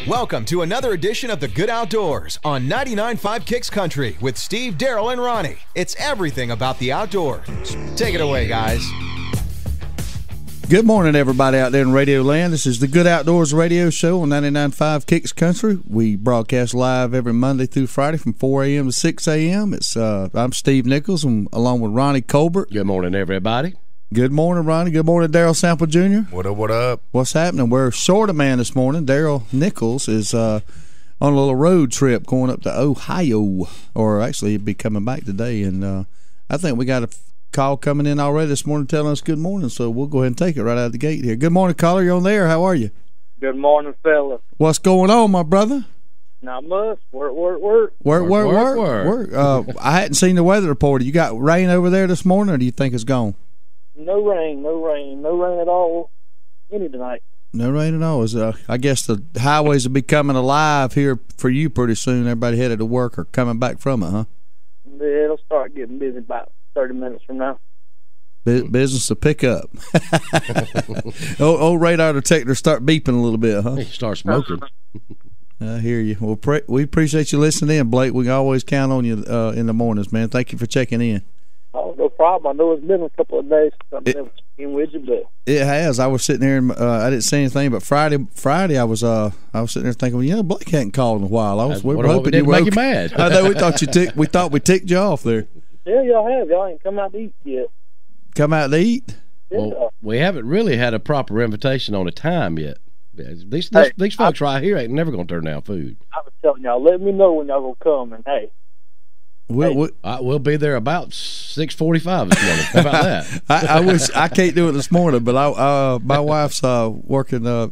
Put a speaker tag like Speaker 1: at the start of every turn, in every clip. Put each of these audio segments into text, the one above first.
Speaker 1: Welcome to another edition of The Good Outdoors on 99.5 Kicks Country with Steve, Daryl, and Ronnie. It's everything about the outdoors. Take it away, guys.
Speaker 2: Good morning, everybody out there in Radio Land. This is the Good Outdoors radio show on 99.5 Kicks Country. We broadcast live every Monday through Friday from 4 a.m. to 6 a.m. I'm Steve Nichols, and along with Ronnie Colbert.
Speaker 3: Good morning, everybody.
Speaker 2: Good morning, Ronnie. Good morning, Daryl Sample Jr.
Speaker 4: What up, what up?
Speaker 2: What's happening? We're short a man this morning. Daryl Nichols is on a little road trip going up to Ohio, or actually he'll be coming back today. And I think we got a call coming in already this morning telling us good morning, so we'll go ahead and take it right out of the gate here. Good morning, caller. You're on there. How are you?
Speaker 5: Good morning, fellas.
Speaker 2: What's going on, my brother?
Speaker 5: Not much. Work.
Speaker 2: Work. I hadn't seen the weather report. You got rain over there this morning, or do you think it's gone?
Speaker 5: No rain at all. Any tonight.
Speaker 2: No rain at all. I guess the highways will be coming alive here for you pretty soon. Everybody headed to work or coming back from it, huh?
Speaker 5: It'll start getting busy about 30 minutes from now.
Speaker 2: Business to pick up. old radar detector start beeping a little bit, huh?
Speaker 3: He start smoking.
Speaker 2: I hear you. Well, we appreciate you listening in, Blake. We can always count on you in the mornings, man. Thank you for checking in.
Speaker 5: Oh, no problem. I know it's been a couple of days since I've never been with you, but
Speaker 2: it has. I was sitting there and I didn't say anything, but Friday I was sitting there thinking, well, Blake hadn't called in a while. We were hoping you were
Speaker 3: make you mad.
Speaker 2: I know we thought we ticked you off there.
Speaker 5: Yeah, y'all have. Y'all ain't come out to eat yet.
Speaker 2: Come out to eat?
Speaker 5: Yeah.
Speaker 3: Well, we haven't really had a proper invitation on a time yet. These folks right here ain't never going to turn down food.
Speaker 5: I was telling y'all, let me know when y'all going to come, and hey.
Speaker 2: We'll
Speaker 3: be there about 6:45 this morning. How about that?
Speaker 2: I wish I can't do it this morning, but my wife's working the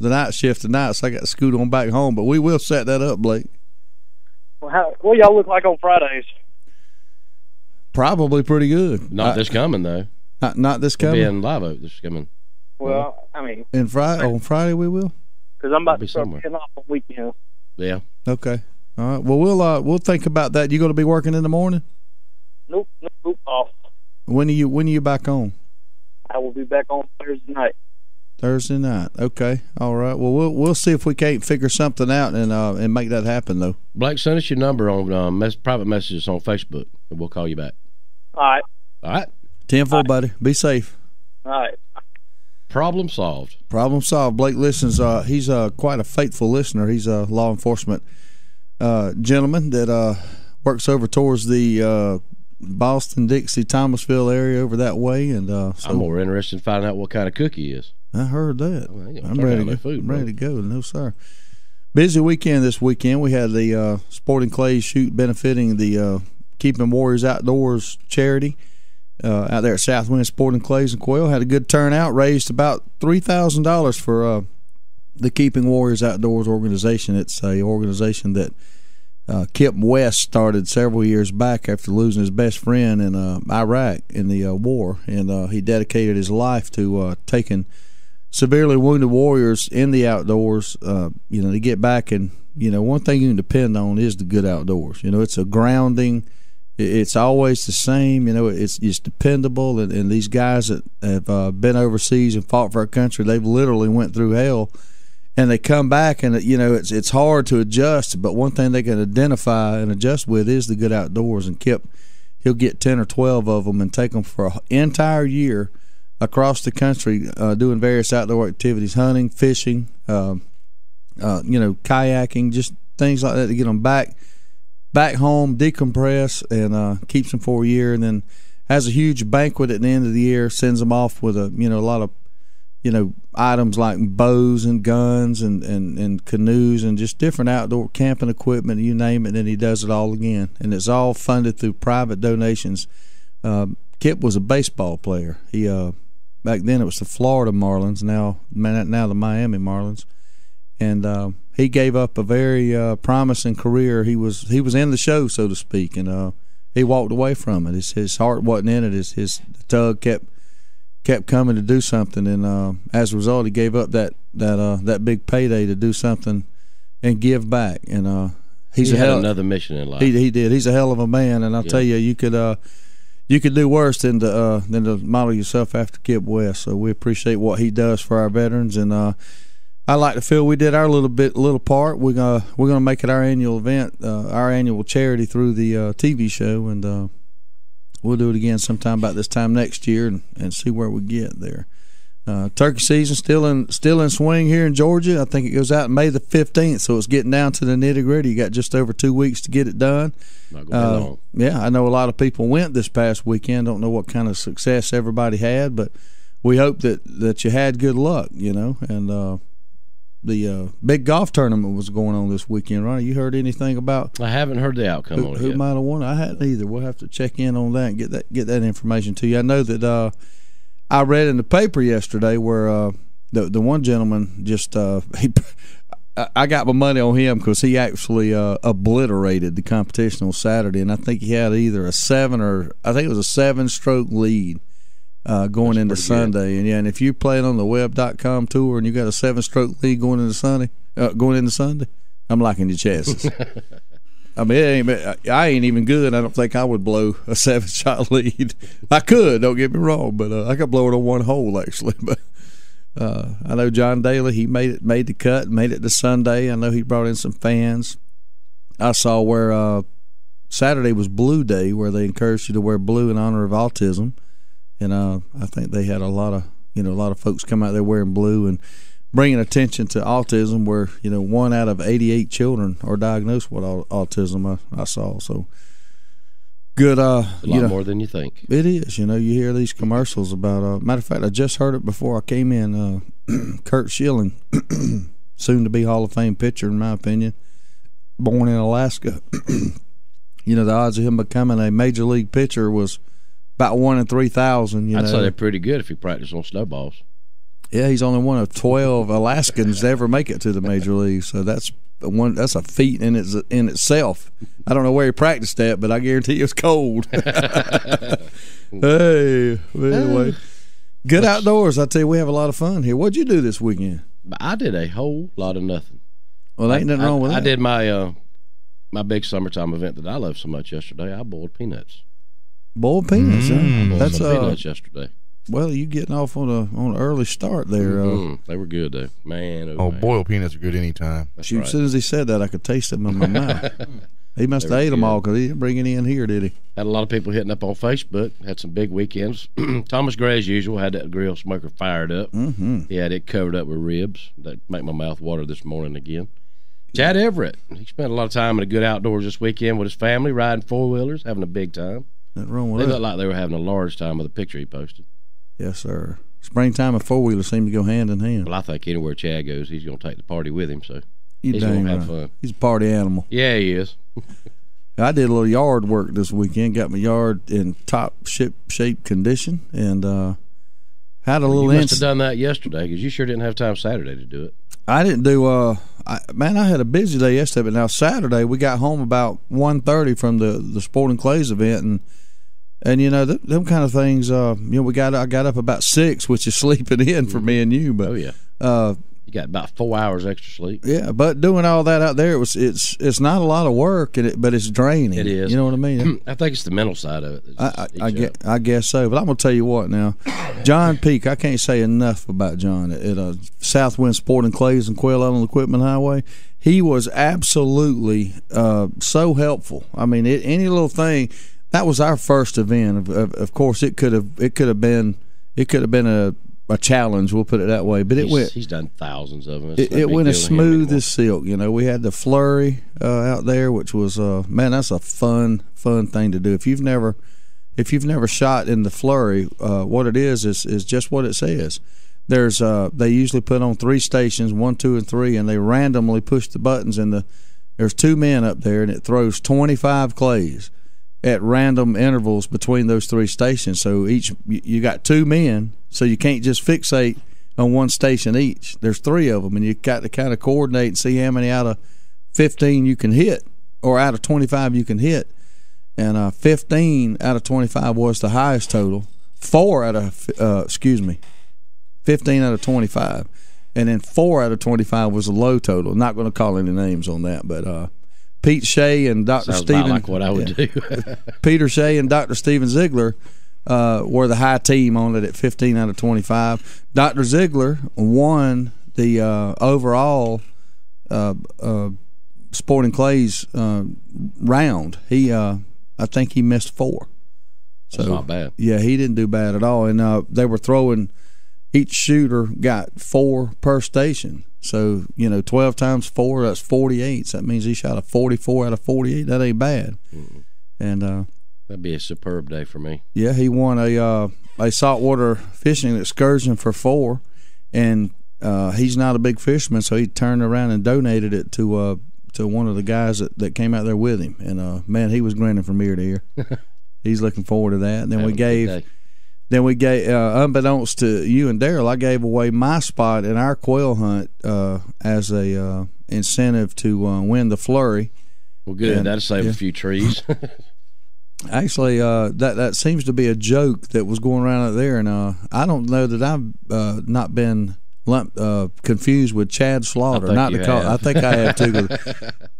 Speaker 2: night shift tonight, so I got to scoot on back home. But we will set that up, Blake.
Speaker 5: Well, what y'all look like on Fridays?
Speaker 2: Probably pretty good.
Speaker 3: Not this coming though.
Speaker 2: Not this coming.
Speaker 3: We'll be in Live Oak this coming.
Speaker 5: Well, I mean,
Speaker 2: on Friday we will.
Speaker 5: Because I'm about to start getting off on weekends.
Speaker 3: Yeah.
Speaker 2: Okay. All right. Well, we'll think about that. You going to be working in the morning?
Speaker 5: Nope. Off.
Speaker 2: When are you back on?
Speaker 5: I will be back on Thursday night.
Speaker 2: Thursday night. Okay. All right. Well, we'll see if we can't figure something out and make that happen though.
Speaker 3: Blake, send us your number on private messages on Facebook, and we'll call you back.
Speaker 5: All
Speaker 3: right.
Speaker 2: 10-4, buddy. Be safe.
Speaker 5: All right.
Speaker 3: Problem solved.
Speaker 2: Blake listens. He's quite a faithful listener. He's a law enforcement gentleman that works over towards the Boston, Dixie, Thomasville area over that way, and so
Speaker 3: I'm more interested in finding out what kind of cook he is.
Speaker 2: I heard that. I'm ready to go.
Speaker 3: Food,
Speaker 2: I'm ready to go. No, sir. Busy weekend this weekend. We had the Sporting Clays shoot benefiting the Keeping Warriors Outdoors charity out there at Southwind Sporting Clays and Quail. Had a good turnout. Raised about $3,000 for the Keeping Warriors Outdoors organization. It's a organization that Kip West started several years back after losing his best friend in Iraq in the war, and he dedicated his life to taking severely wounded warriors in the outdoors, to get back. And one thing you can depend on is the good outdoors. It's a grounding. It's always the same. It's dependable. And these guys that have been overseas and fought for our country, they've literally went through hell. And they come back, and it's hard to adjust. But one thing they can identify and adjust with is the good outdoors. And Kip, he'll get 10 or 12 of them and take them for an entire year across the country, doing various outdoor activities, hunting, fishing, kayaking, just things like that to get them back home, decompress, and keeps them for a year. And then has a huge banquet at the end of the year, sends them off with a lot of items like bows and guns and canoes and just different outdoor camping equipment, you name it, and he does it all again. And it's all funded through private donations. Kip was a baseball player. He back then it was the Florida Marlins, now the Miami Marlins. And he gave up a very promising career. He was in the show, so to speak, and he walked away from it. His heart wasn't in it. His tug kept coming to do something, and as a result, he gave up that big payday to do something and give back. And he had
Speaker 3: another mission in life.
Speaker 2: He did. He's a hell of a man, and I'll tell you, you could do worse than to model yourself after Kip West. So we appreciate what he does for our veterans, and I like to feel we did our little part. We're gonna make it our annual event, our annual charity through the TV show, and we'll do it again sometime about this time next year, and see where we get there. Turkey season still in swing here in Georgia. I think it goes out May the 15th, so it's getting down to the nitty gritty. You got just over 2 weeks to get it done.
Speaker 3: Not gonna be long.
Speaker 2: Yeah, I know a lot of people went this past weekend. Don't know what kind of success everybody had, but we hope that you had good luck, and the big golf tournament was going on this weekend. Ronnie, you heard anything about?
Speaker 3: I haven't heard the outcome on it
Speaker 2: Who
Speaker 3: yet.
Speaker 2: might have won? I hadn't either. We'll have to check in on that and get that information to you. I know that I read in the paper yesterday where the one gentleman just I got my money on him because he actually obliterated the competition on Saturday, and I think he had either a 7-stroke lead. Going into Sunday, and if you're playing on the web.com tour and you got a 7-stroke lead going into Sunday, I'm liking your chances. I mean, I ain't even good. I don't think I would blow a 7-shot lead. I could, don't get me wrong, but I could blow it on one hole actually. But I know John Daly, he made the cut, made it to Sunday. I know he brought in some fans. I saw where Saturday was Blue Day, where they encouraged you to wear blue in honor of autism. And I think they had a lot of folks come out there wearing blue and bringing attention to autism, where 1 out of 88 children are diagnosed with autism. I saw so good. A lot
Speaker 3: more than you think.
Speaker 2: It is. You hear these commercials about. Matter of fact, I just heard it before I came in. Kurt Schilling, soon to be Hall of Fame pitcher, in my opinion, born in Alaska. The odds of him becoming a major league pitcher was about 1 in 3,000.
Speaker 3: I'd say they're pretty good if he practiced on snowballs.
Speaker 2: Yeah, he's only one of 12 Alaskans to ever make it to the major league. So that's a feat in itself. I don't know where he practiced that, but I guarantee it was cold. Hey, anyway, good outdoors. I tell you, we have a lot of fun here. What'd you do this weekend?
Speaker 3: I did a whole lot of nothing.
Speaker 2: Well, ain't nothing wrong with that.
Speaker 3: I did my big summertime event that I love so much yesterday. I boiled peanuts.
Speaker 2: Boiled peanuts, huh?
Speaker 3: That's peanuts yesterday.
Speaker 2: Well, you getting off on an early start there.
Speaker 3: They were good though, man. Man.
Speaker 4: Boiled peanuts are good anytime.
Speaker 2: Shoot, right. As soon as he said that, I could taste them in my mouth. He must have ate them all because he didn't bring any in here, did he?
Speaker 3: Had a lot of people hitting up on Facebook. Had some big weekends. Thomas Gray, as usual, had that grill smoker fired up.
Speaker 2: Mm-hmm.
Speaker 3: He had it covered up with ribs. That make my mouth water this morning again. Chad Everett, he spent a lot of time in the good outdoors this weekend with his family, riding 4-wheelers, having a big time.
Speaker 2: Nothing wrong with
Speaker 3: they
Speaker 2: that.
Speaker 3: looked like they were having a large time with the picture he posted.
Speaker 2: Yes, sir. Springtime and 4-wheelers seem to go hand in hand.
Speaker 3: Well, I think anywhere Chad goes, he's going to take the party with him, so
Speaker 2: he's
Speaker 3: going to have fun.
Speaker 2: He's a party animal.
Speaker 3: Yeah, he is.
Speaker 2: I did a little yard work this weekend, got my yard in top shape condition, and had a little
Speaker 3: You must have done that yesterday, because you sure didn't have time Saturday to do it.
Speaker 2: I didn't do I had a busy day yesterday, but now Saturday we got home about 1:30 from the Sporting Clays event, and them kind of things. I got up about 6, which is sleeping in for me and you. But
Speaker 3: you got about 4 hours extra sleep.
Speaker 2: Yeah, but doing all that out there, it's not a lot of work, but it's draining.
Speaker 3: It is.
Speaker 2: You know what I mean?
Speaker 3: I think it's the mental side of it.
Speaker 2: I guess so. But I'm gonna tell you what now, John Peak. I can't say enough about John at Southwind Sporting Clays and Quail Island Equipment Highway. He was absolutely so helpful. I mean, any little thing. That was our first event. Of course, it could have been a challenge. We'll put it that way. But
Speaker 3: He's done thousands of them.
Speaker 2: It went as smooth as silk. We had the flurry out there, which was that's a fun thing to do. If you've never shot in the flurry, what it is just what it says. There's they usually put on 3 stations, 1, 2, and 3, and they randomly push the buttons, and there's 2 men up there, and it throws 25 clays at random intervals between those 3 stations. So you got 2 men, so you can't just fixate on 1 station each. There's 3 of them, and you got to kind of coordinate and see how many out of 15 you can hit, or out of 25 you can hit. And 15 out of 25 was the highest total. 15 out of 25, and then 4 out of 25 was a low total. Not going to call any names on that, but Pete Shea and Dr.
Speaker 3: Sounds
Speaker 2: Stephen.
Speaker 3: like what I would do.
Speaker 2: Peter Shea and Dr. Stephen Ziegler were the high team on it at 15 out of 25. Dr. Ziegler won the overall Sporting Clays round, I think he missed 4. So
Speaker 3: that's not bad.
Speaker 2: Yeah, he didn't do bad at all. And they were throwing, each shooter got 4 per station. So, 12 times 4, that's 48. So that means he shot a 44 out of 48. That ain't bad.
Speaker 3: Mm-hmm.
Speaker 2: And
Speaker 3: that'd be a superb day for me.
Speaker 2: Yeah, he won a saltwater fishing excursion for 4, and he's not a big fisherman, so he turned around and donated it to one of the guys that came out there with him. And man, he was grinning from ear to ear. He's looking forward to that. And then we gave, unbeknownst to you and Daryl, I gave away my spot in our quail hunt as a incentive to win the flurry.
Speaker 3: Well, good. And, that'll save a few trees.
Speaker 2: Actually, that seems to be a joke that was going around out there, and I don't know that I've not been confused with Chad Slaughter. I think I have too.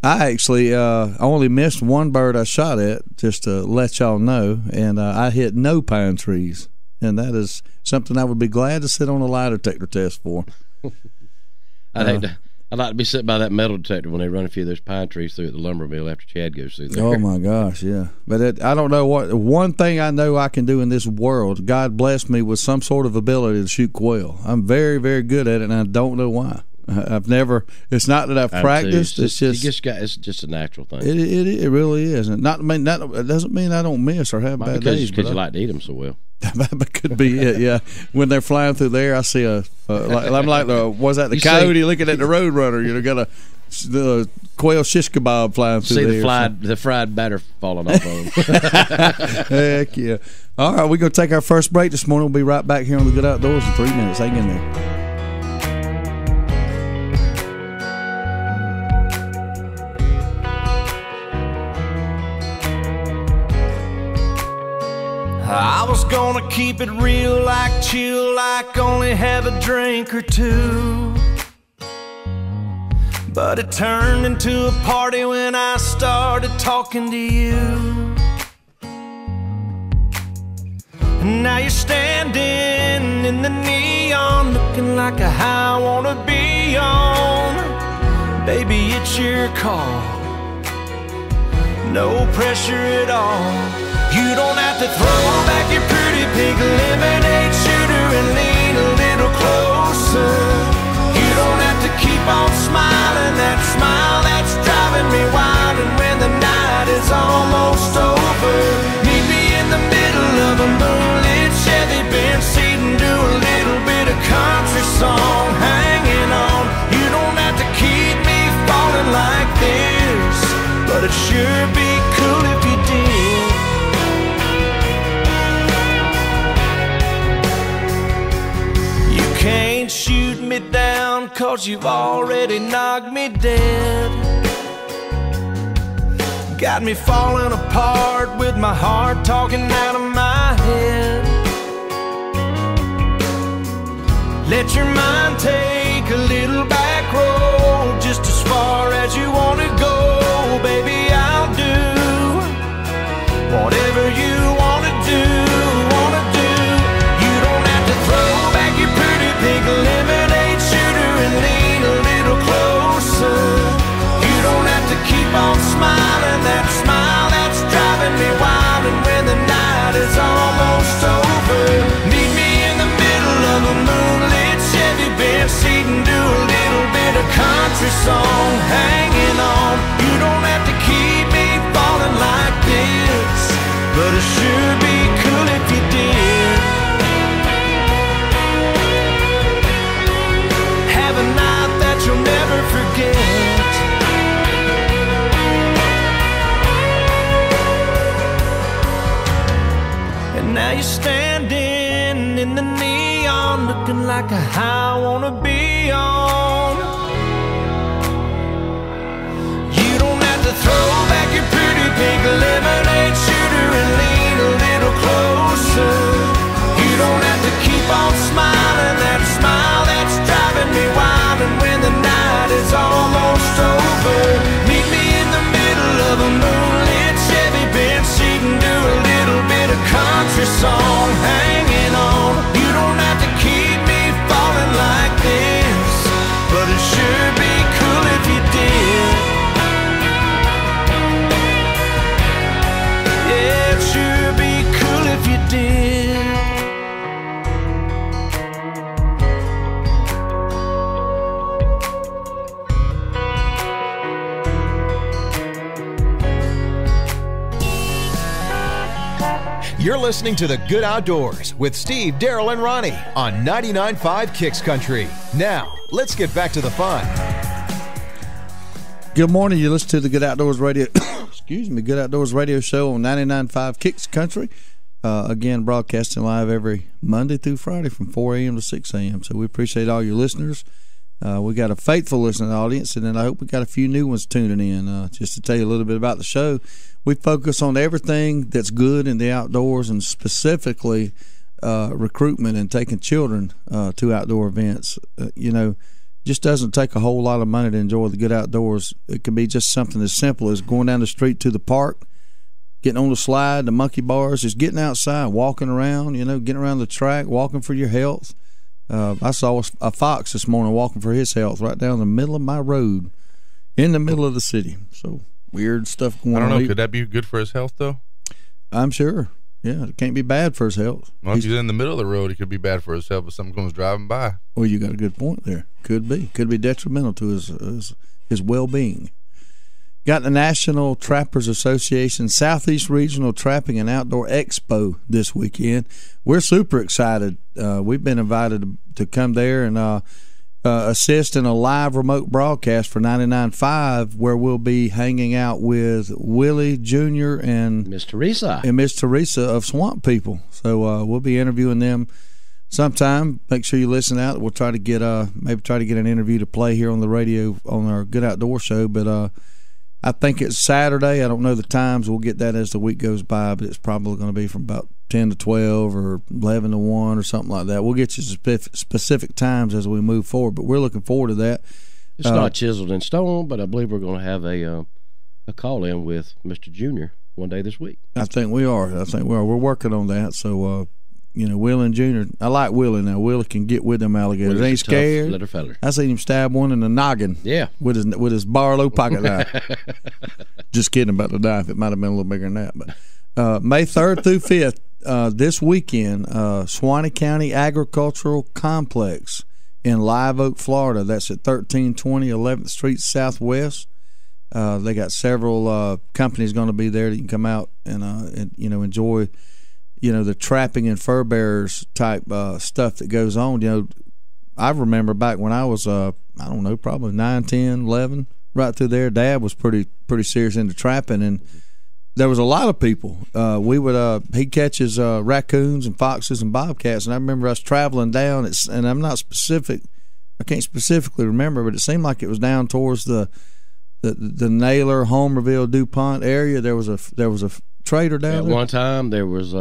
Speaker 2: I actually only missed one bird I shot at, just to let y'all know, and I hit no pine trees, and that is something I would be glad to sit on a lie detector test for.
Speaker 3: I'd like to be sitting by that metal detector when they run a few of those pine trees through at the lumber mill after Chad goes through there.
Speaker 2: Oh, my gosh, yeah. But I don't know what – one thing I know I can do in this world, God blessed me with some sort of ability to shoot quail. I'm very, very good at it, and I don't know why. I've never – it's not that I've practiced. It's
Speaker 3: just a natural thing.
Speaker 2: It really is. And it doesn't mean I don't miss or have bad days.
Speaker 3: Because you like to eat them so well.
Speaker 2: That could be it, yeah. When they're flying through the air, I see I'm like the coyote looking at the road runner. Got the quail shish kebab flying through the air.
Speaker 3: The fried batter falling off of them.
Speaker 2: Heck yeah. All right, we're going to take our first break this morning. We'll be right back here on the Good Outdoors in 3 minutes. Hang in there.
Speaker 4: I was gonna keep it real, like chill, like only have a drink or 2. But it turned into a party when I started talking to you. And now you're standing in the neon, looking like a high I wanna be on. Baby, it's your call, no pressure at all. You don't have to throw back your pretty pink lemonade shooter and lean a little closer. You don't have to keep on smiling, that smile that's driving me wild. And when the night is almost over, meet me in the middle of a moonlit Chevy Benz seat and do a little bit of country song hanging on. You don't have to keep me falling like this, but it'd sure be cool if you did. Can't shoot me down 'cause you've already knocked me dead. Got me falling apart with my heart talking out of my head. Let your mind take a little back road, just as far as you want to go. Baby, I'll do whatever you want to do. You don't have to throw back your pink lemonade shooter and lean a little closer. You don't have to keep on smiling, that smile that's driving me wild. And when the night is almost over, meet me in the middle of a moonlit Chevy Benz seat and do a little bit of country song hanging on. You don't have to keep me falling like this, but it sure be cool if you did. Have a night that you'll never forget. And now you're standing in the neon, looking like a high I wanna be on. You don't have to throw back your pretty pink lemonade shooter and lean a little closer. You don't have to keep on smiling, that smile that's driving me wild. And when the night is almost over, meet me in the middle of a moonlit Chevy Benz seat and do a little bit of country song hanging on. You don't have to keep me falling like this,
Speaker 1: You're listening to The Good Outdoors with Steve, Daryl, and Ronnie on 99.5 Kicks Country. Now, let's get back to the fun.
Speaker 2: Good morning. You listen to the Good Outdoors Radio. Excuse me, Good Outdoors Radio Show on 99.5 Kicks Country. Again, broadcasting live every Monday through Friday from 4 a.m. to 6 a.m. So we appreciate all your listeners. We got a faithful listening audience, and then I hope we got a few new ones tuning in. Just to tell you a little bit about the show, we focus on everything that's good in the outdoors, and specifically recruitment and taking children to outdoor events. Just doesn't take a whole lot of money to enjoy the good outdoors. It can be just something as simple as going down the street to the park, getting on the slide, the monkey bars, just getting outside, walking around, getting around the track, walking for your health. I saw a fox this morning walking for his health right down the middle of my road in the middle of the city. So weird stuff going on.
Speaker 6: I don't know. Could that be good for his health, though? I'm
Speaker 2: sure. Yeah, it can't be bad for his health.
Speaker 6: Well, if he's in the middle of the road, it could be bad for his health if something comes driving by.
Speaker 2: Well, you got a good point there. Could be detrimental to his well-being. Got the National Trappers Association Southeast Regional Trapping and Outdoor Expo this weekend. We're super excited. We've been invited to come there and assist in a live remote broadcast for 99.5, where we'll be hanging out with Willie Jr. and
Speaker 3: Miss Teresa
Speaker 2: of Swamp People. So we'll be interviewing them sometime. Make sure you listen out. We'll try to get maybe an interview to play here on the radio on our Good Outdoor Show. But I think it's Saturday. I don't know the times. We'll get that as the week goes by, but it's probably going to be from about 10 to 12 or 11 to 1 or something like that. We'll get you specific times as we move forward, but we're looking forward to that.
Speaker 3: It's not chiseled in stone, but I believe we're going to have a call-in with Mr. Jr. one day this week.
Speaker 2: I think we are. We're working on that. So, Will and Jr. I like Willie now. Willie can get with them alligators. Ain't scared.
Speaker 3: Little feller.
Speaker 2: I seen him stab one in the noggin.
Speaker 3: Yeah.
Speaker 2: With his Barlow pocket knife. Just kidding about the knife. It might have been a little bigger than that. But May 3rd through 5th, this weekend, Suwannee County Agricultural Complex in Live Oak, Florida. That's at 1320 11th Street Southwest. They got several companies going to be there that you can come out and enjoy. The trapping and fur bearers type stuff that goes on. I remember back when I was, probably 9, 10, 11, right through there. Dad was pretty serious into trapping, and there was a lot of people. He'd catch his raccoons and foxes and bobcats, and I remember us traveling down. And I'm not specific. I can't specifically remember, but it seemed like it was down towards the Naylor, Homerville, DuPont area. There was a trader down there.
Speaker 3: At one time, there was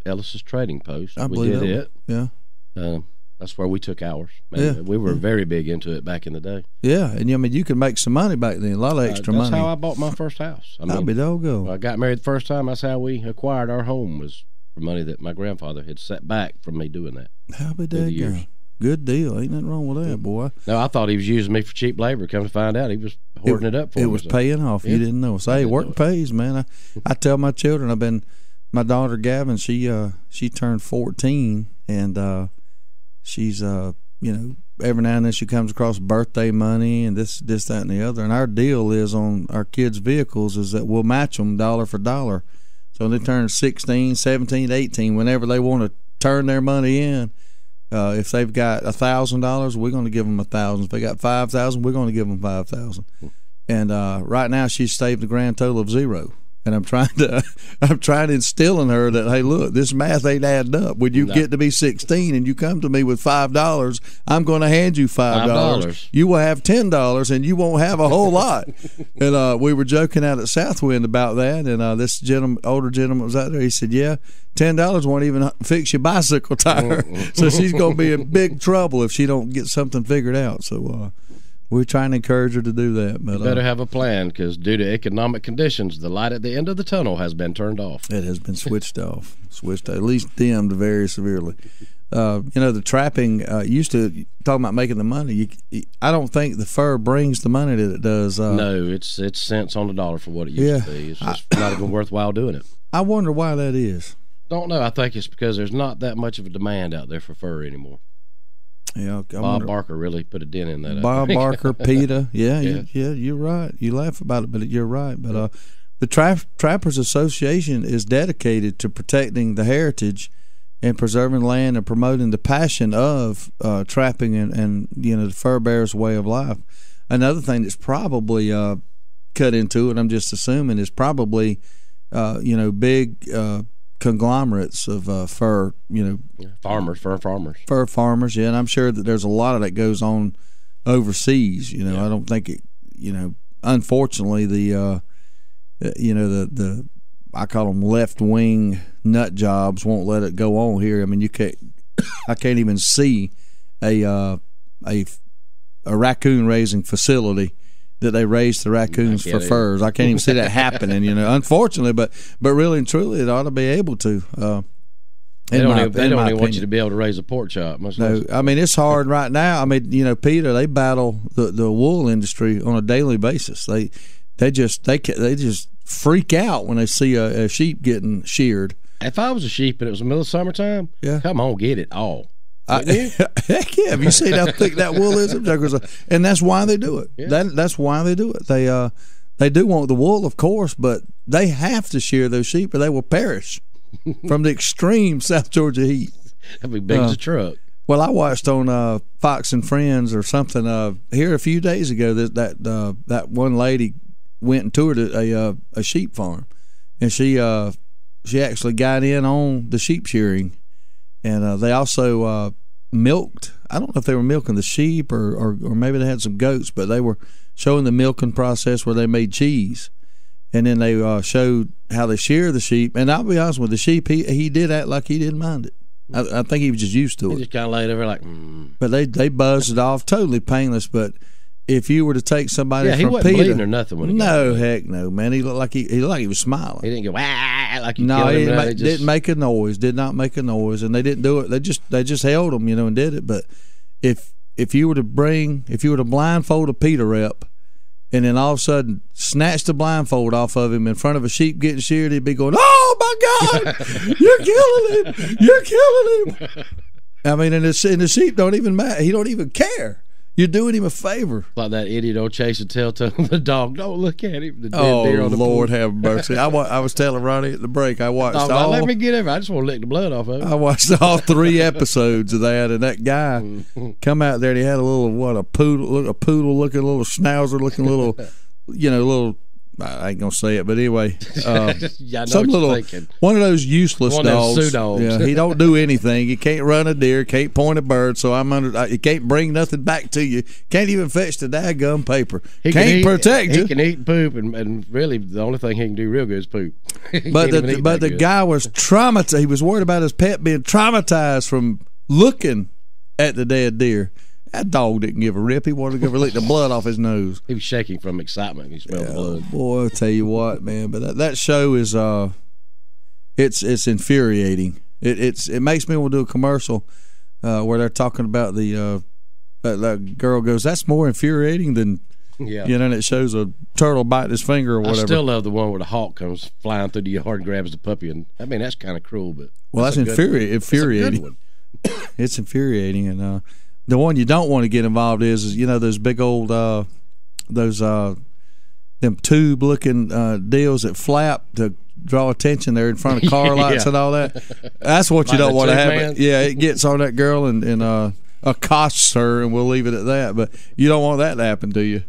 Speaker 3: Ellis's Trading Post.
Speaker 2: I believe
Speaker 3: we did it.
Speaker 2: Yeah.
Speaker 3: That's where we took ours.
Speaker 2: Yeah.
Speaker 3: We were very big into it back in the day.
Speaker 2: Yeah, and you could make some money back then, a lot of extra money.
Speaker 3: That's how I bought my first house.
Speaker 2: I'll be doggone.
Speaker 3: When I got married the first time, that's how we acquired our home, was for money that my grandfather had set back from me doing that.
Speaker 2: I'll be doggone. Good deal. Ain't nothing wrong with that, boy.
Speaker 3: No, I thought he was using me for cheap labor. Come to find out, he was hoarding it up for me.
Speaker 2: It was paying off. Yeah. You didn't know. So, hey, work pays, man. I tell my children, my daughter Gavin, she turned 14, and she's every now and then she comes across birthday money and this, that, and the other. And our deal is on our kids' vehicles is that we'll match them dollar for dollar. So when they turn 16, 17, 18, whenever they want to turn their money in, if they've got $1,000, we're going to give them $1,000. If they got $5,000, we're going to give them $5,000. And right now she's saved a grand total of $0. And I'm trying to instill in her that, hey, look, this math ain't adding up. When you get to be 16 and you come to me with $5, I'm going to hand you $5. You will have $10, and you won't have a whole lot. And we were joking out at Southwind about that, and this older gentleman was out there. He said, yeah, $10 won't even fix your bicycle tire. So she's going to be in big trouble if she don't get something figured out. So we're trying to encourage her to do that. But
Speaker 3: you better have a plan, because due to economic conditions, the light at the end of the tunnel has been turned off.
Speaker 2: It has been switched off, at least dimmed very severely. The trapping, used to talk about making the money. I don't think the fur brings the money that it does.
Speaker 3: No, it's cents on the dollar for what it used to be. It's just not even worthwhile doing it.
Speaker 2: I wonder why that is.
Speaker 3: Don't know. I think it's because there's not that much of a demand out there for fur anymore.
Speaker 2: Yeah,
Speaker 3: Bob Barker really put a dent in that.
Speaker 2: Bob Barker, PETA. Yeah, you're right. You laugh about it, but you're right. But the Trappers Association is dedicated to protecting the heritage and preserving land and promoting the passion of trapping and the fur bearers' way of life. Another thing that's probably cut into it, I'm just assuming, is probably big conglomerates of fur,
Speaker 3: fur
Speaker 2: farmers. Yeah, and I'm sure that there's a lot of that goes on overseas. I don't think it. Unfortunately, the I call them left wing nut jobs won't let it go on here. I mean, I can't even see a raccoon raising facility that they raise the raccoons for furs. I can't even see that happening. Unfortunately, but really and truly, it ought to be able to.
Speaker 3: They don't even want you to be able to raise a pork chop.
Speaker 2: No, I mean it's hard right now. I mean, Peter, they battle the wool industry on a daily basis. They just freak out when they see a sheep getting sheared.
Speaker 3: If I was a sheep and it was the middle of summertime, come on, get it all.
Speaker 2: Heck yeah! Have you seen how thick that wool is? And that's why they do it. Yeah. That's why they do it. They do want the wool, of course, but they have to shear those sheep or they will perish from the extreme South Georgia heat.
Speaker 3: That'd be big as a truck.
Speaker 2: Well, I watched on Fox and Friends or something here a few days ago that one lady went and toured a sheep farm, and she actually got in on the sheep shearing, and they also milked. I don't know if they were milking the sheep or maybe they had some goats, but they were showing the milking process where they made cheese, and then they showed how they shear the sheep. And I'll be honest with the sheep, he did act like he didn't mind it. I think he was just used to it.
Speaker 3: He just kind of laid over like.
Speaker 2: But they buzzed it off, totally painless. But if you were to take somebody from
Speaker 3: he wasn't
Speaker 2: Peter,
Speaker 3: bleeding or nothing when he
Speaker 2: heck no, man. He looked like he was smiling.
Speaker 3: He didn't go like you.
Speaker 2: No, he didn't make a noise. Did not make a noise, and they didn't do it. They just held him, and did it. But if you were to blindfold a Peter rep, and then all of a sudden snatch the blindfold off of him in front of a sheep getting sheared, he'd be going, "Oh my God, you're killing him! You're killing him!" I mean, and the sheep don't even matter. He don't even care. You're doing him a favor.
Speaker 3: Like that idiot old Chase and tell the dog, don't look at him. The dead deer on the
Speaker 2: Lord
Speaker 3: pool.
Speaker 2: have mercy. I was telling Ronnie at the break, I watched
Speaker 3: all. Let me get over. I just want to lick the blood off of him.
Speaker 2: I watched all 3 episodes of that, and that guy come out there and he had a poodle looking little schnauzer looking little I ain't gonna say it, but anyway, some little one of those useless dogs. Yeah, he don't do anything. He can't run a deer, can't point a bird. So he can't bring nothing back to you. Can't even fetch the daggum paper. He can't protect you.
Speaker 3: He can eat and poop, and really the only thing he can do real good is poop.
Speaker 2: But the guy was traumatized. He was worried about his pet being traumatized from looking at the dead deer. That dog didn't give a rip. He wanted to go lick the blood off his nose.
Speaker 3: He was shaking from excitement. He smelled the blood.
Speaker 2: Boy, I'll tell you what, man. But that show is it's infuriating. It makes me want to do a commercial where they're talking about that girl goes, "That's more infuriating than." Yeah, and it shows a turtle biting his finger or whatever.
Speaker 3: I still love the one where the hawk comes flying through the yard and grabs the puppy, and I mean that's kind of cruel, but
Speaker 2: that's infuriating. It's infuriating, and the one you don't want to get involved is those big old them tube looking deals that flap to draw attention there in front of car lights and all that. That's what you don't want to have. Yeah, it gets on that girl and accosts her, and we'll leave it at that. But you don't want that to happen to you.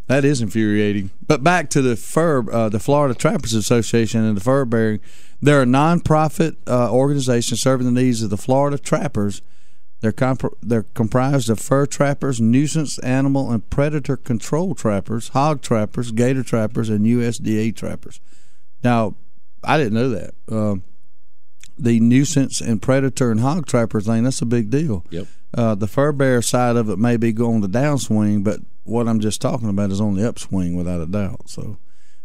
Speaker 2: That is infuriating. But back to the Florida Trappers Association and the fur bearing. They're a non-profit organization serving the needs of the Florida trappers. They're comprised of fur trappers, nuisance animal and predator control trappers, hog trappers, gator trappers, and USDA trappers. Now, I didn't know that. The nuisance and predator and hog trapper thing, that's a big deal.
Speaker 3: Yep.
Speaker 2: The fur bearer side of it may be going the downswing, but what I'm just talking about is on the upswing without a doubt. So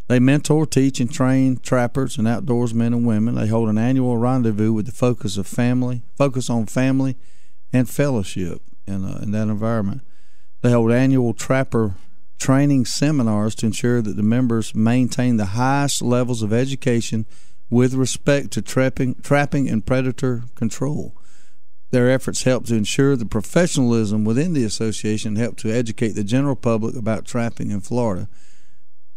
Speaker 2: they mentor, teach, and train trappers and outdoorsmen and women. They hold an annual rendezvous with the focus on family and fellowship in that environment. They hold annual trapper training seminars to ensure that the members maintain the highest levels of education with respect to trapping and predator control. Their efforts help to ensure the professionalism within the association and help to educate the general public about trapping in Florida.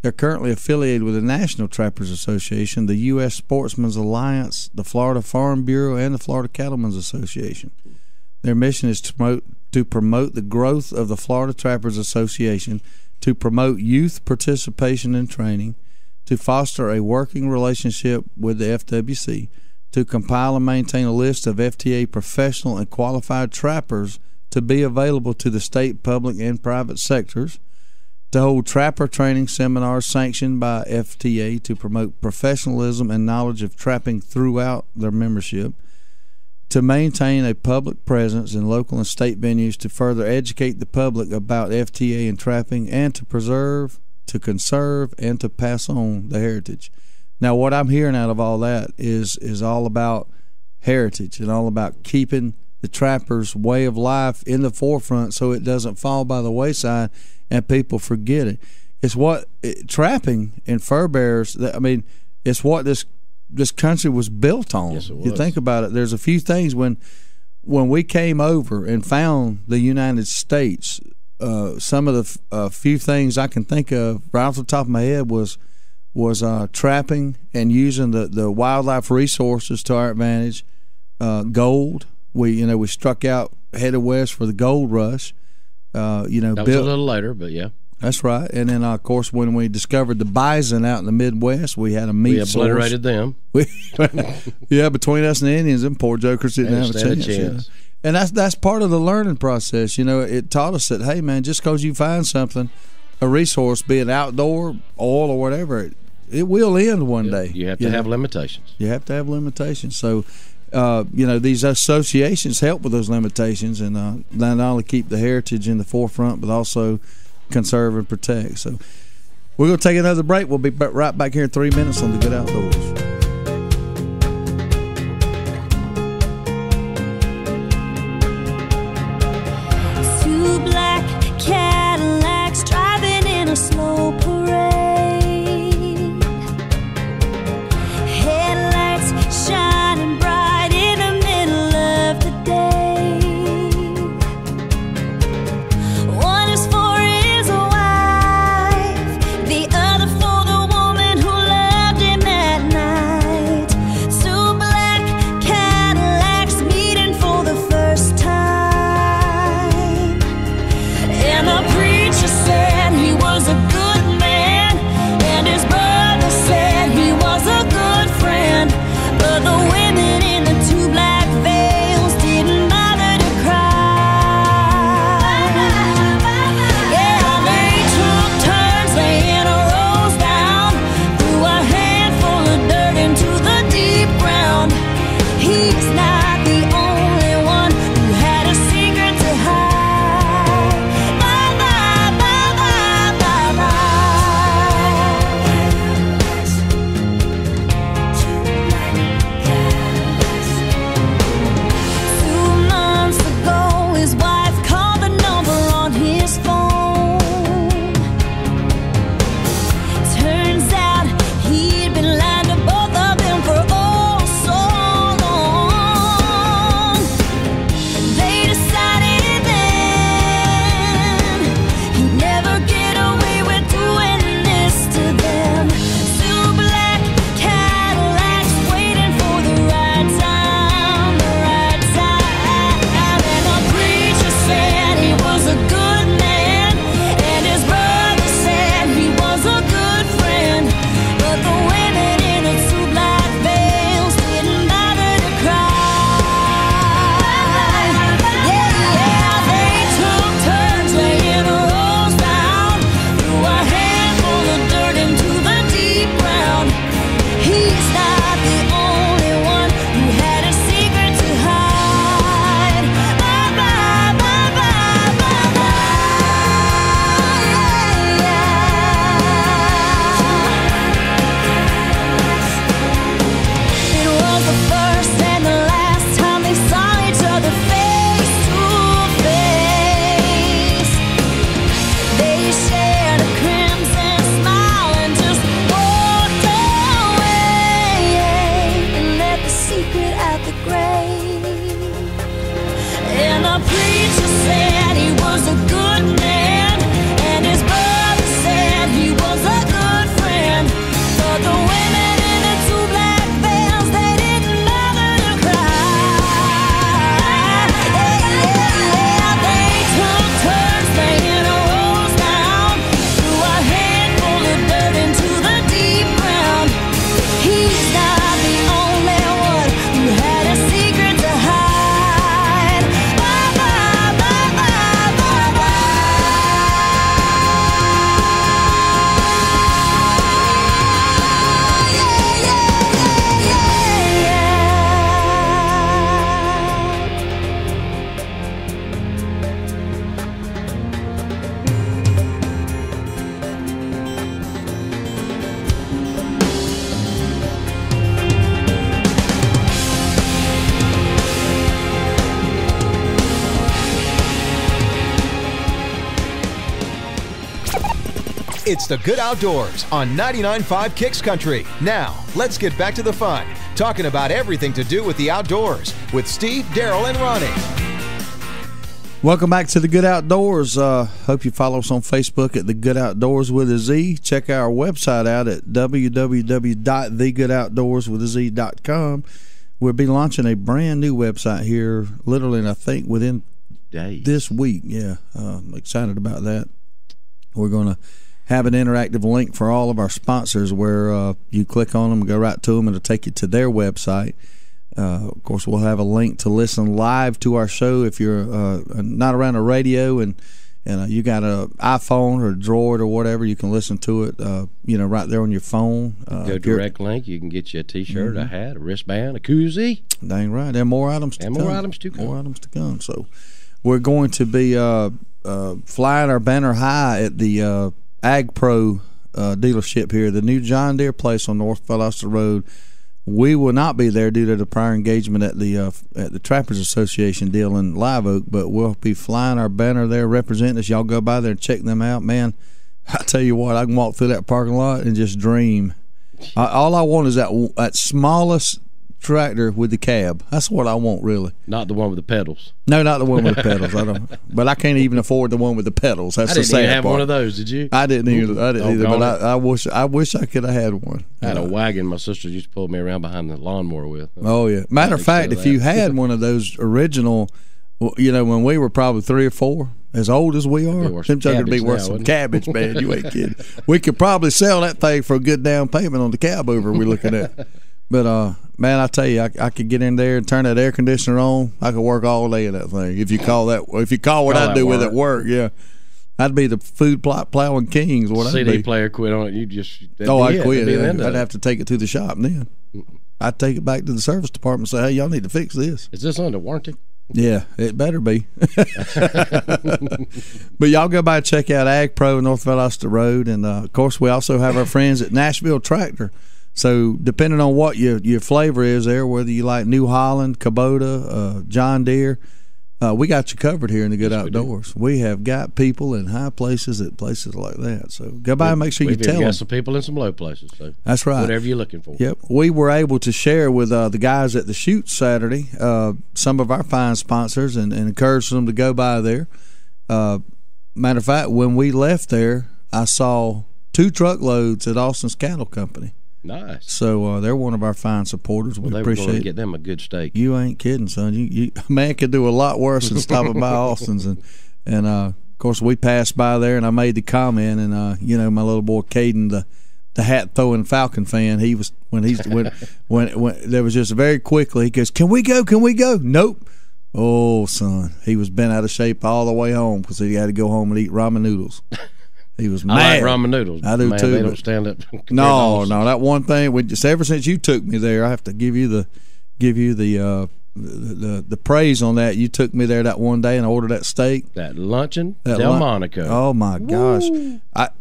Speaker 2: They're currently affiliated with the National Trappers Association, the U.S. Sportsman's Alliance, the Florida Farm Bureau, and the Florida Cattlemen's Association. Their mission is to promote the growth of the Florida Trappers Association, to promote youth participation in training, to foster a working relationship with the FWC, to compile and maintain a list of FTA professional and qualified trappers to be available to the state, public, and private sectors, to hold trapper training seminars sanctioned by FTA to promote professionalism and knowledge of trapping throughout their membership, to maintain a public presence in local and state venues to further educate the public about FTA and trapping, and to preserve, to conserve, and to pass on the heritage. Now, what I'm hearing out of all that is all about heritage and all about keeping the trappers' way of life in the forefront so it doesn't fall by the wayside and people forget it. It's what trapping and fur bearers, I mean, it's what this country was built on.
Speaker 3: Yes, it was.
Speaker 2: You think about it, there's a few things when we came over and found the United States, some of the few things I can think of right off the top of my head was trapping and using the wildlife resources to our advantage. Gold, we struck out, headed west for the gold rush. That was a little later, but yeah. That's right. And then, of course, when we discovered the bison out in the Midwest, we had a meat source. We obliterated them. Yeah, between us and the Indians, them poor jokers didn't have a chance. And that's part of the learning process. It taught us that, hey, man, just because you find something, a resource, be it outdoor, oil, or whatever, it will end one day. You have to have limitations. You have to have limitations. So, these associations help with those limitations and not only keep the heritage in the forefront, but also conserve and protect. So we're going to take another break. We'll be right back here in 3 minutes on The Good Outdoors.
Speaker 7: Two black Cadillacs driving in a slow parade, headlights shining bright in the middle of the day. One is for his wife, the other for the woman who loved him at night.
Speaker 1: It's the Good Outdoors on 99.5 Kicks Country. Now, let's get back to the fun, talking about everything to do with the outdoors with Steve, Daryl, and Ronnie.
Speaker 2: Welcome back to the Good Outdoors. Hope you follow us on Facebook at the Good Outdoors with a Z. Check our website out at www.thegoodoutdoorswithaz.com. We'll be launching a brand new website here, literally, I think within this week. Yeah, I'm excited about that. We're going to have an interactive link for all of our sponsors where you click on them, go right to them, and it'll take you to their website. Of course, we'll have a link to listen live to our show if you're not around a radio and you got an iPhone or a Droid or whatever. You can listen to it, right there on your phone.
Speaker 3: Go direct link. You can get you a T-shirt, a hat, a wristband, a koozie.
Speaker 2: Dang right. There are more items to come.
Speaker 3: More items to come.
Speaker 2: More items to come. So we're going to be flying our banner high at the Ag Pro dealership here, the new John Deere place on North Valdosta Road. We will not be there due to the prior engagement at the Trappers Association deal in Live Oak, but we'll be flying our banner there representing us. Y'all go by there and check them out. Man, I tell you what, I can walk through that parking lot and just dream. All I want is that smallest tractor with the cab. That's what I want, really.
Speaker 3: Not the one with the pedals.
Speaker 2: No, not the one with the pedals. I don't. But I can't even afford the one with the pedals. That's the sad part.
Speaker 3: I didn't even have one of those. Did you?
Speaker 2: I didn't either. But I wish I could have had one.
Speaker 3: I had a wagon my sister used to pull me around behind the lawnmower with.
Speaker 2: Oh yeah. Matter of fact, if you had one of those original, when we were probably 3 or 4, as old as we are, them could be worth some cabbage, man. You ain't kidding. We could probably sell that thing for a good down payment on the cab over we're looking at. But man, I tell you, I could get in there and turn that air conditioner on. I could work all day in that thing. If you call what I do with it work, yeah, I'd be the food plowing kings. What
Speaker 3: CD
Speaker 2: I'd be.
Speaker 3: Player quit on it. You just
Speaker 2: I'd quit. I'd have to take it to the shop then. I'd take it back to the service department and say, hey, y'all need to fix this.
Speaker 3: Is this under warranty?
Speaker 2: Yeah, it better be. But y'all go by and check out Ag Pro North Valdosta Road, and of course we also have our friends at Nashville Tractor. So depending on what your flavor is there, whether you like New Holland, Kubota, John Deere, we got you covered here in the Good Outdoors. We have got people in high places at places like that. So go by and make sure you tell them.
Speaker 3: We've got some people in some low places. So
Speaker 2: that's right.
Speaker 3: Whatever you're looking for.
Speaker 2: Yep. We were able to share with the guys at the shoot Saturday some of our fine sponsors and encourage them to go by there. Matter of fact, when we left there, I saw 2 truckloads at Austin's Cattle Company.
Speaker 3: Nice.
Speaker 2: So they're one of our fine supporters. We appreciate it.
Speaker 3: Get them a good steak.
Speaker 2: You ain't kidding, son. You man could do a lot worse than stopping by Austin's, and of course we passed by there, and I made the comment, and my little boy Caden, the hat throwing Falcon fan, he was when there was just very quickly he goes, Can we go? Nope. Oh, son, he was bent out of shape all the way home because he had to go home and eat ramen noodles. He was mad.
Speaker 3: I like ramen noodles.
Speaker 2: I do too.
Speaker 3: They don't stand up.
Speaker 2: No, that one thing. Ever since you took me there, I have to give you the praise on that. You took me there that one day and I ordered that steak.
Speaker 3: That luncheon, Delmonico.
Speaker 2: Oh my gosh,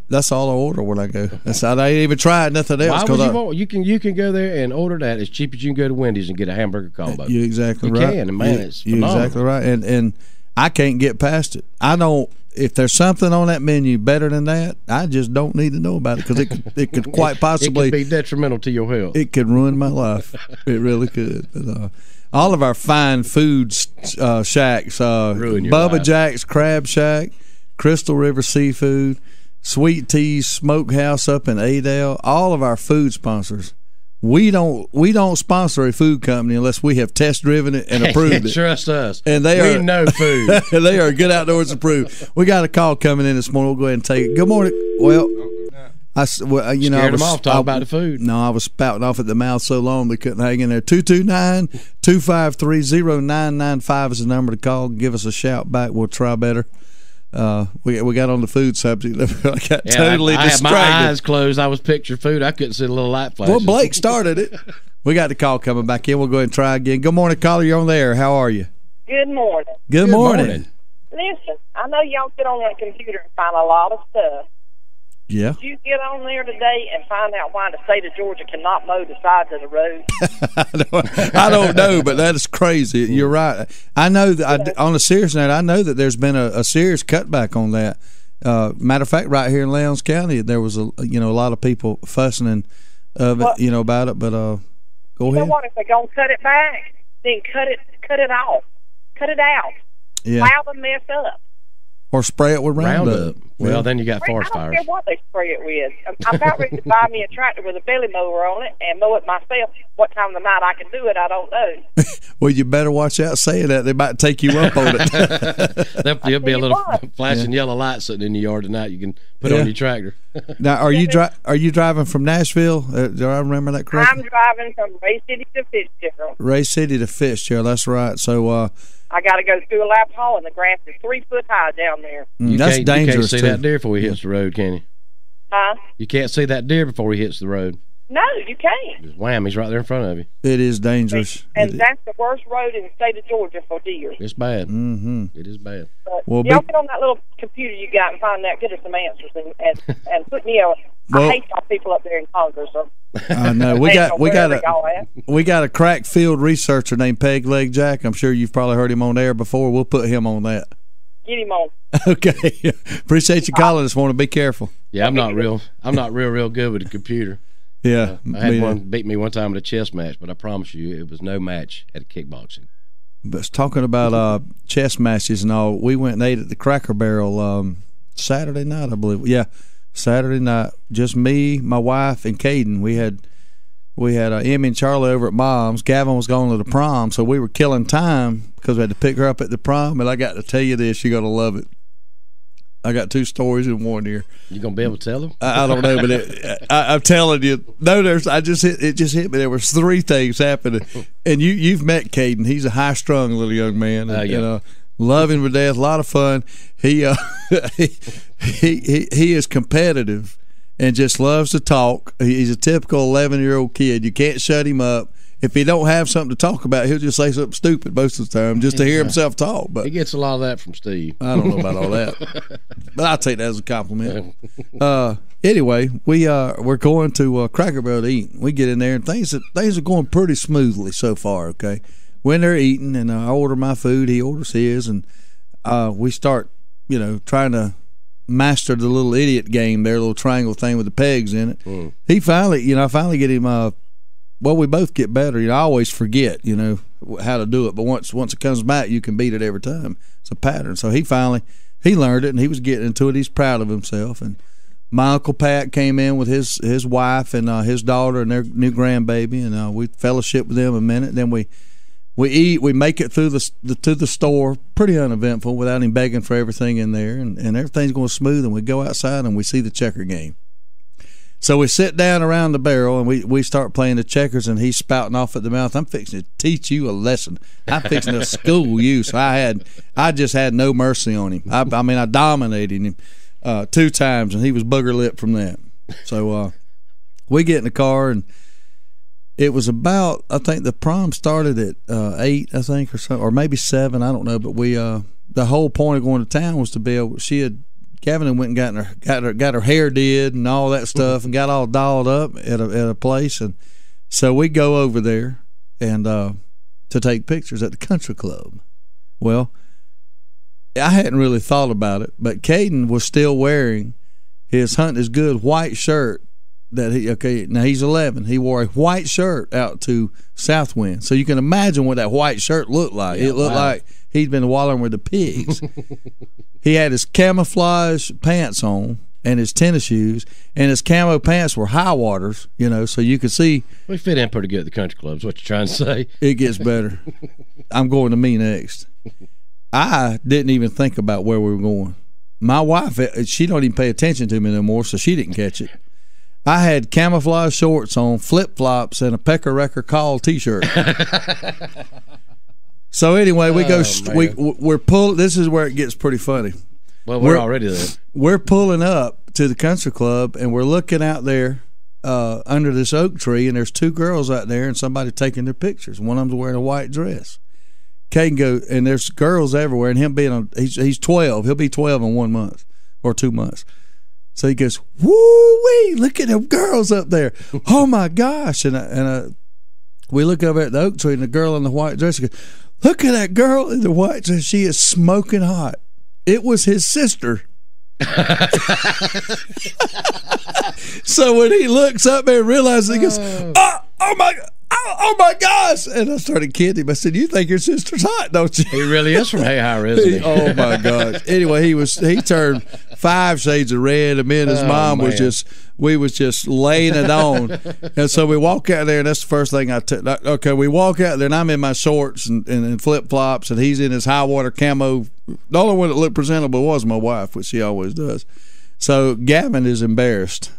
Speaker 2: that's all I order when I go. I ain't even tried nothing else.
Speaker 3: You can go there and order that as cheap as you can go to Wendy's and get a hamburger combo.
Speaker 2: You're exactly right.
Speaker 3: You can, and man, it's phenomenal.
Speaker 2: You're exactly right, and I can't get past it. I don't. If there's something on that menu better than that, I just don't need to know about it because it could quite possibly
Speaker 3: it could be detrimental to your health.
Speaker 2: It could ruin my life. It really could. But, all of our fine food shacks, Bubba
Speaker 3: life.
Speaker 2: Jack's Crab Shack, Crystal River Seafood, Sweet Tea's Smokehouse up in Adel, all of our food sponsors. We don't sponsor a food company unless we have test driven it and approved it.
Speaker 3: Trust us.
Speaker 2: And
Speaker 3: we know food.
Speaker 2: They are Good Outdoors approved. We got a call coming in this morning. We'll go ahead and take it. Good morning. Well,
Speaker 3: Scared them off talking about the food.
Speaker 2: No, I was spouting off at the mouth so long they couldn't hang in there. 229-253-0995 is the number to call. Give us a shout back. We'll try better. We got on the food subject. I got totally distracted.
Speaker 3: I had my eyes closed. I was picturing food. I couldn't see the little light flashes.
Speaker 2: Well, Blake started it. We got the call coming back in. We'll go ahead and try again. Good morning, caller. You're on the air. How are you?
Speaker 8: Good morning.
Speaker 2: Good morning.
Speaker 8: Listen, I know y'all get on that computer and find a lot of stuff.
Speaker 2: Yeah.
Speaker 8: Did you get on there today and find out why the state of Georgia cannot mow the sides of the road?
Speaker 2: I don't know, but that is crazy. You're right. I know that on a serious note, I know that there's been a serious cutback on that. Matter of fact, right here in Lowndes County, there was a lot of people fussing about it. But go
Speaker 8: You
Speaker 2: ahead.
Speaker 8: know what? If they're gonna cut it back, then cut it off, cut it out.
Speaker 2: Yeah.
Speaker 8: Allow them mess up.
Speaker 2: Or spray it with Roundup.
Speaker 3: Well, then you got
Speaker 8: I
Speaker 3: forest
Speaker 8: don't
Speaker 3: fires.
Speaker 8: care what they spray it with. I'm about ready to buy me a tractor with a belly mower on it and mow it myself. What time of the night I can do it, I don't know.
Speaker 2: Well, you better watch out saying that. They might take you up on it.
Speaker 3: There'll be a little
Speaker 8: what.
Speaker 3: flashing yellow light sitting in your yard tonight. You can put on your tractor.
Speaker 2: Now, are you driving from Nashville? Do I remember that correctly?
Speaker 8: I'm driving from Ray City to Fitzgerald.
Speaker 2: Ray City to Fitzgerald. That's right. So
Speaker 8: I got to go through a lap hall, and the grass is 3 foot high down there.
Speaker 2: that's dangerous.
Speaker 3: You can't see
Speaker 2: too.
Speaker 3: that deer before he hits the road, can you?
Speaker 8: Huh?
Speaker 3: You can't see that deer before he hits the road.
Speaker 8: No, you can't.
Speaker 3: Just wham, he's right there in front of you.
Speaker 2: It is dangerous.
Speaker 8: And that's the worst road in the state of Georgia for deer.
Speaker 3: It's bad.
Speaker 2: Mm-hmm.
Speaker 3: It is bad.
Speaker 8: But
Speaker 2: Well,
Speaker 8: y'all
Speaker 2: big-
Speaker 8: get on that little computer you got and find out, get us some answers, and put me on.
Speaker 2: Well-
Speaker 8: I hate y'all people up there in Congress. So
Speaker 2: I know we got
Speaker 8: wherever y'all at.
Speaker 2: a crack field researcher named Peg Leg Jack. I'm sure you've probably heard him on air before. We'll put him on that.
Speaker 8: Get him on.
Speaker 2: Okay. Appreciate you calling this morning. Be careful.
Speaker 3: Yeah, I'm not real good with a computer.
Speaker 2: Yeah.
Speaker 3: I had one beat me one time at a chess match, but I promise you it was no match at kickboxing.
Speaker 2: But talking about chess matches and all, we went and ate at the Cracker Barrel Saturday night, I believe. Yeah, Saturday night. Just me, my wife, and Caden. We had Emmy and Charlie over at Mom's. Gavin was going to the prom, so we were killing time because we had to pick her up at the prom. And I got to tell you this, you're going to love it. I got 2 stories in one here.
Speaker 3: You gonna be able to tell them?
Speaker 2: I don't know, but I'm telling you, no. It just hit me. There was 3 things happening, and you've met Caden. He's a high-strung little young man. And,
Speaker 3: Yeah.
Speaker 2: love him to death. A lot of fun. He he is competitive and just loves to talk. He's a typical 11-year-old kid. You can't shut him up. If he don't have something to talk about, he'll just say something stupid most of the time just to hear himself talk. But
Speaker 3: He gets a lot of that from Steve.
Speaker 2: I don't know about all that, but I'll take that as a compliment. Anyway, we're going to Cracker Barrel to eat. We get in there and things are going pretty smoothly so far. Okay, when they're eating and I order my food, he orders his, and we start trying to master the little idiot game there, little triangle thing with the pegs in it. He finally, I finally get him. Well, we both get better. I always forget, how to do it. But once it comes back, you can beat it every time. It's a pattern. So he learned it, and he was getting into it. He's proud of himself. And my Uncle Pat came in with his wife and his daughter and their new grandbaby, and we fellowship with them a minute. Then we eat. We make it through to the store, pretty uneventful, without him begging for everything in there, and everything's going smooth. And we go outside and we see the checker game. So we sit down around the barrel and we start playing the checkers, and he's spouting off at the mouth. I'm fixing to teach you a lesson. I'm fixing to school you. So I just had no mercy on him. I mean, I dominated him 2 times, and he was booger lip from that. So we get in the car, and it was about, I think the prom started at 8, I think, or so, or maybe 7. I don't know. But we the whole point of going to town was to be able. Gavin went and got her hair did and all that stuff and got all dolled up at a place, and so we go over there and to take pictures at the country club. Well, I hadn't really thought about it, but Caden was still wearing his Hunt is Good white shirt that now he's 11. He wore a white shirt out to Southwind, so you can imagine what that white shirt looked like. It looked like he'd been wallowing with the pigs. He had his camouflage pants on and his tennis shoes, and his camo pants were high waters, so you could see.
Speaker 3: We fit in pretty good at the country clubs. What you trying to say?
Speaker 2: It gets better. I'm going to me next. I didn't even think about where we were going. My wife, she don't even pay attention to me no more, so she didn't catch it. I had camouflage shorts on, flip-flops, and a Pecker Wrecker Call T-shirt. So anyway, we go. We're pull. This is where it gets pretty funny.
Speaker 3: Well, we're already there.
Speaker 2: We're pulling up to the country club, and we're looking out there under this oak tree, and there's 2 girls out there, and somebody taking their pictures. One of them's wearing a white dress. Caden go, and there's girls everywhere, and him being he's 12. He'll be 12 in 1 month or 2 months. So he goes, woo-wee, look at them girls up there. Oh, my gosh. And we look over at the oak tree, and the girl in the white dress goes, look at that girl in the white dress. She is smoking hot. It was his sister. So when he looks up there and realizes, he goes, oh my gosh. And I started kidding him. I said, you think your sister's hot, don't you?
Speaker 3: He really is from Hayhire, isn't he?
Speaker 2: Oh my gosh. Anyway, he turned 5 shades of red, and me and his mom was just laying it on. And so we walk out there, and that's the first thing I took. Okay, we walk out there, and I'm in my shorts and flip flops, and he's in his high water camo. The only one that looked presentable was my wife, which she always does. So Gavin is embarrassed.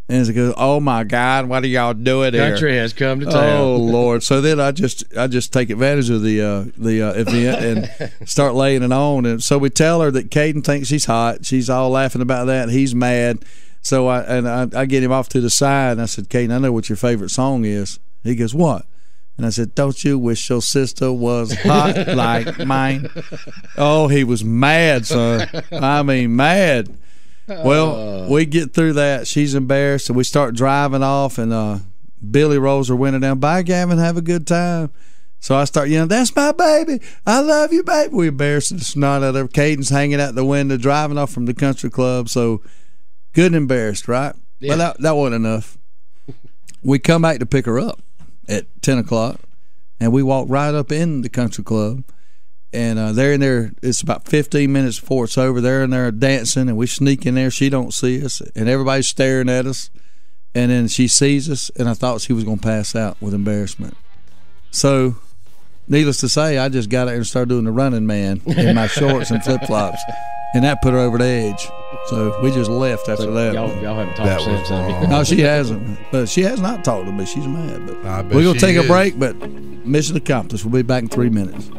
Speaker 2: And he goes, oh my God, what are y'all doing here?
Speaker 3: Country has come to town.
Speaker 2: Oh Lord! So then I just take advantage of the event and start laying it on. And so we tell her that Caden thinks she's hot. She's all laughing about that. He's mad. So I get him off to the side, and I said, Caden, I know what your favorite song is. He goes, what? And I said, don't you wish your sister was hot like mine? Oh, he was mad, son. I mean, mad. Well, we get through that. She's embarrassed, and we start driving off, and Billy rolls her window down. Bye, Gavin. Have a good time. So I start yelling, that's my baby. I love you, baby. We embarrassed the snot out of her. Caden's hanging out the window, driving off from the country club. So good and embarrassed, right? Yeah. But that wasn't enough. We come back to pick her up at 10 o'clock, and we walk right up in the country club. And they're in there. It's about 15 minutes before it's over. They're in there dancing, and we sneak in there. She don't see us, and everybody's staring at us. And then she sees us, and I thought she was going to pass out with embarrassment. So, needless to say, I just got out there and started doing the running man in my shorts and flip-flops, and that put her over the edge. So we just left after that.
Speaker 3: Y'all haven't talked since then.
Speaker 2: No, she hasn't. But she has not talked to me. She's mad. But we're going to take a break, but mission accomplished. We'll be back in 3 minutes.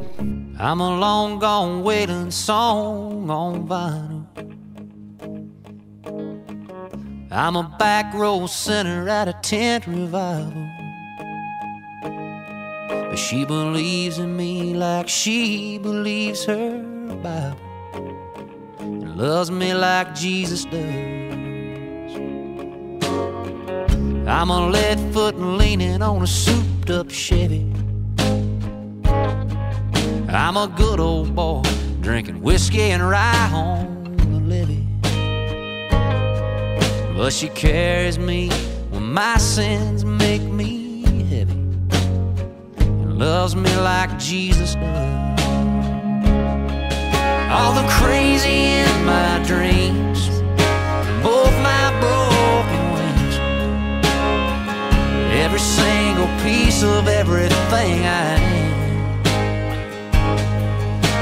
Speaker 4: I'm a long gone wailing song on vinyl. I'm a back row sinner at a tent revival. But she believes in me like she believes her Bible, and loves me like Jesus does. I'm a lead foot and leaning on a souped up Chevy. I'm a good old boy, drinking whiskey and rye on the levee. But she carries me when my sins make me heavy, and loves me like Jesus does. All the crazy in my dreams, both my broken wings, every single piece of everything I am.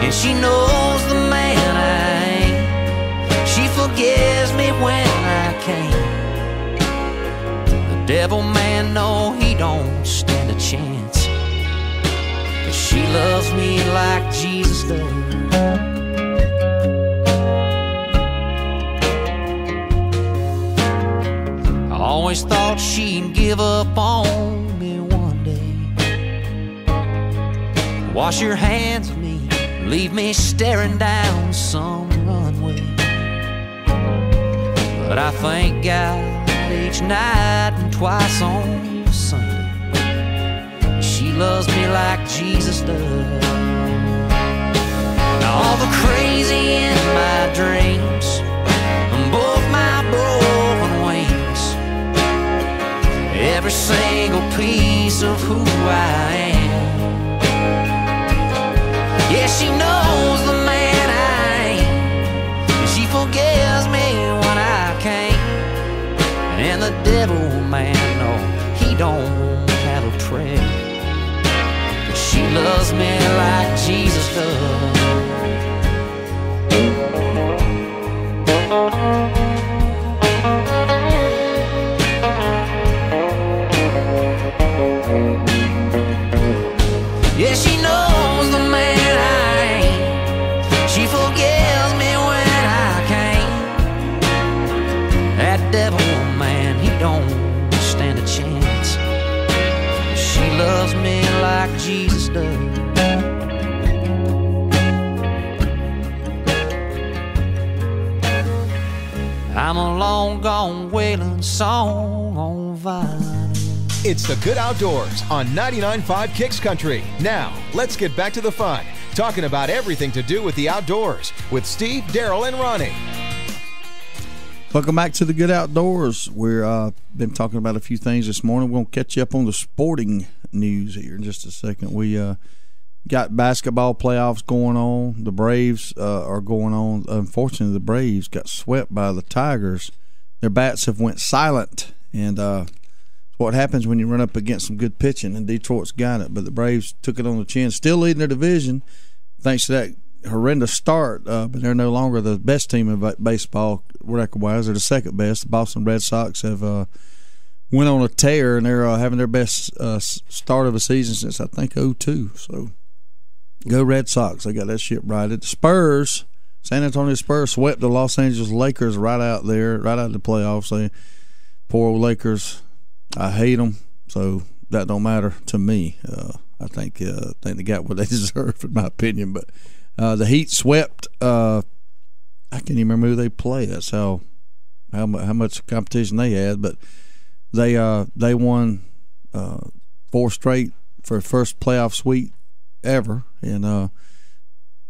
Speaker 4: And she knows the man I ain't. She forgives me when I can't. The devil man, no, he don't stand a chance. But she loves me like Jesus does. I always thought she'd give up on me one day. Wash your hands of me, leave me staring down some runway. But I thank God each night and twice on Sunday. She loves me like Jesus does. Now all the crazy in my dreams, and both my broken wings, every single piece of who I am. Yeah, she knows the man I ain't, and she forgives me when I can't. And the devil man, no, he don't have a prayer. But she loves me like Jesus does. Yeah, she knows the man I ain't. She forgives me when I can't. That devil man, he don't stand a chance. She loves me like Jesus does. I'm a long gone wailing song on vinyl.
Speaker 1: It's the Good Outdoors on 99.5 Kicks Country. Now, let's get back to the fun, talking about everything to do with the outdoors with Steve, Daryl, and Ronnie.
Speaker 2: Welcome back to the Good Outdoors. We're been talking about a few things this morning. We're going to catch you up on the sporting news here in just a second. We got basketball playoffs going on. The Braves are going on. Unfortunately, the Braves got swept by the Tigers. Their bats have went silent, and what happens when you run up against some good pitching, and Detroit's got it. But the Braves took it on the chin, still leading their division thanks to that horrendous start, but they're no longer the best team in baseball record-wise. They're the second best. The Boston Red Sox have went on a tear, and they're having their best start of a season since, I think, 2002. So go Red Sox. They got that ship righted. The Spurs, San Antonio Spurs, swept the Los Angeles Lakers right out there, right out of the playoffs. Poor old Lakers, I hate them, so that don't matter to me. I think they got what they deserve, in my opinion, but the Heat swept. I can't even remember who they played. That's how much competition they had. But they won 4 straight for first playoff sweep ever. And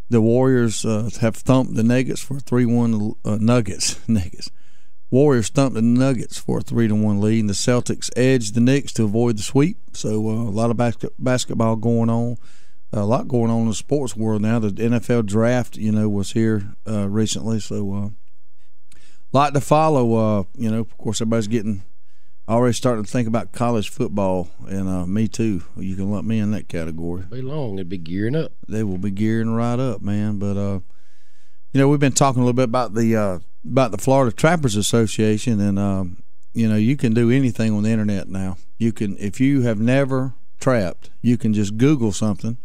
Speaker 2: the Warriors have thumped the Nuggets for a 3-1 Nuggets. Warriors thumped the Nuggets for a 3-1 lead, and the Celtics edged the Knicks to avoid the sweep. So a lot of basketball going on. A lot going on in the sports world now. The NFL draft, was here recently, so a lot to follow. Of course, everybody's already starting to think about college football, and me too. You can lump me in that category.
Speaker 3: It'll be long. They'll be gearing up.
Speaker 2: They will be gearing right up, man. But we've been talking a little bit about the Florida Trappers Association, and you can do anything on the internet now. You can, if you have never trapped, you can just Google something.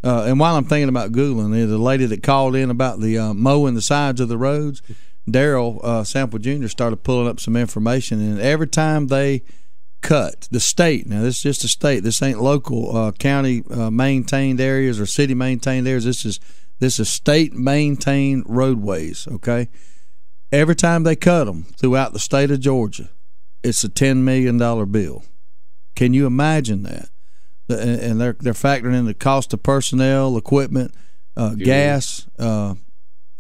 Speaker 2: And while I'm thinking about Googling, the lady that called in about the mowing the sides of the roads, Daryl Sample Jr. started pulling up some information, and every time they cut the state, now this is just a state, this ain't local county maintained areas or city maintained areas, this is state maintained roadways, okay? Every time they cut them throughout the state of Georgia, it's a $10 million bill. Can you imagine that? And they're factoring in the cost of personnel, equipment, gas,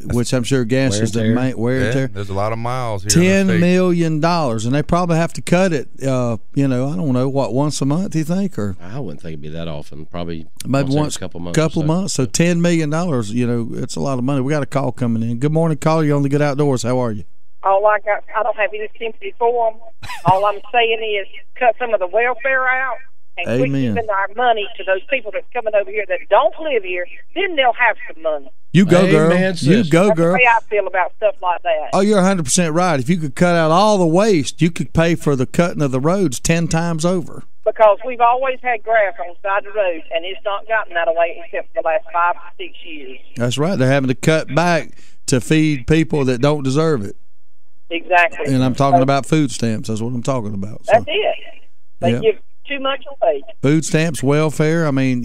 Speaker 2: which I'm sure gas is the main wear and tear.
Speaker 6: There's a lot of miles here.
Speaker 2: $10 million, and they probably have to cut it. I don't know, once a month? You think, or
Speaker 3: I wouldn't think it'd be that often. Probably
Speaker 2: maybe once
Speaker 3: a couple
Speaker 2: of months. So $10 million, it's a lot of money. We got a call coming in. Good morning, caller. You're on the Good Outdoors. How are you?
Speaker 8: I don't have any sympathy for them. All I'm saying is cut some of the welfare out. And quit giving our money to those people that's coming over here that don't live here. Then they'll have some money.
Speaker 2: You go, girl. You go, girl.
Speaker 8: That's the way I feel about stuff like that.
Speaker 2: Oh, you're 100% right. If you could cut out all the waste, you could pay for the cutting of the roads 10 times over.
Speaker 8: Because we've always had grass on the side of the road, and it's not gotten that way except for the last 5 to 6 years.
Speaker 2: That's right. They're having to cut back to feed people that don't deserve it.
Speaker 8: Exactly.
Speaker 2: And I'm talking about food stamps. That's what I'm talking about.
Speaker 8: That's it. They give too much away.
Speaker 2: Food stamps, welfare. I mean,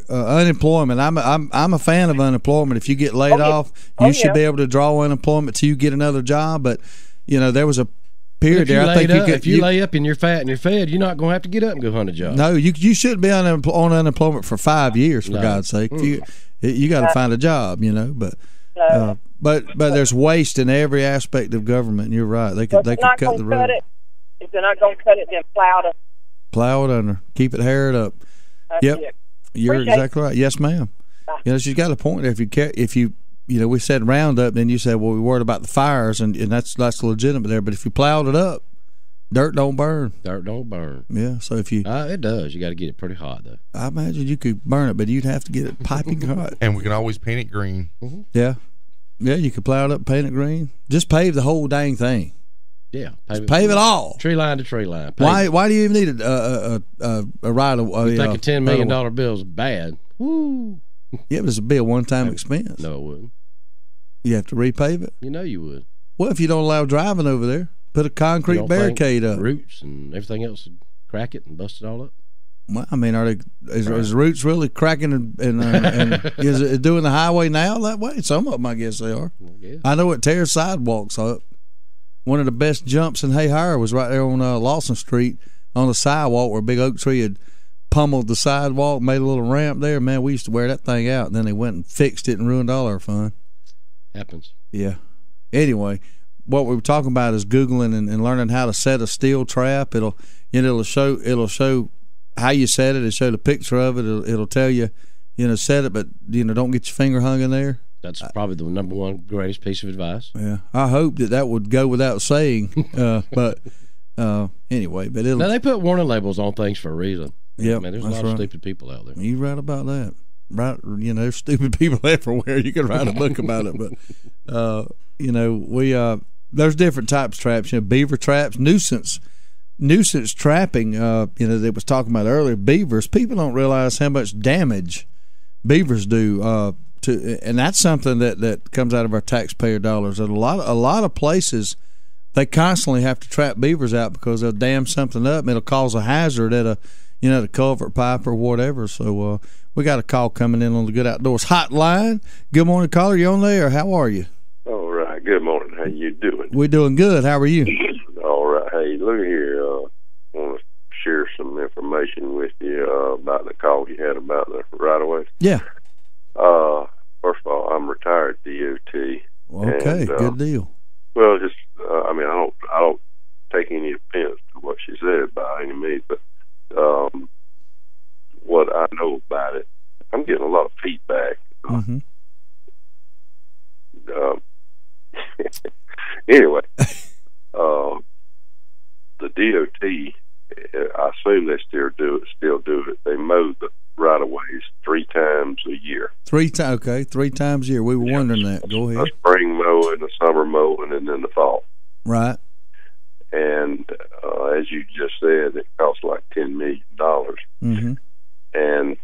Speaker 2: unemployment. I'm a fan of unemployment. If you get laid off, you should be able to draw unemployment till you get another job. But there was a period there. I think
Speaker 3: if you lay up and you're fat and you're fed, you're not going to have to get up and go hunt a job.
Speaker 2: No, you shouldn't be on unemployment for 5 years. For God's sake, you got to find a job. But there's waste in every aspect of government. And you're right. They could cut the road.
Speaker 8: If they're not going to cut it, then
Speaker 2: plow it under. Keep it harrowed up. Yep. You're exactly right. Yes, ma'am. She's got a point there. If you we said Roundup, then you said, well, we worried about the fires, and that's legitimate there. But if you plowed it up, dirt don't burn.
Speaker 3: Dirt don't burn.
Speaker 2: Yeah. So if you,
Speaker 3: it does. You got to get it pretty hot though.
Speaker 2: I imagine you could burn it, but you'd have to get it piping hot.
Speaker 6: And we can always paint it green.
Speaker 3: Mm-hmm.
Speaker 2: Yeah. Yeah. You could plow it up, paint it green. Just pave the whole dang thing.
Speaker 3: Yeah,
Speaker 2: pave it all.
Speaker 3: Tree line to tree line.
Speaker 2: Why do you even need a right of way?
Speaker 3: You think a $10 million bill is bad? Woo.
Speaker 2: Yeah, but it's a big one-time expense.
Speaker 3: No, it wouldn't.
Speaker 2: You have to repave it?
Speaker 3: You would.
Speaker 2: Well, if you don't allow driving over there, put a concrete barricade up.
Speaker 3: Roots and everything else would crack it and bust it all up.
Speaker 2: Well, I mean, is roots really cracking and is it doing the highway now that way? Some of them, I guess they are. I know it tears sidewalks up. One of the best jumps in Hayhire was right there on Lawson Street on the sidewalk where a big oak tree had pummeled the sidewalk, made a little ramp there. Man, we used to wear that thing out, and then they went and fixed it and ruined all our fun.
Speaker 3: Happens.
Speaker 2: Yeah. Anyway, what we were talking about is Googling and learning how to set a steel trap. It'll show how you set it. It'll show the picture of it. It'll tell you, set it, but don't get your finger hung in there.
Speaker 3: That's probably the number one greatest piece of advice.
Speaker 2: Yeah, I hope that would go without saying, but anyway, but
Speaker 3: now they put warning labels on things for a reason.
Speaker 2: Yeah,
Speaker 3: there's a lot of stupid people out there.
Speaker 2: You're right about that. Right, there's stupid people everywhere. You could write a book about it, but there's different types of traps. Beaver traps, nuisance trapping. They was talking about earlier. Beavers. People don't realize how much damage beavers do. And that's something that comes out of our taxpayer dollars. And a lot of places, they constantly have to trap beavers out because they'll dam something up and it'll cause a hazard at the culvert pipe or whatever. So we got a call coming in on the Good Outdoors hotline. Good morning, caller. You on there? How are you?
Speaker 9: All right. Good morning. How you doing?
Speaker 2: We're doing good. How are you?
Speaker 9: All right. Hey, look here. I want to share some information with you about the call you had about the right-of-way.
Speaker 2: Yeah.
Speaker 9: First of all, I'm retired DOT.
Speaker 2: Okay, good deal.
Speaker 9: Well, just I don't take any offense to what she said by any means, but what I know about it, I'm getting a lot of feedback.
Speaker 2: Mm-hmm.
Speaker 9: Anyway, the DOT, I assume they still do it. They mow the right-of-ways 3 times a year. 3
Speaker 2: times a year. We were wondering that. Go ahead.
Speaker 9: A spring mowing, a summer mowing, and then the fall.
Speaker 2: Right.
Speaker 9: And as you just said, it costs like $10 million.
Speaker 2: Mm-hmm.
Speaker 9: And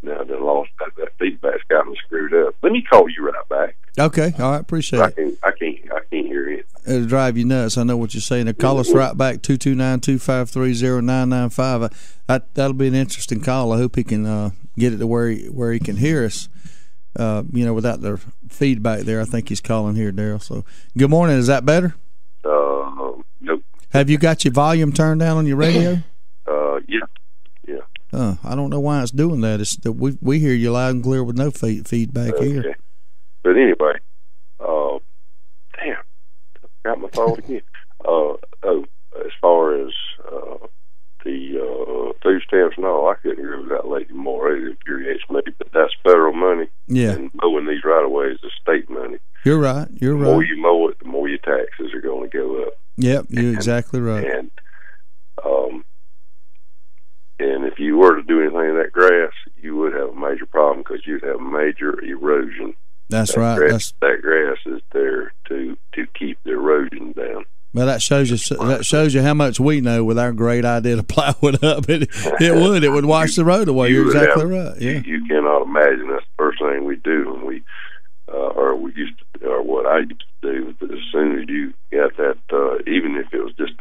Speaker 9: now that feedback's got me screwed up. Let me call you right back.
Speaker 2: Okay. All right. Appreciate it.
Speaker 9: I can't hear it.
Speaker 2: It'll drive you nuts. I know what you're saying. Call us right back, 229-253-0995. That'll be an interesting call. I hope he can get it to where he can hear us. Without the feedback there. I think he's calling here, Daryl. So, good morning. Is that better?
Speaker 9: Nope.
Speaker 2: Have you got your volume turned down on your radio?
Speaker 9: Yeah.
Speaker 2: I don't know why it's doing that. It's we hear you loud and clear with no feedback here.
Speaker 9: But anyway, damn, got my phone again. As far as the food stamps and all, I couldn't hear that lady more. It infuriates me, but that's federal money.
Speaker 2: Yeah.
Speaker 9: And mowing these right-of-ways is state money.
Speaker 2: You're right.
Speaker 9: The more you mow it, the more your taxes are going to go up.
Speaker 2: Yep, you're exactly right.
Speaker 9: And if you were to do anything in that grass, you would have a major problem because you'd have major erosion.
Speaker 2: That's right.
Speaker 9: That grass is there to keep the erosion down.
Speaker 2: Well, that shows you how much we know with our great idea to plow it up. It would wash the road away. You're exactly right. Yeah.
Speaker 9: You cannot imagine that's the first thing we do when we what I used to do. But as soon as you got that, even if it was just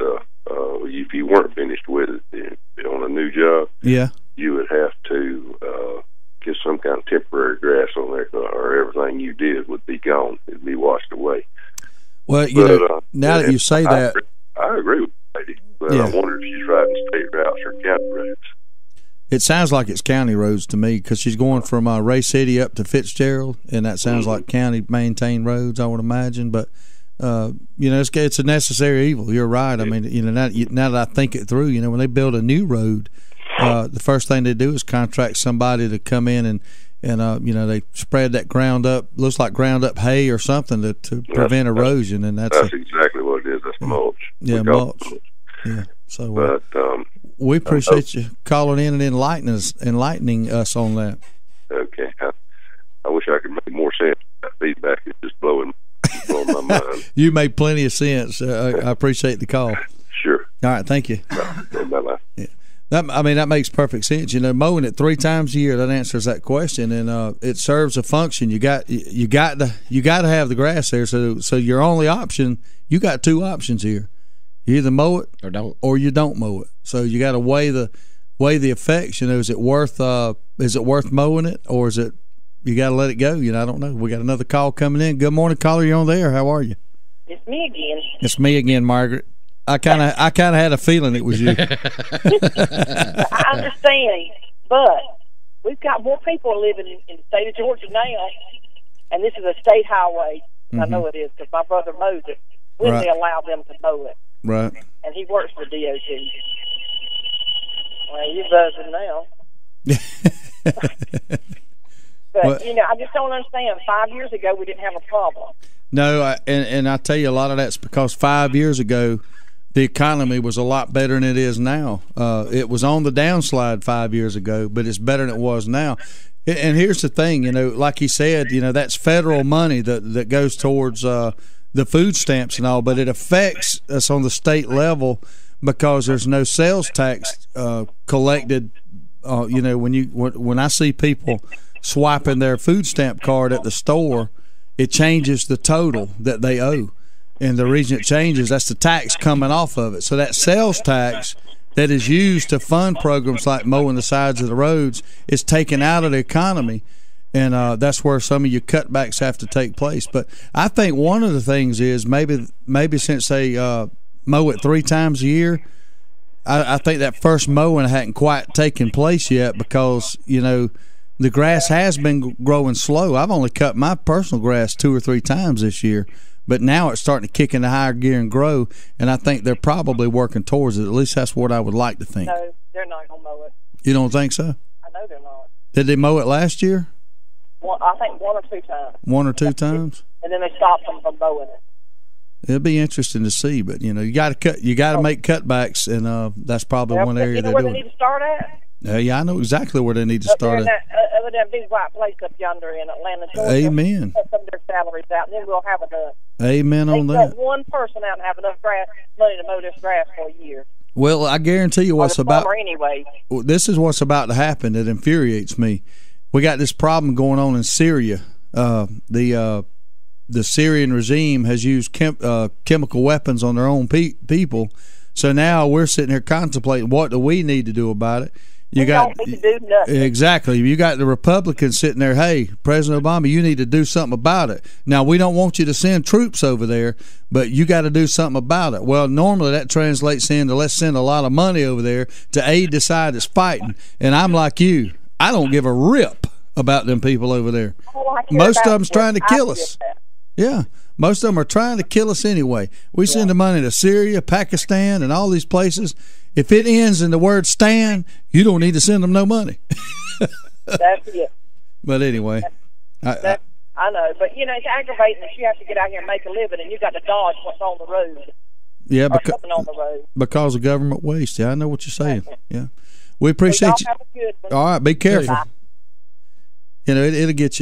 Speaker 9: if you weren't finished with it on a new job,
Speaker 2: yeah,
Speaker 9: you would have to get some kind of temporary grass on there, or everything you did would be gone. It'd be washed away.
Speaker 2: Well, now that you say that,
Speaker 9: I agree with the lady, but I wonder if she's riding state routes or county roads.
Speaker 2: It sounds like it's county roads to me because she's going from Ray City up to Fitzgerald, and that sounds like county maintained roads, I would imagine. But it's a necessary evil. You're right. I mean, now that I think it through, when they build a new road, the first thing they do is contract somebody to come in and they spread that ground up, looks like ground up hay or something to prevent erosion, and that's
Speaker 9: exactly what it is. That's mulch.
Speaker 2: Yeah, mulch. Yeah. So, but we appreciate you calling in and enlightening us on that.
Speaker 9: Okay. I wish I could make more sense. That feedback is just blowing my mind.
Speaker 2: You made plenty of sense. I appreciate the call.
Speaker 9: Sure.
Speaker 2: All right. Thank you.
Speaker 9: Bye-bye.
Speaker 2: Yeah. That makes perfect sense. Mowing it 3 times a year, that answers that question, and it serves a function. You got to have the grass there. So your only option, you got 2 options here. You either mow it or you don't mow it. So you got to weigh the effects. Is it worth mowing it, or is it you got to let it go? I don't know. We got another call coming in. Good morning, caller. You on there? How are you?
Speaker 8: It's me again.
Speaker 2: It's me again, Margaret. I kind of had a feeling it was you.
Speaker 8: I understand, but we've got more people living in the state of Georgia now, and this is a state highway. I know it is because my brother mows it when
Speaker 2: Right.
Speaker 8: they allow them to mow it.
Speaker 2: Right.
Speaker 8: And he works for DOT. Well, you're buzzing now. But,
Speaker 2: Well-
Speaker 8: I just don't understand. 5 years ago, we didn't have a problem.
Speaker 2: No, and I tell you, a lot of that's because 5 years ago, the economy was a lot better than it is now. It was on the downslide 5 years ago, but it's better than it was now. And here's the thing, like he said, that's federal money that goes towards the food stamps and all, but it affects us on the state level because there's no sales tax collected. When I see people swiping their food stamp card at the store, it changes the total that they owe. And the reason it changes, that's the tax coming off of it. So that sales tax that is used to fund programs like mowing the sides of the roads is taken out of the economy. And that's where some of your cutbacks have to take place. But I think one of the things is maybe since they mow it 3 times a year, I think that first mowing hadn't quite taken place yet because, the grass has been growing slow. I've only cut my personal grass 2 or 3 times this year, but now it's starting to kick into higher gear and grow, and I think they're probably working towards it. At least that's what I would like to think.
Speaker 8: No, they're not going to mow it.
Speaker 2: You don't think so?
Speaker 8: I know they're not.
Speaker 2: Did they mow it last year?
Speaker 8: I think 1 or 2 times.
Speaker 2: 1 or 2 times?
Speaker 8: And then they stopped them from mowing it.
Speaker 2: It'll be interesting to see, but you got to make cutbacks, and that's probably one area they're
Speaker 8: where
Speaker 2: doing.
Speaker 8: they need to start at?
Speaker 2: Yeah, I know exactly where they need to start at.
Speaker 8: Over that big white place up yonder in Atlanta, Georgia.
Speaker 2: Amen.
Speaker 8: Cut some of their salaries out, and then we'll have enough.
Speaker 2: Amen on
Speaker 8: They
Speaker 2: that.
Speaker 8: cut one person out and have enough money to mow this grass for a year.
Speaker 2: Well, I guarantee you what's about.
Speaker 8: Anyway.
Speaker 2: This is what's about to happen that infuriates me. We got this problem going on in Syria. The Syrian regime has used chemical weapons on their own people. So now we're sitting here contemplating what do we need to do about it. You
Speaker 8: don't need to do nothing.
Speaker 2: Exactly. You got the Republicans sitting there, hey, President Obama, you need to do something about it. Now, we don't want you to send troops over there, but you got to do something about it. Well, normally that translates into let's send a lot of money over there to aid the side that's fighting. And I'm like you. I don't give a rip about them people over there. Most of them's trying to kill us. Yeah. Most of them are trying to kill us anyway. We send the money to Syria, Pakistan, and all these places. If it ends in the word stand, you don't need to send them no money.
Speaker 8: That's it.
Speaker 2: But anyway.
Speaker 8: I know. But, it's aggravating that you have to get out here and make a living, and you got to dodge what's on the road.
Speaker 2: Yeah,
Speaker 8: on the road.
Speaker 2: Because of government waste. Yeah, I know what you're saying. Yeah. We appreciate you.
Speaker 8: Have a good one.
Speaker 2: All right, be careful.
Speaker 8: Bye.
Speaker 2: It'll get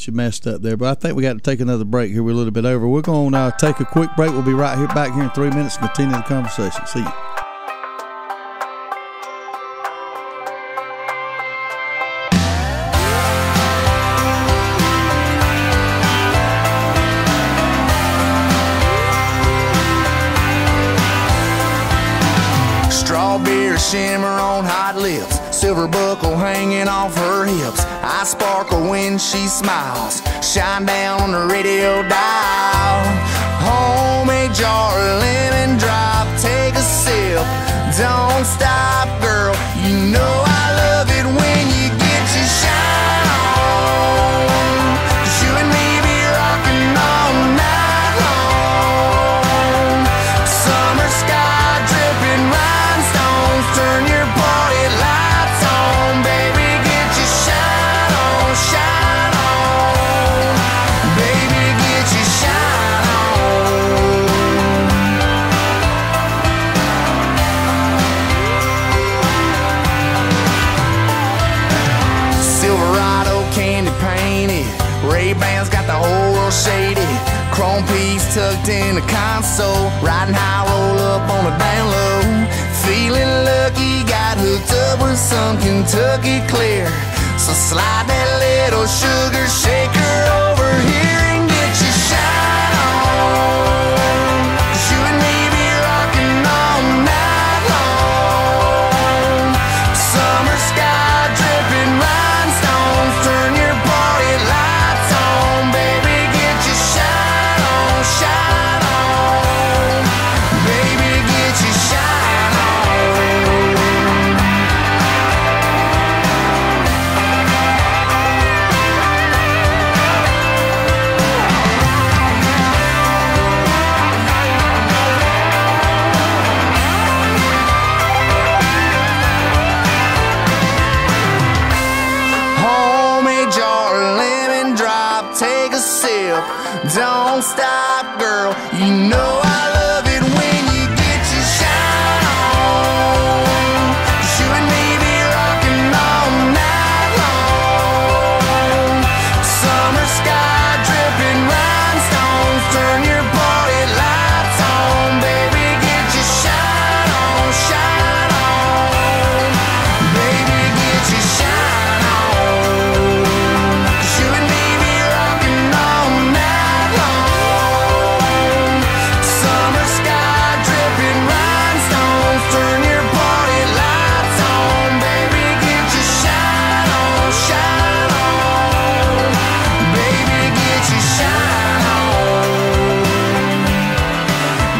Speaker 2: you messed up there. But I think we got to take another break here. We're a little bit over. We're going to take a quick break. We'll be back here in 3 minutes and continue the conversation. See you.
Speaker 4: Strawberry shimmer on hot lips, silver buckle hanging off her hips. I sparkle when she smiles, shine down on the radio dial. Homemade jar of lemon drop, take a sip, don't stop, girl. You know I love it when you get your shine on. 'Cause you and me be rocking all night long. Summer sky dripping rhinestones, turn your party lights on, baby. Get your shine on, shine on, baby. Get your shine on. Silverado candy painted, Ray-Bans got the whole world shaded. Chrome piece tucked in the console, riding high, roll up on the down low. Feeling lucky, got hooked up with some Kentucky Clear. So slide that little sugar shaker over here and get your shine on. 'Cause you and me be rocking all night long. Summer sky dripping rhinestones, turn your party lights on, baby. Get your shine on, shine on, baby. Get your shine on. stop, girl. You know I love it when you get your shine on. 'Cause you and me be rocking all night long. Summer sky dripping rhinestones, turn your party lights on, baby. Get your shine on, shine on, baby. Get your shine on. 'Cause you and me be rocking all night long. Summer sky dripping rhinestones, turn your party lights on, baby. Get your shine on, shine on, baby. Get your shine on,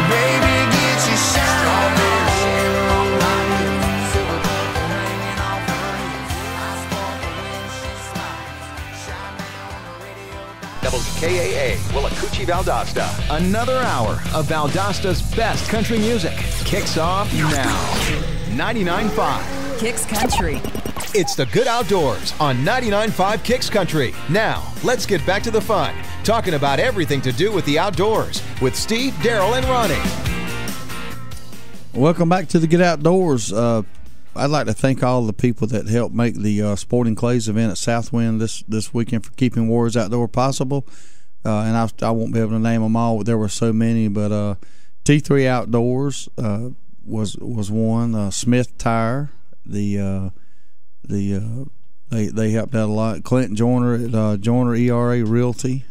Speaker 4: baby. Get your shine on. Strawberry on my lips, silver buckle hanging off her hips. I sparkle when she smiles. Shine down the radio.
Speaker 1: WKAA, Willacoochee, Valdosta. Another hour of Valdosta's best country music kicks off now. 99.5.
Speaker 10: Kicks Country.
Speaker 1: It's the Good Outdoors on 99.5 Kicks Country. Now, let's get back to the fun, talking about everything to do with the outdoors with Steve, Daryl, and Ronnie.
Speaker 2: Welcome back to the Get Outdoors. I'd like to thank all the people that helped make the Sporting Clays event at Southwind this weekend for keeping Warriors Outdoor possible. And I won't be able to name them all. There were so many, but T3 Outdoors was one. Smith Tire, they helped out a lot. Clinton Joyner at Joyner ERA Realty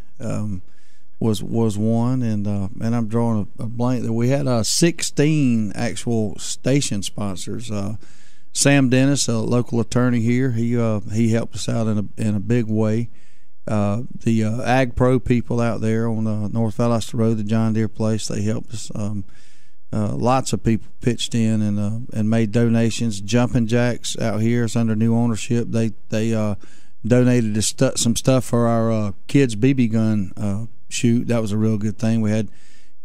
Speaker 2: was one, and I'm drawing a blank. That we had 16 actual station sponsors. Sam Dennis, a local attorney here, he helped us out in a big way. The Ag Pro people out there on North Valdosta Road, the John Deere place, they helped us. Lots of people pitched in and made donations. Jumping Jacks out here is under new ownership. They donated some stuff for our kids' BB gun shoot. That was a real good thing. We had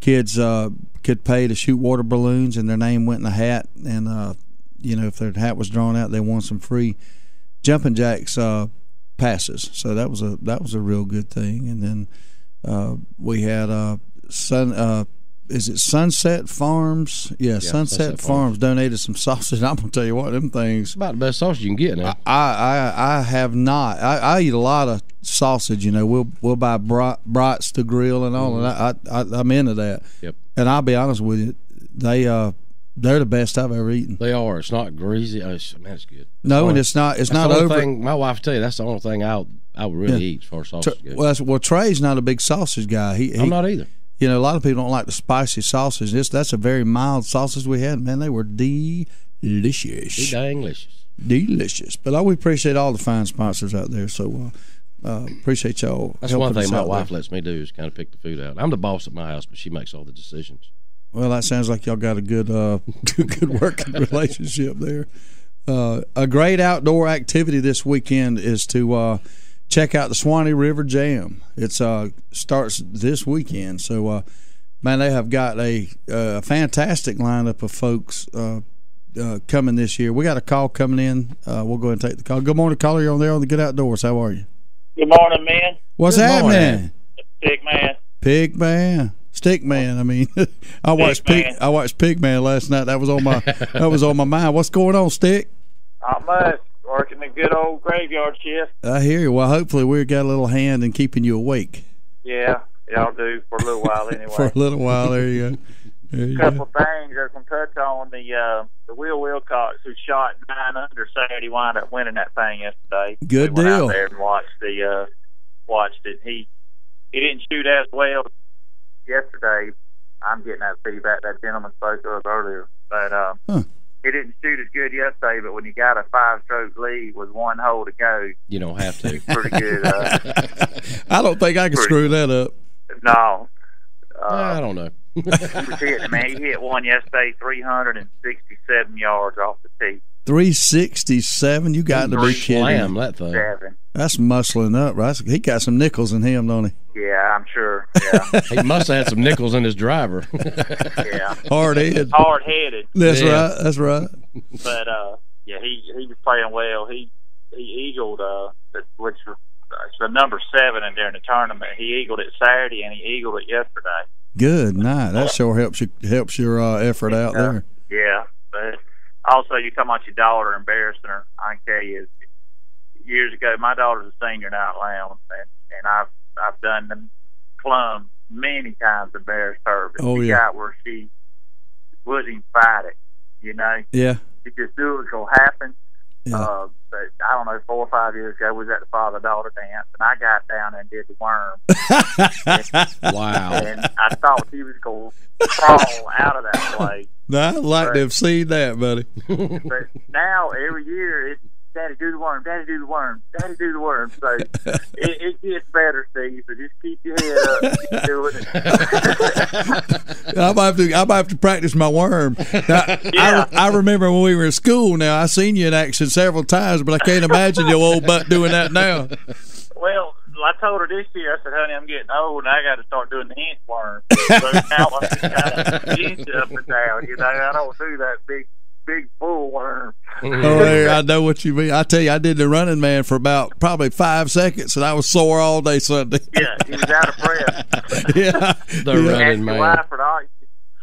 Speaker 2: kids could pay to shoot water balloons, and their name went in a hat. And if their hat was drawn out, they won some free Jumping Jacks passes. So that was a real good thing. And then we had is it Sunset Farms? Yeah, Sunset Farms donated some sausage. I'm gonna tell you what, them things.
Speaker 3: It's about the best sausage you can get now.
Speaker 2: I have not. I eat a lot of sausage. We'll buy brats to grill and all, and I'm into that.
Speaker 3: Yep.
Speaker 2: And I'll be honest with you, they're the best I've ever eaten.
Speaker 3: They are. It's not greasy. Man, it's good.
Speaker 2: It's not. It's not over.
Speaker 3: Thing, my wife tell you that's the only thing I would really eat as far as sausage goes.
Speaker 2: Well, Trey's not a big sausage guy. I'm
Speaker 3: not either.
Speaker 2: A lot of people don't like the spicy sausage. That's a very mild sausage we had. Man, they were delicious. Delicious. But we appreciate all the fine sponsors out there. So appreciate y'all.
Speaker 3: That's one thing my wife lets me do is kind of pick the food out. I'm the boss at my house, but she makes all the decisions.
Speaker 2: Well, that sounds like y'all got a good working relationship there. A great outdoor activity this weekend is to check out the Swanee River Jam. It starts this weekend. So, man, they have got a fantastic lineup of folks coming this year. We got a call coming in. We'll go ahead and take the call. Good morning, caller. You're on there on the Good Outdoors. How are you?
Speaker 5: Good morning, man.
Speaker 2: What's happening?
Speaker 5: Pig man.
Speaker 2: Pig man. Stick man. I mean, I watched Pig Man last night. That was on my mind. What's going on, Stick?
Speaker 5: Not much. Working a good old graveyard shift.
Speaker 2: I hear you. Well, hopefully we've got a little hand in keeping you awake.
Speaker 5: Yeah, I'll do for a little while anyway.
Speaker 2: For a little while, there you go.
Speaker 5: A couple things I can touch on. The Will Wilcox, who shot 9 under Saturday, wound up winning that thing yesterday.
Speaker 2: Good
Speaker 5: we
Speaker 2: deal.
Speaker 5: Went out there and watched it. He didn't shoot as well yesterday. I'm getting that feedback that gentleman spoke to us earlier, but he didn't shoot as good yesterday. But when you got a 5-stroke lead with 1 hole to go,
Speaker 3: you don't have to.
Speaker 5: Pretty good.
Speaker 2: I don't think I can screw that up.
Speaker 5: No,
Speaker 3: I don't know.
Speaker 5: He hit one yesterday, 367 yards off the tee.
Speaker 2: 367? You got to be kidding.
Speaker 3: Slam that thing.
Speaker 5: 7.
Speaker 2: That's muscling up, right? He got some nickels in him, don't he?
Speaker 5: Yeah, I'm sure. Yeah.
Speaker 3: He must have had some nickels in his driver.
Speaker 5: Yeah.
Speaker 2: Hard-headed.
Speaker 5: Hard-headed.
Speaker 2: That's right. That's right.
Speaker 5: But yeah, he was playing well. He eagled, which it's the number 7 in during the tournament. He eagled it Saturday and he eagled it yesterday.
Speaker 2: Good night. That sure helps your effort out there.
Speaker 5: Yeah, but also you talking about your daughter embarrassing her. I can tell you, years ago, my daughter's a senior now at Lowndes, and I've done them plumb many times, embarrassed her. But she got where she wouldn't fight it, you know.
Speaker 2: Yeah.
Speaker 5: She just knew it was gonna happen. Yeah. But I don't know, 4 or 5 years ago, we was at the father-daughter dance, and I got down and did the worm.
Speaker 3: Wow.
Speaker 5: And I thought she was going to crawl out of that place.
Speaker 2: I'd like to have seen that, buddy.
Speaker 5: But now, every year, it's Daddy, do the worm, Daddy, do the worm, Daddy, do the worm. So it gets better, Steve, so just keep your head up. Keep doing it.
Speaker 2: I might have to practice my worm. Now, I remember when we were in school. Now, I've seen you in action several times, but I can't imagine your old butt doing that now.
Speaker 5: Well, I told her this year, I said, honey, I'm getting old, and I got to start doing the inchworm. So now I'm just kind of inch up and down, you know. I don't do that big bull worm.
Speaker 2: Oh, I know what you mean. I tell you, I did the Running Man for about probably 5 seconds, and I was sore all day Sunday.
Speaker 5: Yeah, he was out of breath.
Speaker 2: Yeah,
Speaker 3: the Running Man.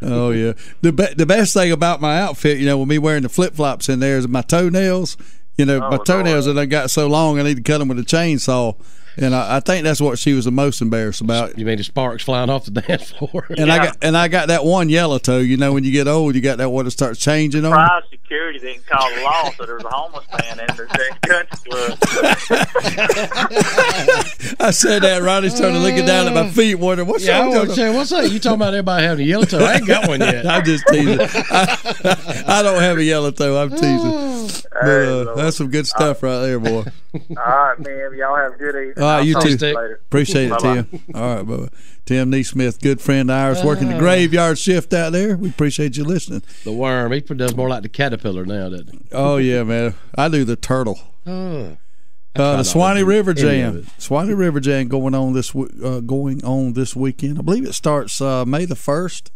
Speaker 2: Oh yeah. The best thing about my outfit, you know, with me wearing the flip flops in there, is my toenails. You know, my toenails that I got so long, I need to cut them with a chainsaw. And I think that's what she was the most embarrassed about.
Speaker 3: You mean the sparks flying off the dance floor?
Speaker 2: And I got that one yellow toe. You know, when you get old, you got that one that starts changing on.
Speaker 5: Surprised security didn't call the law, so there was a homeless man in the country club.
Speaker 2: I said that. Ronnie started looking down at my feet, wondering what's
Speaker 3: wrong. What's that? You talking about everybody having a yellow toe? I ain't got one yet.
Speaker 2: I'm just teasing. I don't have a yellow toe. I'm teasing. But, that's some good stuff right there, boy.
Speaker 5: All right, man. Y'all have a good evening.
Speaker 2: All right, you too.
Speaker 5: Later.
Speaker 2: Appreciate it, Tim. All right, bye-bye. Tim Neesmith, good friend of ours, working the graveyard shift out there. We appreciate you listening.
Speaker 3: The worm, he does more like the caterpillar now, doesn't he?
Speaker 2: Oh, yeah, man. I do the turtle.
Speaker 3: Oh.
Speaker 2: The Swanee River Jam. Swanee River Jam going on this weekend. I believe it starts May the 1st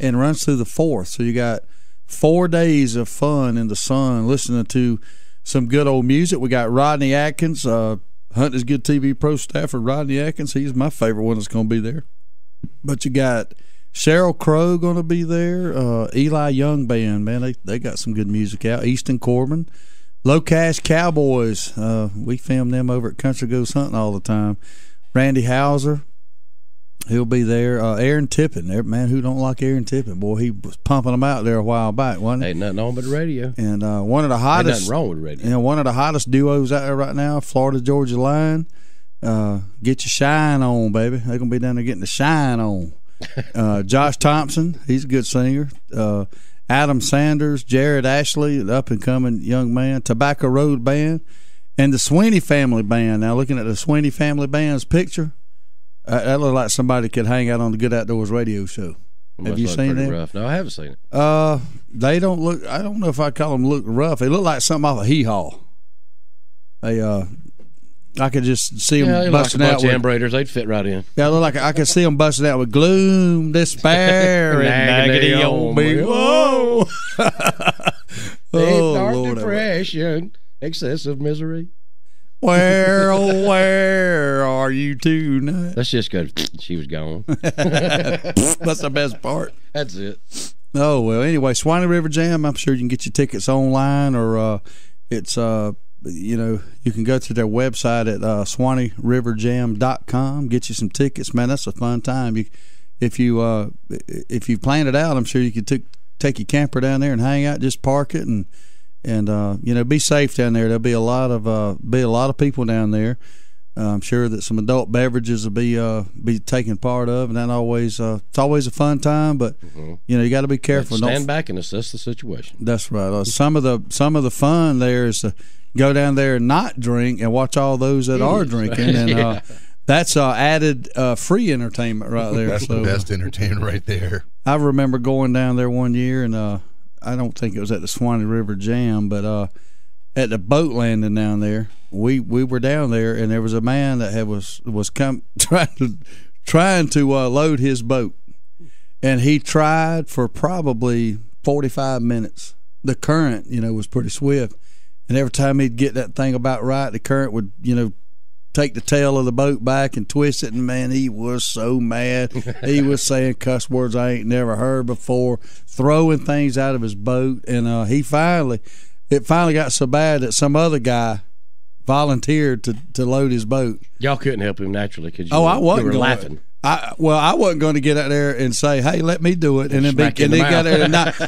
Speaker 2: and runs through the 4th. So you got 4 days of fun in the sun listening to some good old music. We got Rodney Atkins, Hunting's Good TV Pro staffer Rodney Atkins. He's my favorite one that's going to be there. But you got Sheryl Crow going to be there. Eli Young Band, man, they got some good music out. Easton Corbin. Low Cash Cowboys. We film them over at Country Goes Hunting all the time. Randy Hauser. He'll be there. Aaron Tippin, man, who don't like Aaron Tippin? Boy, he was pumping them out there a while back, wasn't he?
Speaker 3: Ain't nothing on but the radio.
Speaker 2: And one of the hottest.
Speaker 3: Ain't nothing wrong with radio.
Speaker 2: And one of the hottest duos out there right now, Florida Georgia Line. Get your shine on, baby. They're gonna be down there getting the shine on. Josh Thompson, he's a good singer. Adam Sanders, Jared Ashley, the up and coming young man. Tobacco Road Band, and the Sweeney Family Band. Now, looking at the Sweeney Family Band's picture. That looks like somebody could hang out on the Good Outdoors radio show. Have you seen that?
Speaker 3: Rough. No, I haven't seen it.
Speaker 2: They don't look. I don't know if I call them look rough. They look like something off a hee-haw. They I could just see them busting
Speaker 3: like a
Speaker 2: out
Speaker 3: bunch
Speaker 2: with
Speaker 3: of inbreeders. They'd fit right in.
Speaker 2: Yeah, look like I could see them busting out with gloom, despair, and naggity on me. Whoa!
Speaker 3: Dark depression, excessive misery.
Speaker 2: Where, oh, where are you tonight?
Speaker 3: Let's just go. She was gone.
Speaker 2: That's the best part.
Speaker 3: That's it.
Speaker 2: Oh, well, anyway, Swanee River Jam, I'm sure you can get your tickets online, or it's, you know, you can go to their website at SwaneeRiverJam.com, get you some tickets. Man, that's a fun time. If you plan it out, I'm sure you could take your camper down there and hang out, just park it, and you know, be safe down there. There'll be a lot of people down there. I'm sure that some adult beverages will be taken part of, and that always it's always a fun time. But you know, you got to be careful.
Speaker 3: Stand back and assess the situation.
Speaker 2: That's right. Some of the fun there is to go down there and not drink and watch all those that are drinking, and that's added free entertainment right there.
Speaker 6: That's the best entertainment right there.
Speaker 2: I remember going down there one year, and I don't think it was at the Swanee River Jam, but at the boat landing down there, we were down there, and there was a man that was trying to load his boat, and he tried for probably 45 minutes. The current, you know, was pretty swift, and every time he'd get that thing about right, the current would, you know, take the tail of the boat back and twist it, and man, he was so mad. He was saying cuss words I ain't never heard before, throwing things out of his boat, and it finally got so bad that some other guy volunteered to load his boat.
Speaker 3: Y'all couldn't help him naturally because
Speaker 2: I wasn't
Speaker 3: you were laughing.
Speaker 2: I wasn't going to get out there and say, "Hey, let me do it," and then get there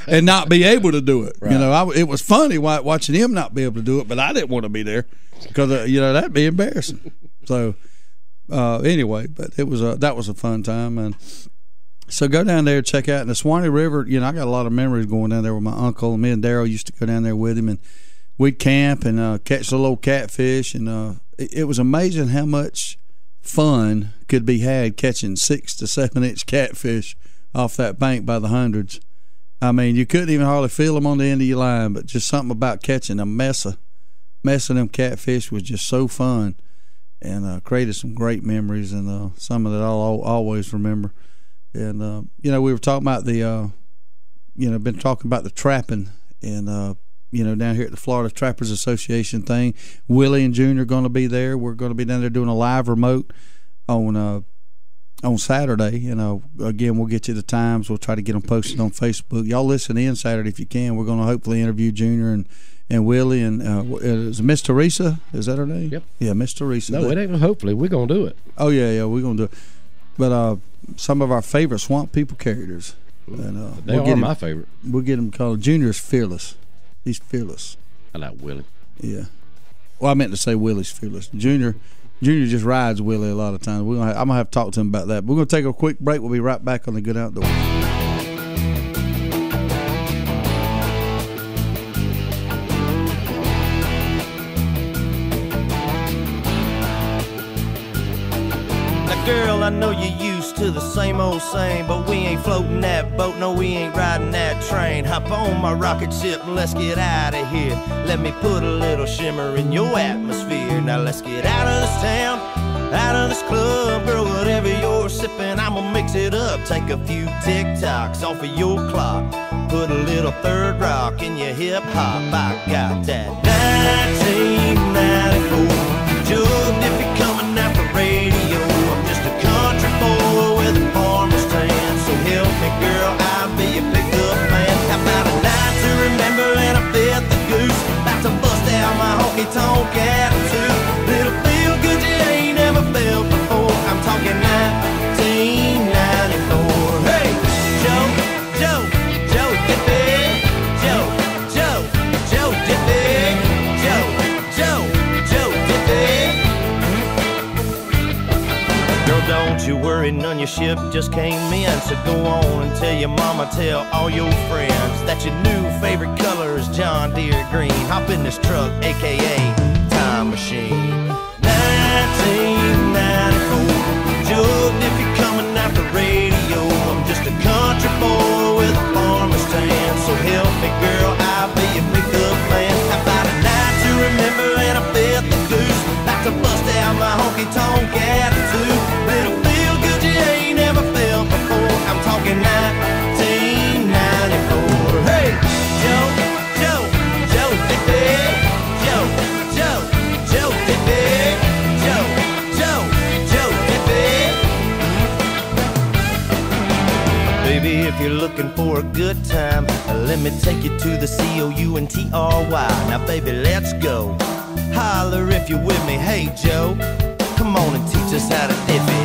Speaker 2: and not be able to do it. Right. You know, it was funny watching him not be able to do it, but I didn't want to be there because that'd be embarrassing. So anyway, but that was a fun time, and so go down there and check out the Suwannee River. You know, I got a lot of memories going down there with my uncle, and me and Daryl used to go down there with him, and we'd camp and catch the little catfish, and it was amazing how much fun could be had catching 6 to 7 inch catfish off that bank by the hundreds. I mean, you couldn't even hardly feel them on the end of your line, but just something about catching a mess of them catfish was just so fun, and created some great memories, and some of that I'll always remember. And we were talking about been talking about the trapping, and down here at the Florida Trappers Association thing. Willie and Junior are going to be there. We're going to be down there doing a live remote on Saturday. Again, we'll get you the times. We'll try to get them posted on Facebook. Y'all listen in Saturday if you can. We're going to hopefully interview Junior and Willie, and is Miss Teresa? Is that her name?
Speaker 3: Yep.
Speaker 2: Yeah, Miss Teresa.
Speaker 3: No, it ain't hopefully. We're going to do it.
Speaker 2: Oh, yeah, we're going to do it. But some of our favorite Swamp People characters. And,
Speaker 3: they are my favorite.
Speaker 2: We'll get them called Junior's Fearless. He's fearless.
Speaker 3: I like Willie.
Speaker 2: Yeah. Well, I meant to say Willie's fearless. Junior just rides Willie a lot of times. I'm going to have to talk to him about that. But we're going to take a quick break. We'll be right back on the Good Outdoors.
Speaker 4: Girl, I know you're used to the same old same, but we ain't floating that boat, no, we ain't riding that train. Hop on my rocket ship and let's get out of here. Let me put a little shimmer in your atmosphere. Now let's get out of this town, out of this club. Girl, whatever you're sipping, I'ma mix it up. Take a few tick-tocks off of your clock. Put a little third rock in your hip-hop. I got that 1994 Joe Diffie coming out the radio. Country boy with a farmer's tan. So help me, girl, I'll be a pickup man. How about a night to remember and I fed the goose? About to bust out my honky-tonk attitude. Little feel good you ain't never felt before. I'm talking 1994. Hey, Joe Diffie. Joe Diffie. Joe Diffie. Girl, don't you worry, none your ship just came in. So go on and tell your mama, tell all your friends that your new favorite color is John Deere green. Hop in this truck, a.k.a. Time Machine. 1994, Joe Diffie coming out the radio. I'm just a country boy with a farmer's tan. So help me, girl, I'll be a pickup man. How about a night to remember and I fed the goose? About to bust out my honky-tonk attitude. Little feel good you ain't never felt before. I'm talking 1994. Hey, Joe Diffie. Joe Diffie. Joe Diffie. Baby, if you're looking for a good time, let me take you to the COUNTRY. Now, baby, let's go. Holler if you're with me. Hey, Joe, come on and teach us how to diffie.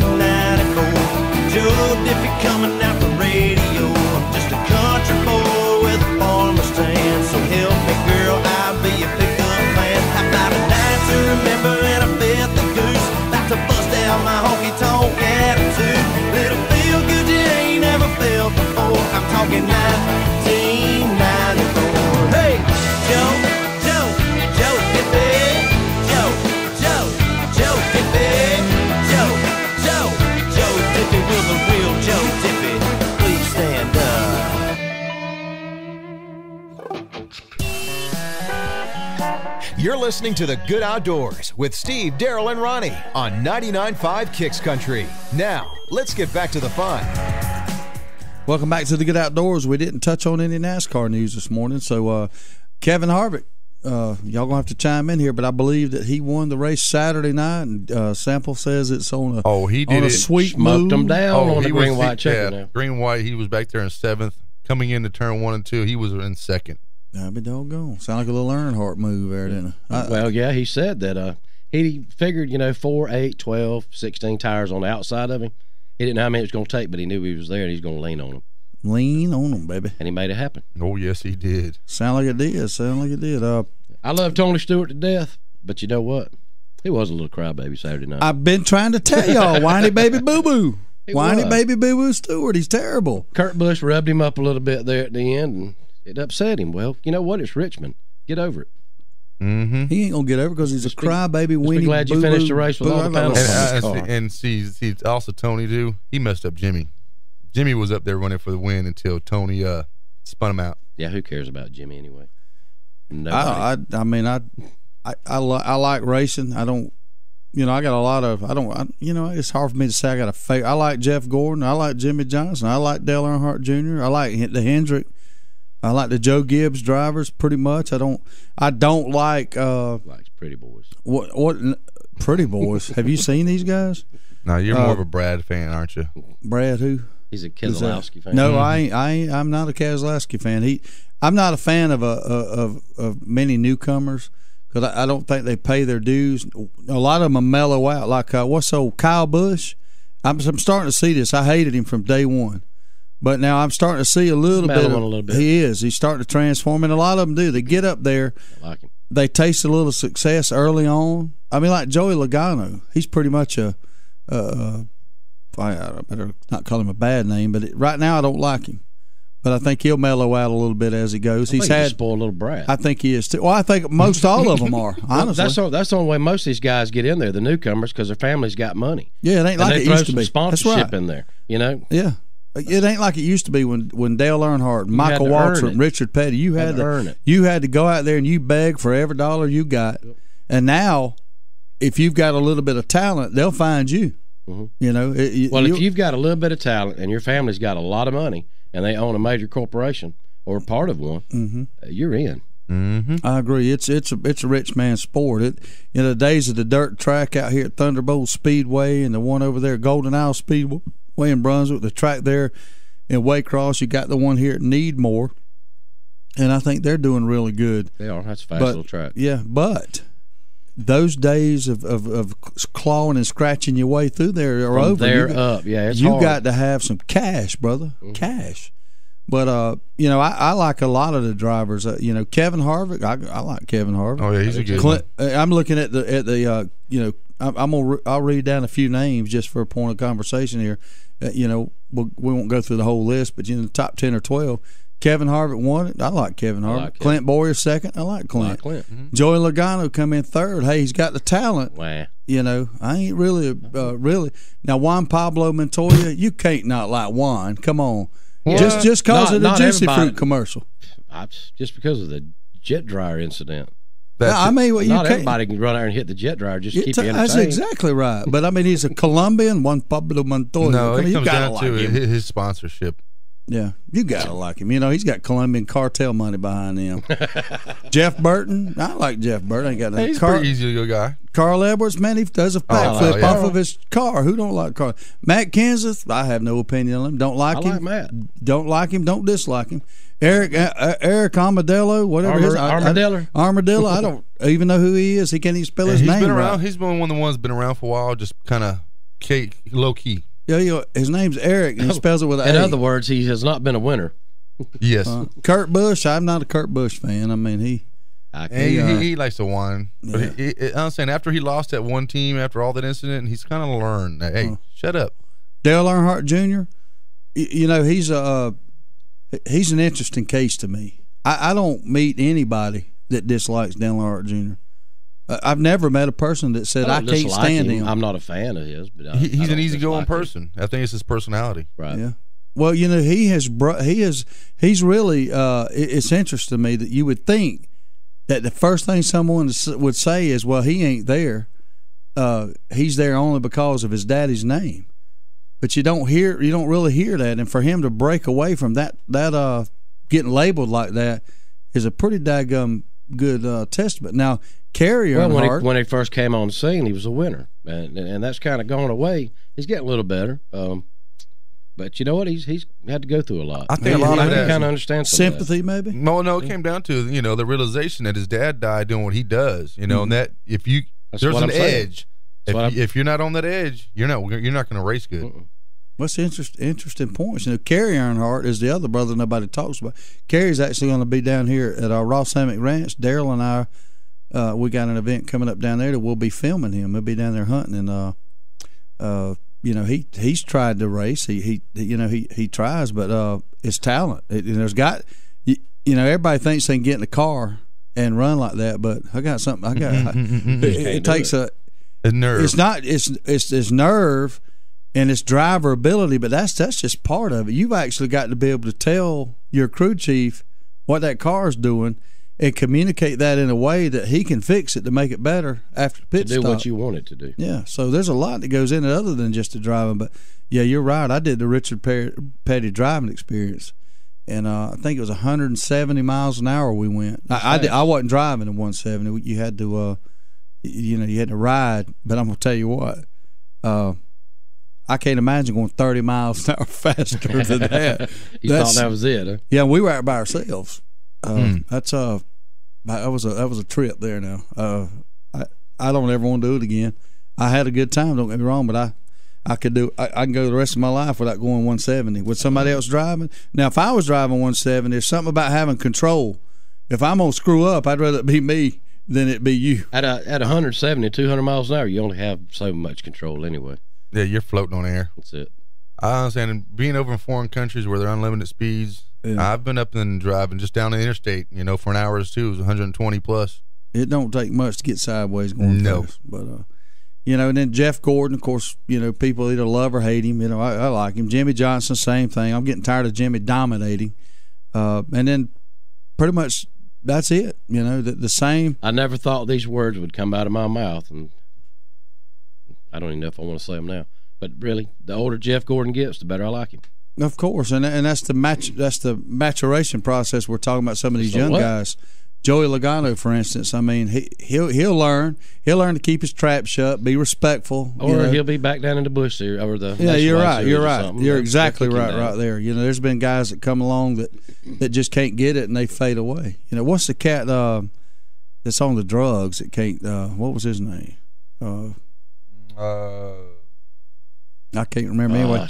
Speaker 4: 1994, Joe Diffie coming out the radio. I'm just a country boy with a farmer's tan. So help me, girl, I'll be a pickup man. How about a night to remember and I fed the goose? About to bust out my honky-tonk attitude. Little feel good you ain't never felt before. I'm talking 1994. Hey, Joe Diffie. Joe Diffie. Joe Diffie. Will the real Joe Diffie please stand
Speaker 1: up? You're listening to The Good Outdoors with Steve, Daryl, and Ronnie on 99.5 Kicks Country. Now, let's get back to the fun.
Speaker 2: Welcome back to The Good Outdoors. We didn't touch on any NASCAR news this morning, so Kevin Harvick y'all gonna have to chime in here, but I believe that he won the race Saturday night, and Sample says it's on a
Speaker 6: he did
Speaker 2: on a
Speaker 6: it.
Speaker 2: sweet
Speaker 3: Smoked
Speaker 2: move.
Speaker 3: them down on the green white checker.
Speaker 6: Yeah, green white. He was back there in 7th, coming into turn 1 and 2. He was in 2nd.
Speaker 2: I'll be doggone. Sound like a little Earnhardt move there, didn't it?
Speaker 3: Well, yeah, he said that he figured 4, 8, 12, 16 tires on the outside of him. He didn't know how many it was going to take, but he knew he was there and he's going to lean on them.
Speaker 2: Lean on them, baby.
Speaker 3: And he made it happen.
Speaker 6: Oh, yes, he did.
Speaker 2: Sound like it did.
Speaker 3: I love Tony Stewart to death, but you know what? He was a little crybaby Saturday night.
Speaker 2: I've been trying to tell y'all, whiny baby boo-boo.
Speaker 3: He
Speaker 2: Whiny
Speaker 3: was.
Speaker 2: baby boo-boo Stewart. He's terrible.
Speaker 3: Kurt Busch rubbed him up a little bit there at the end, and it upset him. Well, you know what? It's Richmond. Get over it.
Speaker 6: Mm-hmm.
Speaker 2: He ain't going to get over because he's a crybaby,
Speaker 3: Just be
Speaker 2: whiny
Speaker 3: glad you
Speaker 2: boo-boo.
Speaker 3: finished the race with all the panels on his car.
Speaker 6: And see, also Tony, too, he messed up Jimmy. Jimmy was up there running for the win until Tony spun him out.
Speaker 3: Yeah, who cares about Jimmy anyway? Nobody.
Speaker 2: I like racing. I don't, I got a lot of, it's hard for me to say I got a favorite. I like Jeff Gordon. I like Jimmy Johnson. I like Dale Earnhardt Jr. I like the Hendrick. I like the Joe Gibbs drivers pretty much. I don't like
Speaker 3: likes pretty boys.
Speaker 2: What pretty boys? Have you seen these guys?
Speaker 6: No, you're more of a Brad fan, aren't you?
Speaker 2: Brad who?
Speaker 3: He's a Keselowski fan.
Speaker 2: No, I'm not a Keselowski fan. I'm not a fan of many newcomers because I don't think they pay their dues. A lot of them are mellow out. Like what's old Kyle Busch? I'm starting to see this. I hated him from day one, but now I'm starting to see a little bit. He is. He's starting to transform, and a lot of them do. They get up there.
Speaker 3: I like him.
Speaker 2: They taste a little success early on. I mean, like Joey Logano. He's pretty much I better not call him a bad name, but right now I don't like him. But I think he'll mellow out a little bit as he goes.
Speaker 3: He's a spoiled little brat.
Speaker 2: I think he is too. Well, I think most all of them are. Honestly,
Speaker 3: that's the only way most of these guys get in there, the newcomers, because their families got money.
Speaker 2: Yeah, it ain't like it used to be.
Speaker 3: Sponsorship in there, Yeah,
Speaker 2: it ain't like it used to be when Dale Earnhardt, Michael Waltrip, and Richard Petty. You had to earn it. You had to go out there and you beg for every dollar you got. Yep. And now, if you've got a little bit of talent, they'll find you. Mm-hmm.
Speaker 3: If you've got a little bit of talent and your family's got a lot of money and they own a major corporation or part of one, you're in.
Speaker 6: Mm-hmm.
Speaker 2: I agree. It's a rich man's sport. In the days of the dirt track out here at Thunderbolt Speedway and the one over there, Golden Isle Speedway in Brunswick, the track there in Waycross, you got the one here at Needmore, and I think they're doing really good.
Speaker 3: They are. That's a fast little track.
Speaker 2: Yeah, but those days of clawing and scratching your way through there are over.
Speaker 3: It's
Speaker 2: you
Speaker 3: hard.
Speaker 2: got to have some cash, brother, cash. But I like a lot of the drivers. Kevin Harvick. I like Kevin Harvick.
Speaker 6: Oh yeah, he's a good one.
Speaker 2: I'm looking at I'll read down a few names just for a point of conversation here. We won't go through the whole list, but the top 10 or 12. Kevin Harvick won it. I like Kevin Harvick. Clint Boyer second. I like Clint.
Speaker 3: Mm-hmm.
Speaker 2: Joey Logano come in third. Hey, he's got the talent.
Speaker 3: Wow.
Speaker 2: I ain't really now. Juan Pablo Montoya, you can't not like Juan. Come on, just cause of the Juicy Fruit commercial.
Speaker 3: Just because of the jet dryer incident.
Speaker 2: Not
Speaker 3: everybody can run out and hit the jet dryer. Just keep you entertained.
Speaker 2: That's exactly right. But he's a Colombian. Juan Pablo Montoya.
Speaker 6: No, it comes down
Speaker 2: like
Speaker 6: to
Speaker 2: him.
Speaker 6: his sponsorship.
Speaker 2: Yeah, you gotta like him. He's got Colombian cartel money behind him. Jeff Burton, I like Jeff Burton.
Speaker 6: He's a pretty easy to go guy.
Speaker 2: Carl Edwards, man, he does a backflip off of his car. Who don't like Carl? Matt Kenseth, I have no opinion on him. Don't like him.
Speaker 3: I like Matt.
Speaker 2: Don't like him. Don't dislike him. Eric Armadillo, whatever it is. Armadillo. I don't even know who he is. He can't even spell his name
Speaker 6: been around.
Speaker 2: right.
Speaker 6: He's been one of the ones been around for a while, just kind of low key.
Speaker 2: Yeah, his name's Eric, and he spells it with an A.
Speaker 3: In other words, he has not been a winner.
Speaker 6: Yes.
Speaker 2: Kurt Busch, I'm not a Kurt Busch fan. I mean,
Speaker 6: he likes to whine. But I'm saying after he lost that one team, after all that incident, he's kind of learned that, hey, shut up.
Speaker 2: Dale Earnhardt Jr., he's an interesting case to me. I don't meet anybody that dislikes Dale Earnhardt Jr. I've never met a person that said I can't stand him.
Speaker 3: I'm not a fan of his, but
Speaker 6: he's an easygoing person. I think it's his personality.
Speaker 3: Right.
Speaker 2: Yeah. Well, he's really. It's interesting to me that you would think that the first thing someone would say is, "Well, he ain't there. He's there only because of his daddy's name." But you don't really hear that. And for him to break away from that getting labeled like that is a pretty daggum testament. Now, Kerry Earnhardt,
Speaker 3: when he first came on the scene, he was a winner, and that's kind of gone away. He's getting a little better, but you know what? He's had to go through a lot.
Speaker 6: I think a lot of that
Speaker 3: kind of understand
Speaker 2: sympathy, maybe.
Speaker 6: No, it came down to the realization that his dad died doing what he does. And that there's an edge. If you're not on that edge, you're not going to race good.
Speaker 2: What's the interesting points? Kerry Earnhardt is the other brother nobody talks about. Kerry's actually going to be down here at our Ross Hammock Ranch. Daryl and I, we got an event coming up down there that we'll be filming him. He'll be down there hunting, and he's tried to race. He tries, but it's talent. Everybody thinks they can get in a car and run like that, but I got something. It takes a
Speaker 6: nerve.
Speaker 2: It's nerve. And it's driver ability, but that's just part of it. You've actually got to be able to tell your crew chief what that car's doing and communicate that in a way that he can fix it to make it better after the pit stop.
Speaker 3: To do what you want it to do.
Speaker 2: Yeah, so there's a lot that goes in it other than just the driving. But, yeah, you're right. I did the Richard Petty driving experience, and I think it was 170 miles an hour we went. I wasn't driving at 170. You had to, you had to ride. But I'm going to tell you what, I can't imagine going 30 miles an hour faster than that.
Speaker 3: You thought that was it, huh?
Speaker 2: Yeah, we were out by ourselves. That was a trip there. Now, I don't ever want to do it again. I had a good time. Don't get me wrong, but I can go the rest of my life without going 170 with somebody else driving. Now, if I was driving 170, there's something about having control. If I'm gonna screw up, I'd rather it be me than it be you.
Speaker 3: At 170, 200 miles an hour, you only have so much control anyway.
Speaker 6: Yeah, you're floating on air.
Speaker 3: That's it.
Speaker 6: I understand. And being over in foreign countries where they're unlimited speeds, I've been up and driving just down the interstate, for an hour or two, it was 120 plus.
Speaker 2: It don't take much to get sideways going fast. But, and then Jeff Gordon, of course, people either love or hate him. I like him. Jimmy Johnson, same thing. I'm getting tired of Jimmy dominating. And then pretty much that's it. The same.
Speaker 3: I never thought these words would come out of my mouth, and I don't even know if I want to say them now. But really, the older Jeff Gordon gets, the better I like him.
Speaker 2: Of course, and that's the maturation process we're talking about. Some of these young guys, Joey Logano, for instance. I mean, he'll learn to keep his trap shut, be respectful,
Speaker 3: or he'll be back down in the bush there, or the
Speaker 2: you're right. You're exactly right there. There's been guys that come along that just can't get it and they fade away. What's the cat that's on the drugs that can't? What was his name? I can't remember anyway.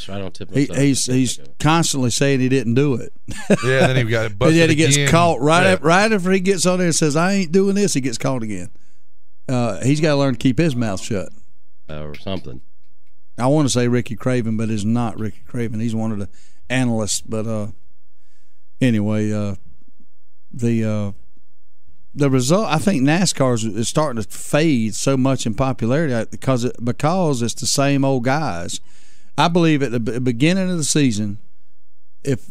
Speaker 2: He's constantly saying he didn't do it.
Speaker 6: Yeah, then he got busted.
Speaker 2: And then he gets caught right after he gets on there and says, "I ain't doing this." He gets caught again. He's got to learn to keep his mouth shut,
Speaker 3: or something.
Speaker 2: I want to say Ricky Craven, but it's not Ricky Craven. He's one of the analysts. But anyway, the result, I think NASCAR is starting to fade so much in popularity because it's the same old guys. I believe at the beginning of the season, if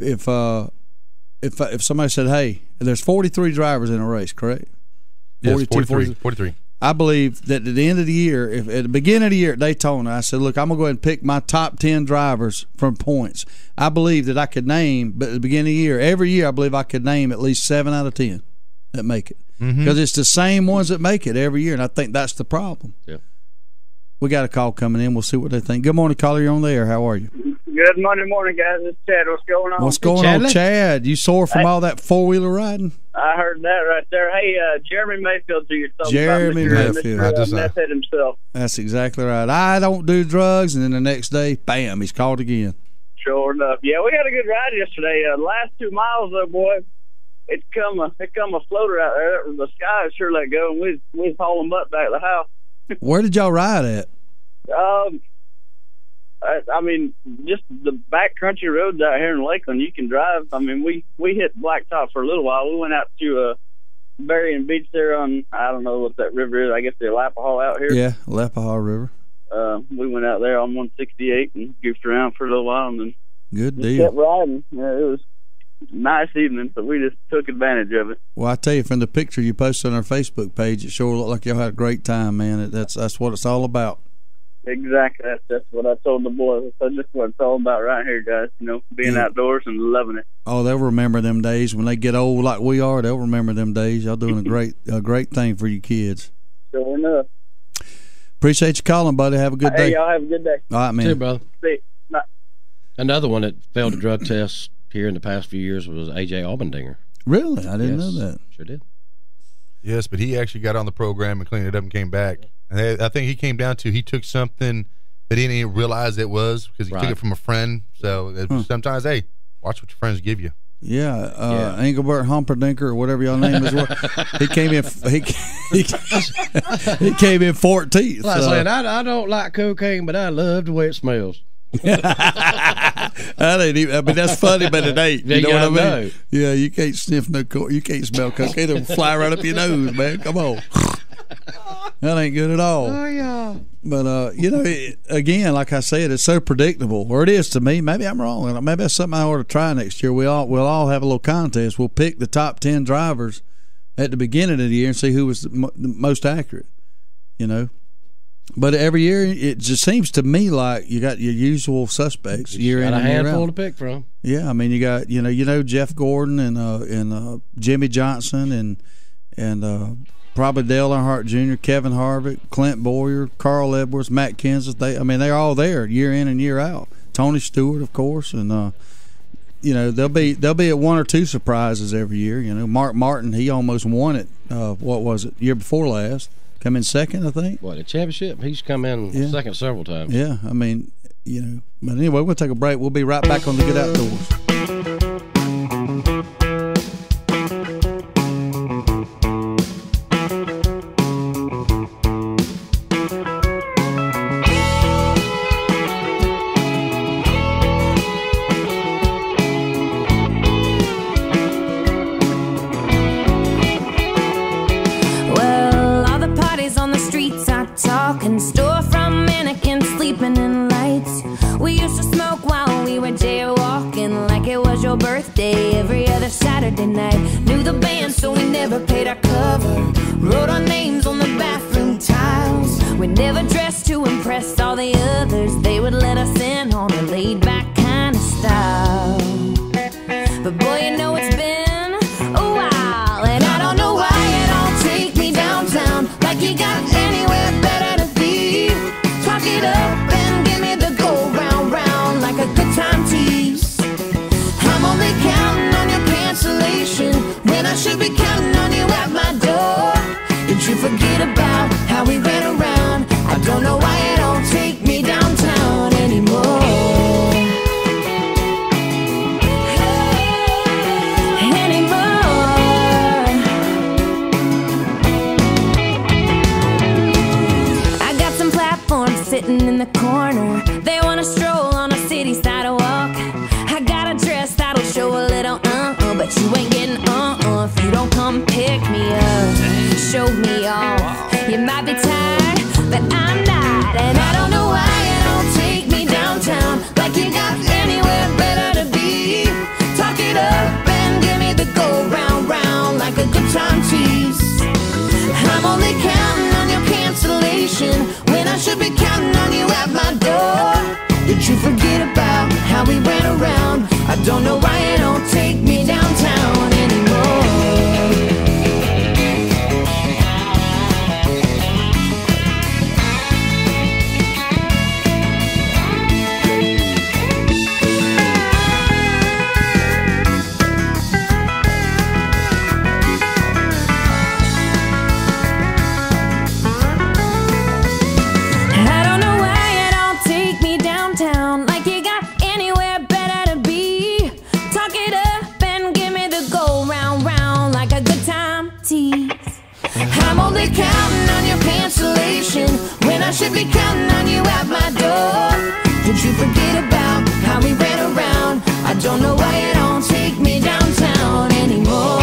Speaker 2: somebody said, "Hey, there's 43 drivers in a race," correct?
Speaker 6: Yes, 43.
Speaker 2: I believe that at the end of the year, if at the beginning of the year at Daytona, I said, "Look, I'm gonna go ahead and pick my top 10 drivers from points." I believe that I could name, but at the beginning of the year, every year, I believe I could name at least 7 out of 10 that make it. Because it's the same ones that make it every year, and I think that's the problem.
Speaker 3: Yeah.
Speaker 2: We got a call coming in. We'll see what they think. Good morning, caller. You're on the air. How are you?
Speaker 10: Good Monday morning, guys. It's Chad. What's going on?
Speaker 2: What's going on, Chad? You sore from all that four-wheeler riding?
Speaker 10: I heard that right there. Hey, Jeremy Mayfield, do your thoughts
Speaker 2: Jeremy Mayfield.
Speaker 10: Method himself.
Speaker 2: That's exactly right. I don't do drugs, and then the next day, bam, he's caught again.
Speaker 10: Sure enough. Yeah, we had a good ride yesterday. Last 2 miles, though, boy. It come a floater out there. The sky sure let go, and we haul them up back to the house.
Speaker 2: Where did y'all ride at?
Speaker 10: I mean, just the back country roads out here in Lakeland. You can drive. I mean, we hit Blacktop for a little while. We went out to Berrien Beach there on, I don't know what that river is. I guess the Alapahaw out here.
Speaker 2: Yeah, Alapahaw River.
Speaker 10: We went out there on 168 and goofed around for a little while, and then
Speaker 2: good deal.
Speaker 10: Kept riding. Yeah, it was nice evening, so we just took advantage of it.
Speaker 2: Well, I tell you, from the picture you posted on our Facebook page, it sure looked like y'all had a great time, man. That's what it's all about.
Speaker 10: Exactly. That's what I told the boys. That's just what it's all about right here, guys. Being outdoors and loving it.
Speaker 2: Oh, they'll remember them days when they get old like we are. They'll remember them days. Y'all doing a great thing for you kids.
Speaker 10: Sure enough.
Speaker 2: Appreciate you calling, buddy. Have a good day.
Speaker 10: Hey, y'all have a good day.
Speaker 2: All right, man.
Speaker 3: See you, brother.
Speaker 10: See you. Bye.
Speaker 3: Another one that failed a drug test here in the past few years was A.J. Almendinger.
Speaker 2: Really? I didn't know that.
Speaker 3: Sure did.
Speaker 6: Yes, but he actually got on the program and cleaned it up and came back. And I think he came down to he took something that he didn't even realize it was because he took it from a friend. So sometimes, hey, watch what your friends give you.
Speaker 2: Yeah, Engelbert Humperdinck or whatever y'all name is. He came in. He came in 14th.
Speaker 3: Like saying, I don't like cocaine, but I love the way it smells.
Speaker 2: That ain't even. I mean, that's funny, but it ain't. You know what I mean?
Speaker 3: Know.
Speaker 2: Yeah, you can't sniff no. You can't smell cocaine. It'll fly right up your nose, man. Come on. That ain't good at all.
Speaker 3: Oh yeah.
Speaker 2: But again, like I said, it's so predictable, or it is to me. Maybe I'm wrong. Maybe that's something I ought to try next year. We'll all have a little contest. We'll pick the top 10 drivers at the beginning of the year and see who was the most accurate. But every year, it just seems to me like you got your usual suspects year in and year out.
Speaker 3: A handful to pick from.
Speaker 2: Yeah, I mean, you got Jeff Gordon and Jimmy Johnson and probably Dale Earnhardt Jr., Kevin Harvick, Clint Boyer, Carl Edwards, Matt Kenseth. They're all there year in and year out. Tony Stewart, of course, and they'll be at one or two surprises every year. Mark Martin, he almost won it. What was it? Year before last. Come in second, I think.
Speaker 3: What, the championship? He's come in second several times.
Speaker 2: Yeah, I mean, But anyway, we'll take a break. We'll be right back on the Good Outdoors.
Speaker 11: Talking storefront mannequins sleeping in lights. We used to smoke while we were jaywalking like it was your birthday every other Saturday night. Knew the band so we never paid our cover. Wrote our names on the bathroom tiles. We never dressed to impress all the others. They would let us in on a laid back kind of style. But boy, it's been a while, and I don't know why you don't take me downtown like you got anywhere better to be. Talk it up and give me the go round round like a good time tease. I'm only counting on your cancellation when I should be counting on you at my door. Did you forget about how we ran around? I don't know why you don't take me downtown anymore. Sitting in the corner, they wanna stroll on a city sidewalk. I got a dress that'll show a little but you ain't getting if you don't come pick me up, show me off. You might be tired, but I'm not, and I don't know why you don't take me downtown like you got anywhere better to be. Talk it up and give me the go round round like a good time tease. I'm only counting on your cancellation when I should be counting on you at my door. Did you forget about how we ran around? I don't know why you don't take me downtown anymore. I'm only counting on your cancellation when I should be counting on you at my door. Did you forget about how we ran around? I don't know why you don't take me downtown anymore.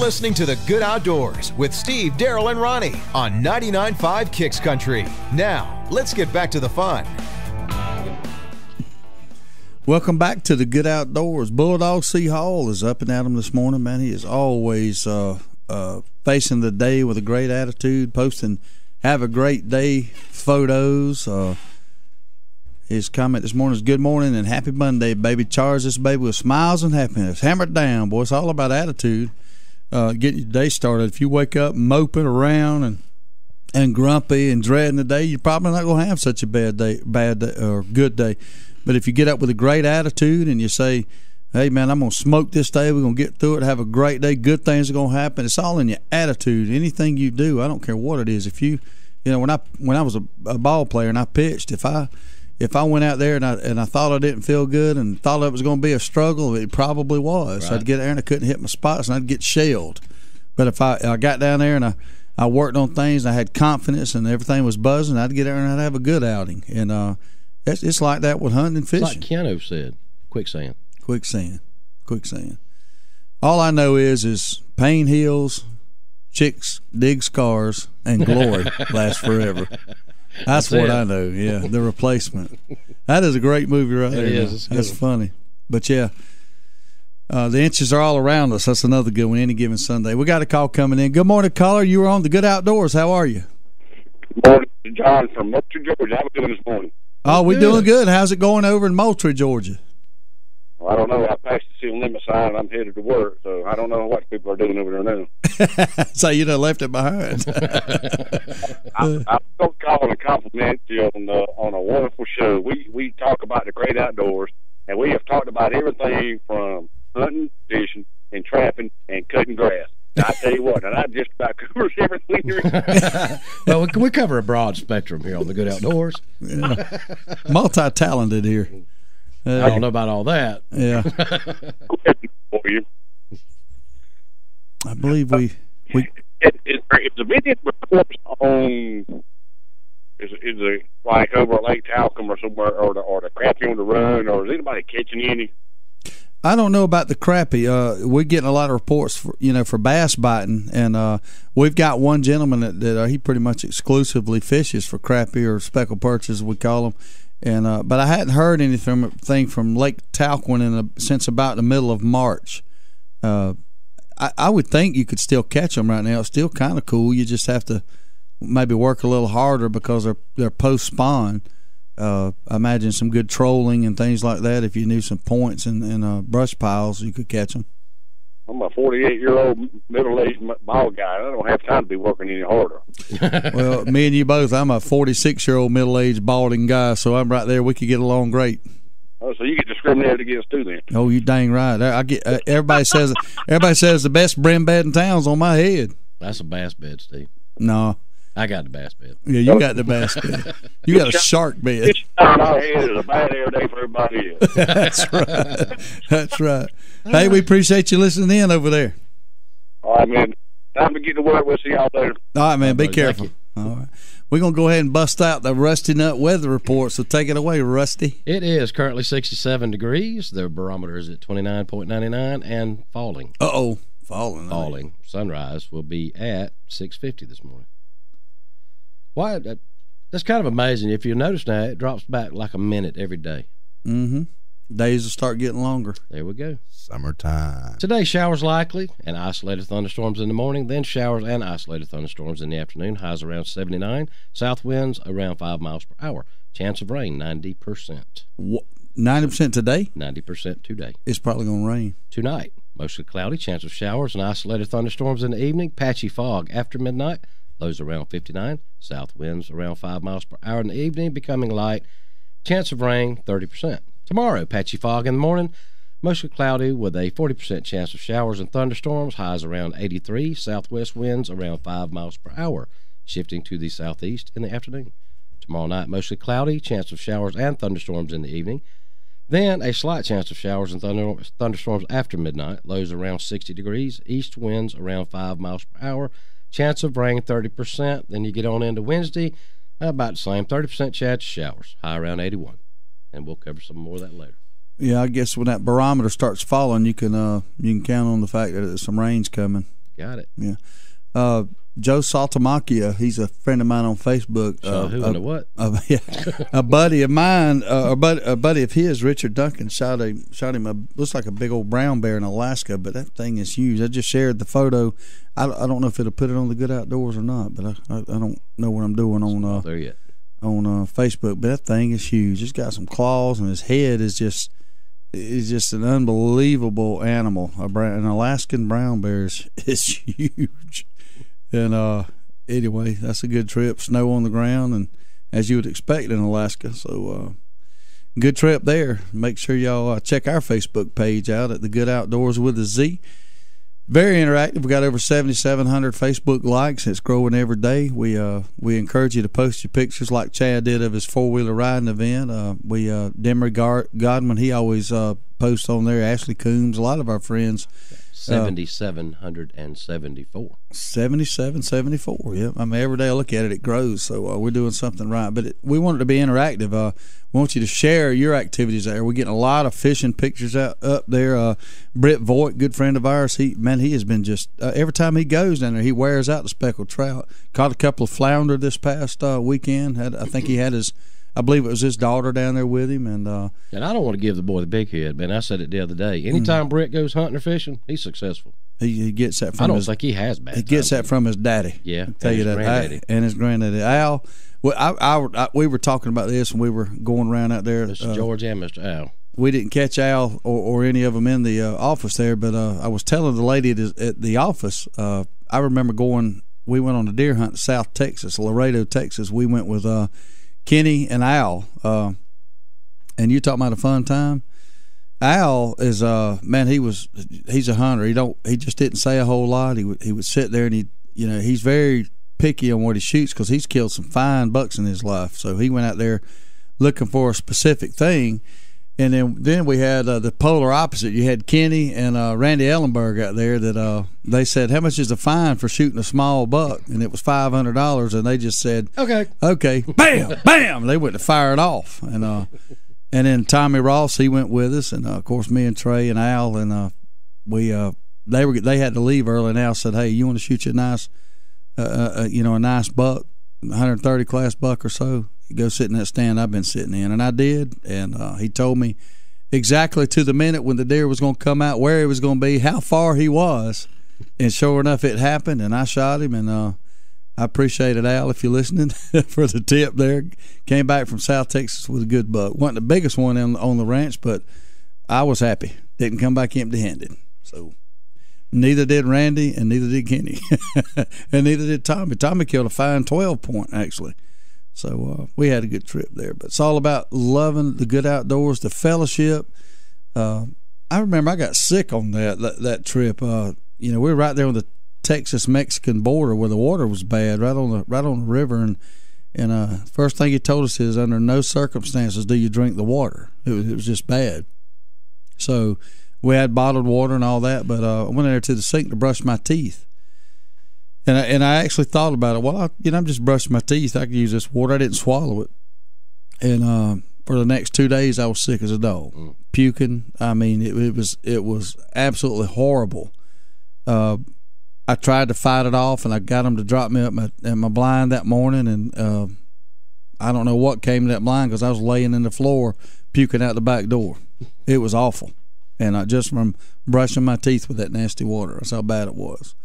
Speaker 1: listening to The Good Outdoors with Steve, Daryl, and Ronnie on 99.5 Kicks Country. Now, let's get back to the fun.
Speaker 2: Welcome back to The Good Outdoors. Bulldog C. Hall is up and at 'em this morning, man. He is always facing the day with a great attitude, posting have a great day photos. His comment this morning is, good morning and happy Monday, baby. Charge this baby with smiles and happiness. Hammer it down, boy. It's all about attitude. Getting your day started. If you wake up moping around and grumpy and dreading the day, you're probably not going to have such a bad day or good day. But if you get up with a great attitude and you say, hey, man, I'm going to smoke this day. We're going to get through it, have a great day. Good things are going to happen. It's all in your attitude. Anything you do, I don't care what it is. If you know, when I was a ball player and I pitched, if I went out there and I thought I didn't feel good and thought it was going to be a struggle, it probably was. Right. I'd get there and I couldn't hit my spots and I'd get shelled. But if I got down there and I worked on things and I had confidence and everything was buzzing, I'd get there and I'd have a good outing. And it's like that with hunting and fishing.
Speaker 3: It's like Keanu said, quicksand. Quicksand. All I know is pain heals, chicks dig scars, and glory lasts forever. That's what I know. Yeah, The Replacement. That is a great movie right there. It is.
Speaker 2: That's funny. But yeah, the inches are all around us. That's another good one. Any given Sunday. We got a call coming in. Good morning, caller. You were on The Good Outdoors. How are you?
Speaker 12: Good morning, John from Moultrie, Georgia. How are we doing this morning?
Speaker 2: Oh, we're doing good. How's it going over in Moultrie, Georgia?
Speaker 12: Well, I don't know. I passed the city limit sign and I'm headed to work, so I don't know what people are doing over there now.
Speaker 2: So you done left it behind.
Speaker 12: I'm going to call and compliment you on a wonderful show. We talk about the great outdoors, and we have talked about everything from hunting, fishing, and trapping, and cutting grass. I tell you what, and I just about covers everything.
Speaker 3: Well, we cover a broad spectrum here on The Good Outdoors.
Speaker 2: Yeah. Multi-talented here.
Speaker 3: I don't know about all that.
Speaker 2: Yeah.
Speaker 12: For you.
Speaker 2: I believe we
Speaker 12: Is the video reports on is it like over at Lake Talcum or somewhere, or the crappie on the run, or is anybody catching any?
Speaker 2: I don't know about the crappie. We're getting a lot of reports for bass biting, and we've got one gentleman that he pretty much exclusively fishes for crappie or speckled perch, as we call them. And but I hadn't heard anything from Lake Talcum since about the middle of March. I would think you could still catch them right now. It's still kind of cool. You just have to maybe work a little harder because they're post spawn. I imagine some good trolling and things like that. If you knew some points and brush piles, you could catch them.
Speaker 12: I'm a 48-year-old middle-aged bald guy. I don't have time to be working any harder.
Speaker 2: Well, me and you both. I'm a 46-year-old middle-aged balding guy, so I'm right there. We could get along great.
Speaker 12: Oh, so you get discriminated against too, then?
Speaker 2: Oh, you dang right. I get. Everybody says the best brim bed in town's on my head.
Speaker 3: That's a bass bed, Steve.
Speaker 2: No,
Speaker 3: I got the bass bed.
Speaker 2: Yeah, you got the bass bed. You got a shark bed.
Speaker 12: My head is a bad air day for everybody else.
Speaker 2: That's right. That's right. Hey, we appreciate you listening in over there.
Speaker 12: All right, man. Time to get to work. We'll see y'all later.
Speaker 2: All right, man. Be careful. All right. We're going to go ahead and bust out the Rusty Nut weather report, so take it away, Rusty.
Speaker 3: It is currently 67 degrees. The barometer is at 29.99 and falling.
Speaker 2: Uh-oh. Falling.
Speaker 3: Sunrise will be at 6:50 this morning. Why? That's kind of amazing. If you notice now, it drops back like a minute every day.
Speaker 2: Mm-hmm. Days will start getting longer.
Speaker 3: There we go.
Speaker 6: Summertime.
Speaker 3: Today, showers likely and isolated thunderstorms in the morning, then showers and isolated thunderstorms in the afternoon. Highs around 79. South winds around 5 miles per hour. Chance of rain, 90%.
Speaker 2: 90% today?
Speaker 3: 90% today.
Speaker 2: It's probably going to rain.
Speaker 3: Tonight, mostly cloudy. Chance of showers and isolated thunderstorms in the evening. Patchy fog after midnight. Lows around 59. South winds around 5 miles per hour in the evening, becoming light. Chance of rain, 30%. Tomorrow, patchy fog in the morning, mostly cloudy with a 40% chance of showers and thunderstorms, highs around 83, southwest winds around 5 miles per hour, shifting to the southeast in the afternoon. Tomorrow night, mostly cloudy, chance of showers and thunderstorms in the evening. Then a slight chance of showers and thunderstorms after midnight, lows around 60 degrees, east winds around 5 miles per hour, chance of rain 30%. Then you get on into Wednesday, about the same, 30% chance of showers, high around 81. And we'll cover some more of that later.
Speaker 2: Yeah, I guess when that barometer starts falling, you can count on the fact that some rain's coming.
Speaker 3: Got it.
Speaker 2: Yeah. Joe Saltamacchia, he's a friend of mine on Facebook.
Speaker 3: Who and what?
Speaker 2: A buddy of mine, a buddy of his, Richard Duncan, shot him looks like a big old brown bear in Alaska, but that thing is huge. I just shared the photo. I don't know if it'll put it on the Good Outdoors or not, but I don't know what I'm doing on
Speaker 3: there yet.
Speaker 2: On Facebook. But that thing is huge. It's got some claws, and his head is just an unbelievable animal. An Alaskan brown bear is huge. And anyway, that's a good trip. Snow on the ground, and as you would expect in Alaska. So good trip there. Make sure y'all check our Facebook page out at The Good Outdoors with a Z. Very interactive. We got over 7,700 Facebook likes. It's growing every day. We encourage you to post your pictures like Chad did of his 4-wheeler riding event. Demery Godwin, he always posts on there. Ashley Coombs, a lot of our friends.
Speaker 3: 7,774.
Speaker 2: 7,774. Yeah, I mean every day I look at it, it grows. So we're doing something right. But we want it to be interactive. We want you to share your activities there. We're getting a lot of fishing pictures up there. Britt Voigt, good friend of ours, he has been just every time he goes down there, he wears out the speckled trout. Caught a couple of flounder this past weekend. I think he had I believe it was his daughter down there with him. And
Speaker 3: I don't want to give the boy the big head, man. I said it the other day. Anytime Britt goes hunting or fishing, he's successful.
Speaker 2: He gets that from
Speaker 3: I don't think he has bad.
Speaker 2: He gets that from his daddy.
Speaker 3: Yeah,
Speaker 2: I'll tell you that. And his granddaddy. Al, well, we were talking about this when we were going around out there.
Speaker 3: Mr. George and Mr. Al.
Speaker 2: We didn't catch Al or any of them in the office there, but I was telling the lady at the office, I remember we went on a deer hunt in South Texas, Laredo, Texas. We went with Kenny and Al, and you talking about a fun time. Al is man, he's a hunter. He just didn't say a whole lot. He would sit there and he's very picky on what he shoots because he's killed some fine bucks in his life. So he went out there looking for a specific thing. And then we had the polar opposite. You had Kenny and Randy Ellenberg out there that they said, how much is the fine for shooting a small buck? And it was $500, and they just said, okay, bam, bam. They went to fire it off. And then Tommy Ross, he went with us, and of course me and Trey and Al, and they had to leave early. And Al said, hey, you want to shoot you a nice buck, 130 class buck or so? Go sit in that stand I've been sitting in. And I did, and he told me exactly to the minute when the deer was going to come out, where he was going to be, how far he was, and sure enough it happened, and I shot him. And I appreciate it, Al, if you're listening, for the tip there. Came back from South Texas with a good buck. Wasn't the biggest one on the ranch, but I was happy. Didn't come back empty-handed. So neither did Randy, and neither did Kenny, and neither did Tommy. Tommy killed a fine 12-point, actually. So we had a good trip there. But it's all about loving the good outdoors, the fellowship. I remember I got sick on that trip. We were right there on the Texas-Mexican border where the water was bad, right on the river. And first thing he told us is, under no circumstances do you drink the water. It was just bad. So we had bottled water and all that, but I went in there to the sink to brush my teeth. And I actually thought about it. Well, I'm just brushing my teeth. I could use this water. I didn't swallow it. And for the next 2 days, I was sick as a dog, puking. I mean, it was absolutely horrible. I tried to fight it off, and I got them to drop me up my blind that morning. And I don't know what came to that blind because I was laying in the floor puking out the back door. It was awful. And just from brushing my teeth with that nasty water, that's how bad it was.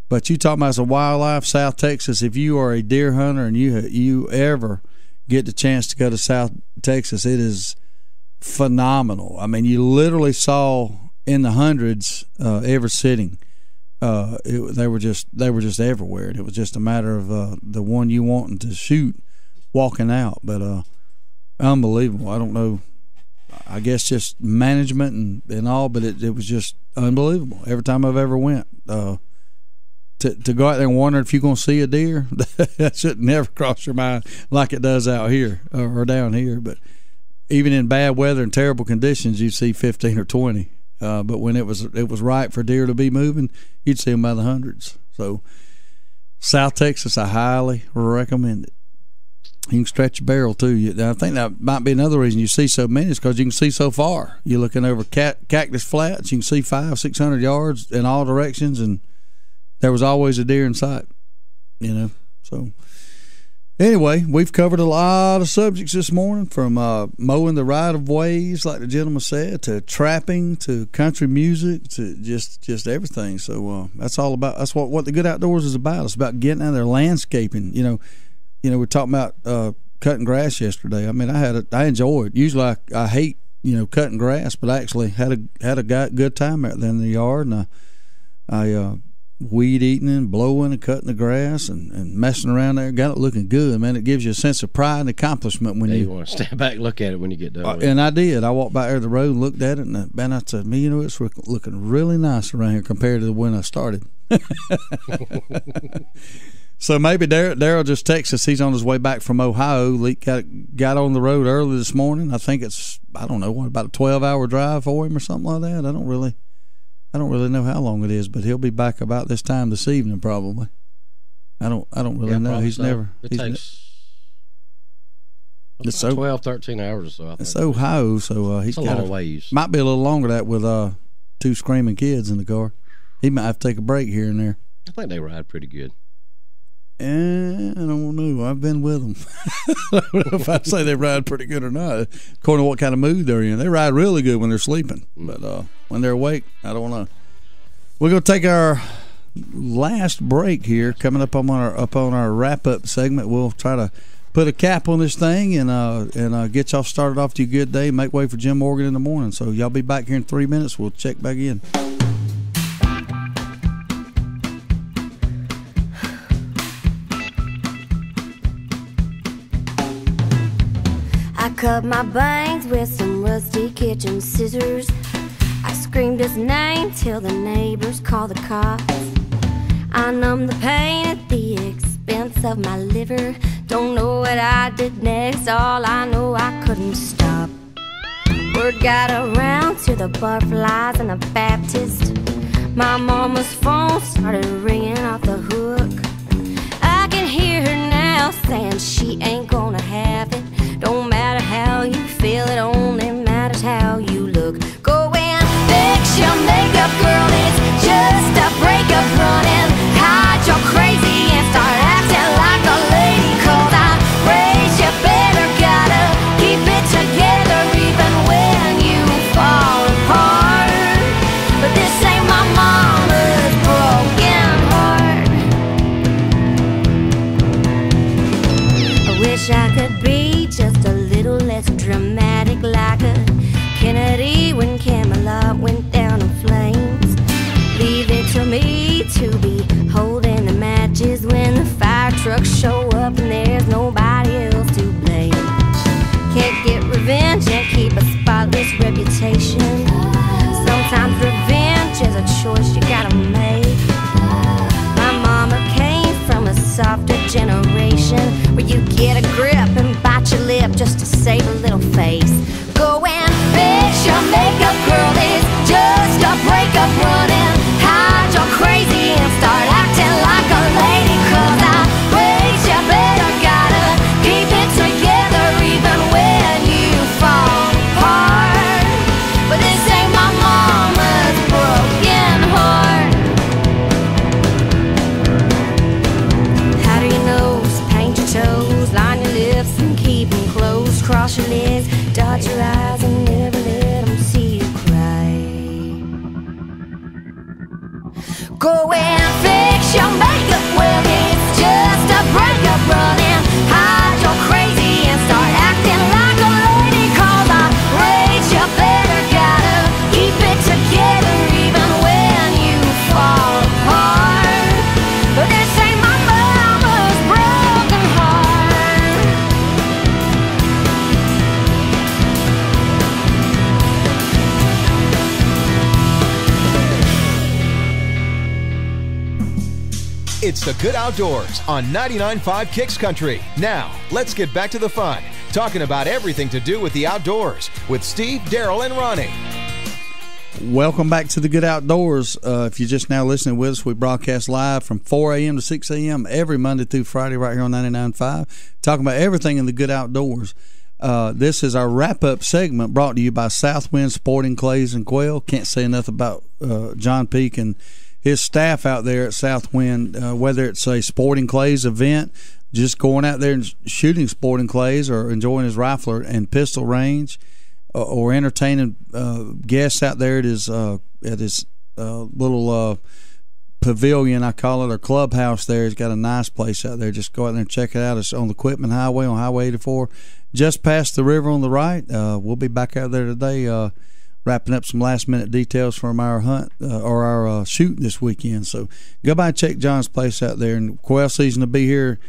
Speaker 2: But you talking about some wildlife, South Texas. If you are a deer hunter and you ever get the chance to go to South Texas, it is phenomenal. I mean, you literally saw in the hundreds every sitting. They were just everywhere. And it was just a matter of the one you wanting to shoot walking out. But unbelievable. I don't know. I guess just management and all, but it was just unbelievable. Every time I've ever went. To go out there and wonder if you're going to see a deer, that should never cross your mind like it does out here or down here. But even in bad weather and terrible conditions, you'd see 15 or 20. But when it was right for deer to be moving, you'd see them by the hundreds. So South Texas, I highly recommend it. You can stretch your barrel too. I think that might be another reason you see so many is because you can see so far. You're looking over cactus flats. You can see 500-600 yards in all directions, and there was always a deer in sight, So anyway, we've covered a lot of subjects this morning, from mowing the right-of-ways, like the gentleman said, to trapping, to country music, to just everything. So that's what the Good Outdoors is about. It's about getting out there, landscaping. We're talking about cutting grass yesterday. I mean, I enjoyed it. Usually I hate cutting grass, but I actually had a good time out there in the yard, and I weed eating and blowing and cutting the grass and messing around there. Got it looking good, man. It gives you a sense of pride and accomplishment when you
Speaker 3: want to stand back and look at it when you get done.
Speaker 2: And I did. I walked by there the road and looked at it, and I said, man, it's looking really nice around here compared to when I started. So maybe Daryl just texted us. He's on his way back from Ohio. Got on the road early this morning. I think it's, I don't know, about a 12-hour drive for him or something like that. I don't really know how long it is, but he'll be back about this time this evening probably. I don't really know. He's
Speaker 3: so.
Speaker 2: never.
Speaker 3: It takes 12, 13 hours or so. I think.
Speaker 2: It's Ohio, so he's got a long ways. Might be a little longer that with 2 screaming kids in the car. He might have to take a break here and there.
Speaker 3: I think they ride pretty good.
Speaker 2: I don't know. I've been with them. I don't know if I'd say they ride pretty good or not. According to what kind of mood they're in. They ride really good when they're sleeping. But when they're awake, I don't know. We're going to take our last break here. Coming up on our wrap-up segment, we'll try to put a cap on this thing and get y'all started off to a good day. Make way for Jim Morgan in the morning. So y'all be back here in 3 minutes. We'll check back in.
Speaker 11: Cut my bangs with some rusty kitchen scissors. I screamed his name till the neighbors called the cops. I numbed the pain at the expense of my liver. Don't know what I did next, all I know I couldn't stop. Word got around to the butterflies and the Baptist. My mama's phone started ringing off the hook. I can hear her now saying she ain't gonna have it. Don't matter how you feel, it only matters how you look. Go and fix your makeup, girl, it's just a breakup. Running, hide your crazy and start acting like a lady. 'Cause I raised you better, gotta keep it together even when you fall apart. But this ain't my mama's broken heart. I wish I could be just a little less dramatic, like a Kennedy when Camelot went down in flames. Leave it to me to be holding the matches when the fire trucks show up and there's nobody else to blame. Can't get revenge and keep a spotless reputation. Sometimes revenge is a choice you gotta make. My mama came from a softer generation where you get a grip and bite your lip just to save a little face. Go and fix your makeup, girl, it's just a breakup. Running, hide your crazy and start acting like a lady. 'Cause I raised you better, gotta keep it together even when you fall apart. But this ain't my mama's broken heart. How do you know? Paint your toes, line your lips and keep them closed. Cross your legs, dot your eyes and never let them see you cry. Go and fix your makeup, well it's just a breakup. Running, hide your crazy and start acting like a lady. 'Cause I raised you better, gotta keep it together even when you fall apart. But this ain't my mama's broken heart.
Speaker 1: It's the Good Outdoors on 99.5 Kicks Country. Now, let's get back to the fun, talking about everything to do with the outdoors with Steve, Daryl, and Ronnie.
Speaker 2: Welcome back to the Good Outdoors. If you're just now listening with us, we broadcast live from 4 a.m. to 6 a.m. every Monday through Friday right here on 99.5, talking about everything in the Good Outdoors. This is our wrap-up segment brought to you by Southwind Sporting Clays and Quail. Can't say enough about John Peak and his staff out there at Southwind, whether it's a sporting clays event, just going out there and shooting sporting clays, or enjoying his rifle and pistol range, or entertaining guests out there at his little pavilion, I call it, or clubhouse there. He's got a nice place out there. Just go out there and check it out. It's on the Quitman Highway, on Highway 84, just past the river on the right. We'll be back out there today, wrapping up some last-minute details from our hunt or our shoot this weekend. So go by and check John's place out there. And quail season will be here,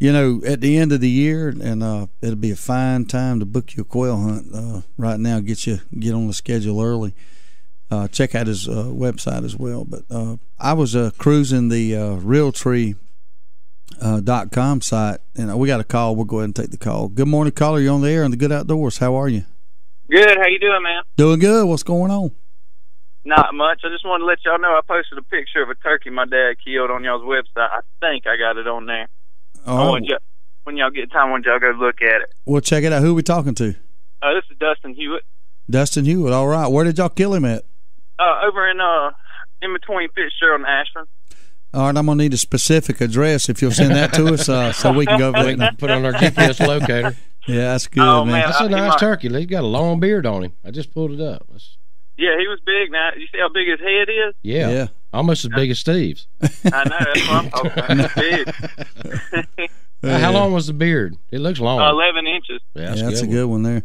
Speaker 2: at the end of the year, and it'll be a fine time to book your quail hunt right now. Get on the schedule early. Check out his website as well. But I was cruising the Realtree.com site, and we got a call. We'll go ahead and take the call. Good morning, caller. You're on the air on the Good Outdoors. How are you?
Speaker 13: Good. How you doing, man?
Speaker 2: Doing good. What's going on?
Speaker 13: Not much. I just wanted to let y'all know I posted a picture of a turkey my dad killed on y'all's website. I think I got it on there.
Speaker 2: Oh.
Speaker 13: When y'all get time, I want y'all go look at it.
Speaker 2: We'll check it out. Who are we talking to?
Speaker 13: This is Dustin Hewitt.
Speaker 2: Dustin Hewitt. All right. Where did y'all kill him at?
Speaker 13: Over in between Fitzgerald and Ashburn.
Speaker 2: All right, I'm gonna need a specific address if you'll send that to us, so we can go over there and
Speaker 3: put on our GPS locator.
Speaker 2: Yeah, that's good,
Speaker 13: man.
Speaker 3: That's a nice turkey. He's got a long beard on him. I just pulled it up.
Speaker 13: Yeah, he was big. Now, you see how big his head is?
Speaker 3: Yeah. Almost as big as Steve's.
Speaker 13: I know. That's what I'm talking about. Big.
Speaker 3: How long was the beard? It looks long.
Speaker 13: 11 inches.
Speaker 2: Yeah, that's a good one there.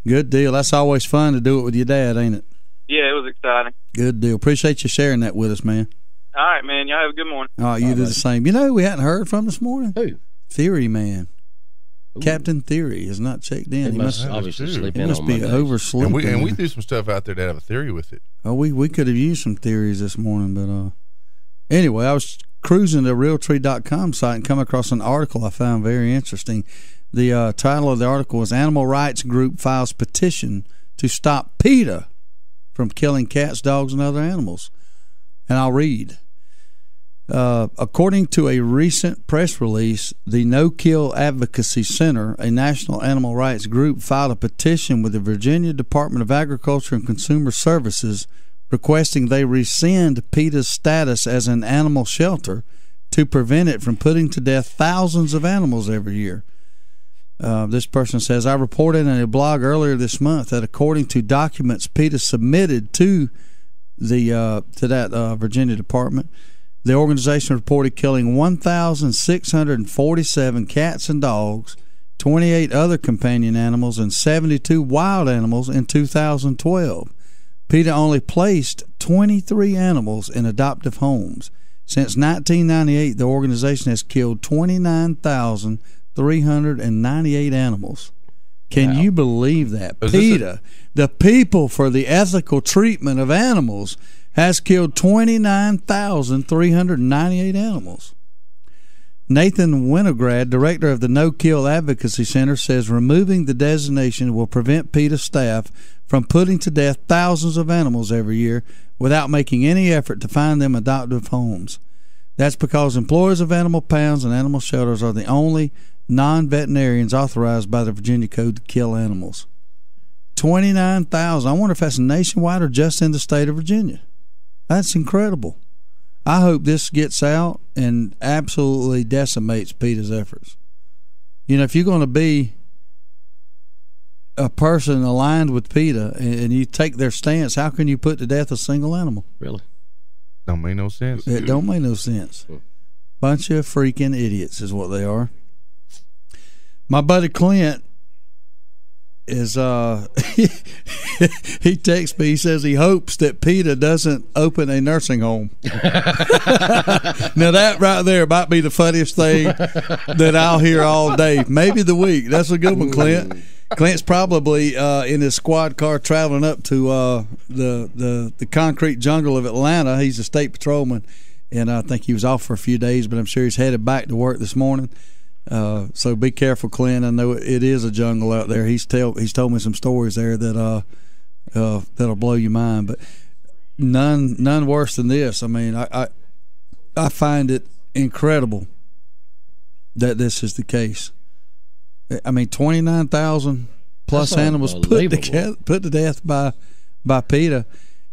Speaker 2: Good deal. That's always fun to do it with your dad, ain't it?
Speaker 13: Yeah, it was exciting.
Speaker 2: Good deal. Appreciate you sharing that with us, man.
Speaker 13: All right, man. Y'all have a good morning.
Speaker 2: All right, you do the same. You know who we hadn't heard from this morning?
Speaker 3: Who?
Speaker 2: Theory Man.
Speaker 3: Ooh.
Speaker 2: Captain Theory has not checked in.
Speaker 3: He must obviously sleep in.
Speaker 2: He must be oversleeping.
Speaker 6: And we threw some stuff out there that have a theory with it.
Speaker 2: Oh, we could have used some theories this morning, but anyway, I was cruising the Realtree.com site and come across an article I found very interesting. The title of the article was "Animal Rights Group Files Petition to Stop PETA from Killing Cats, Dogs, and Other Animals." And I'll read. According to a recent press release, the No Kill Advocacy Center, a national animal rights group, filed a petition with the Virginia Department of Agriculture and Consumer Services requesting they rescind PETA's status as an animal shelter to prevent it from putting to death thousands of animals every year. This person says, "I reported in a blog earlier this month that according to documents PETA submitted to that Virginia department, the organization reported killing 1,647 cats and dogs, 28 other companion animals, and 72 wild animals in 2012. PETA only placed 23 animals in adoptive homes. Since 1998, the organization has killed 29,398 animals. Can you believe that? PETA, the People for the Ethical Treatment of Animals, has killed 29,398 animals. Nathan Winograd, director of the No Kill Advocacy Center, says removing the designation will prevent PETA staff from putting to death thousands of animals every year without making any effort to find them adoptive homes. That's because employers of animal pounds and animal shelters are the only non-veterinarians authorized by the Virginia Code to kill animals. 29,000. I wonder if that's nationwide or just in the state of Virginia. That's incredible. I hope this gets out and absolutely decimates PETA's efforts. If you're going to be a person aligned with PETA and you take their stance, how can you put to death a single animal?
Speaker 3: Really?
Speaker 6: Don't make no sense.
Speaker 2: It don't make no sense. Bunch of freaking idiots is what they are. My buddy Clint is he texts me. He says he hopes that PETA doesn't open a nursing home. Now that right there might be the funniest thing that I'll hear all day, maybe the week. That's a good one, Clint. Clint's probably in his squad car traveling up to the concrete jungle of Atlanta. He's a state patrolman, and I think he was off for a few days, but I'm sure he's headed back to work this morning. So be careful, Clint. I know it is a jungle out there. He's told me some stories there that that'll blow your mind, but none worse than this. I mean, I find it incredible that this is the case. I mean, 29,000 plus animals put to death by PETA,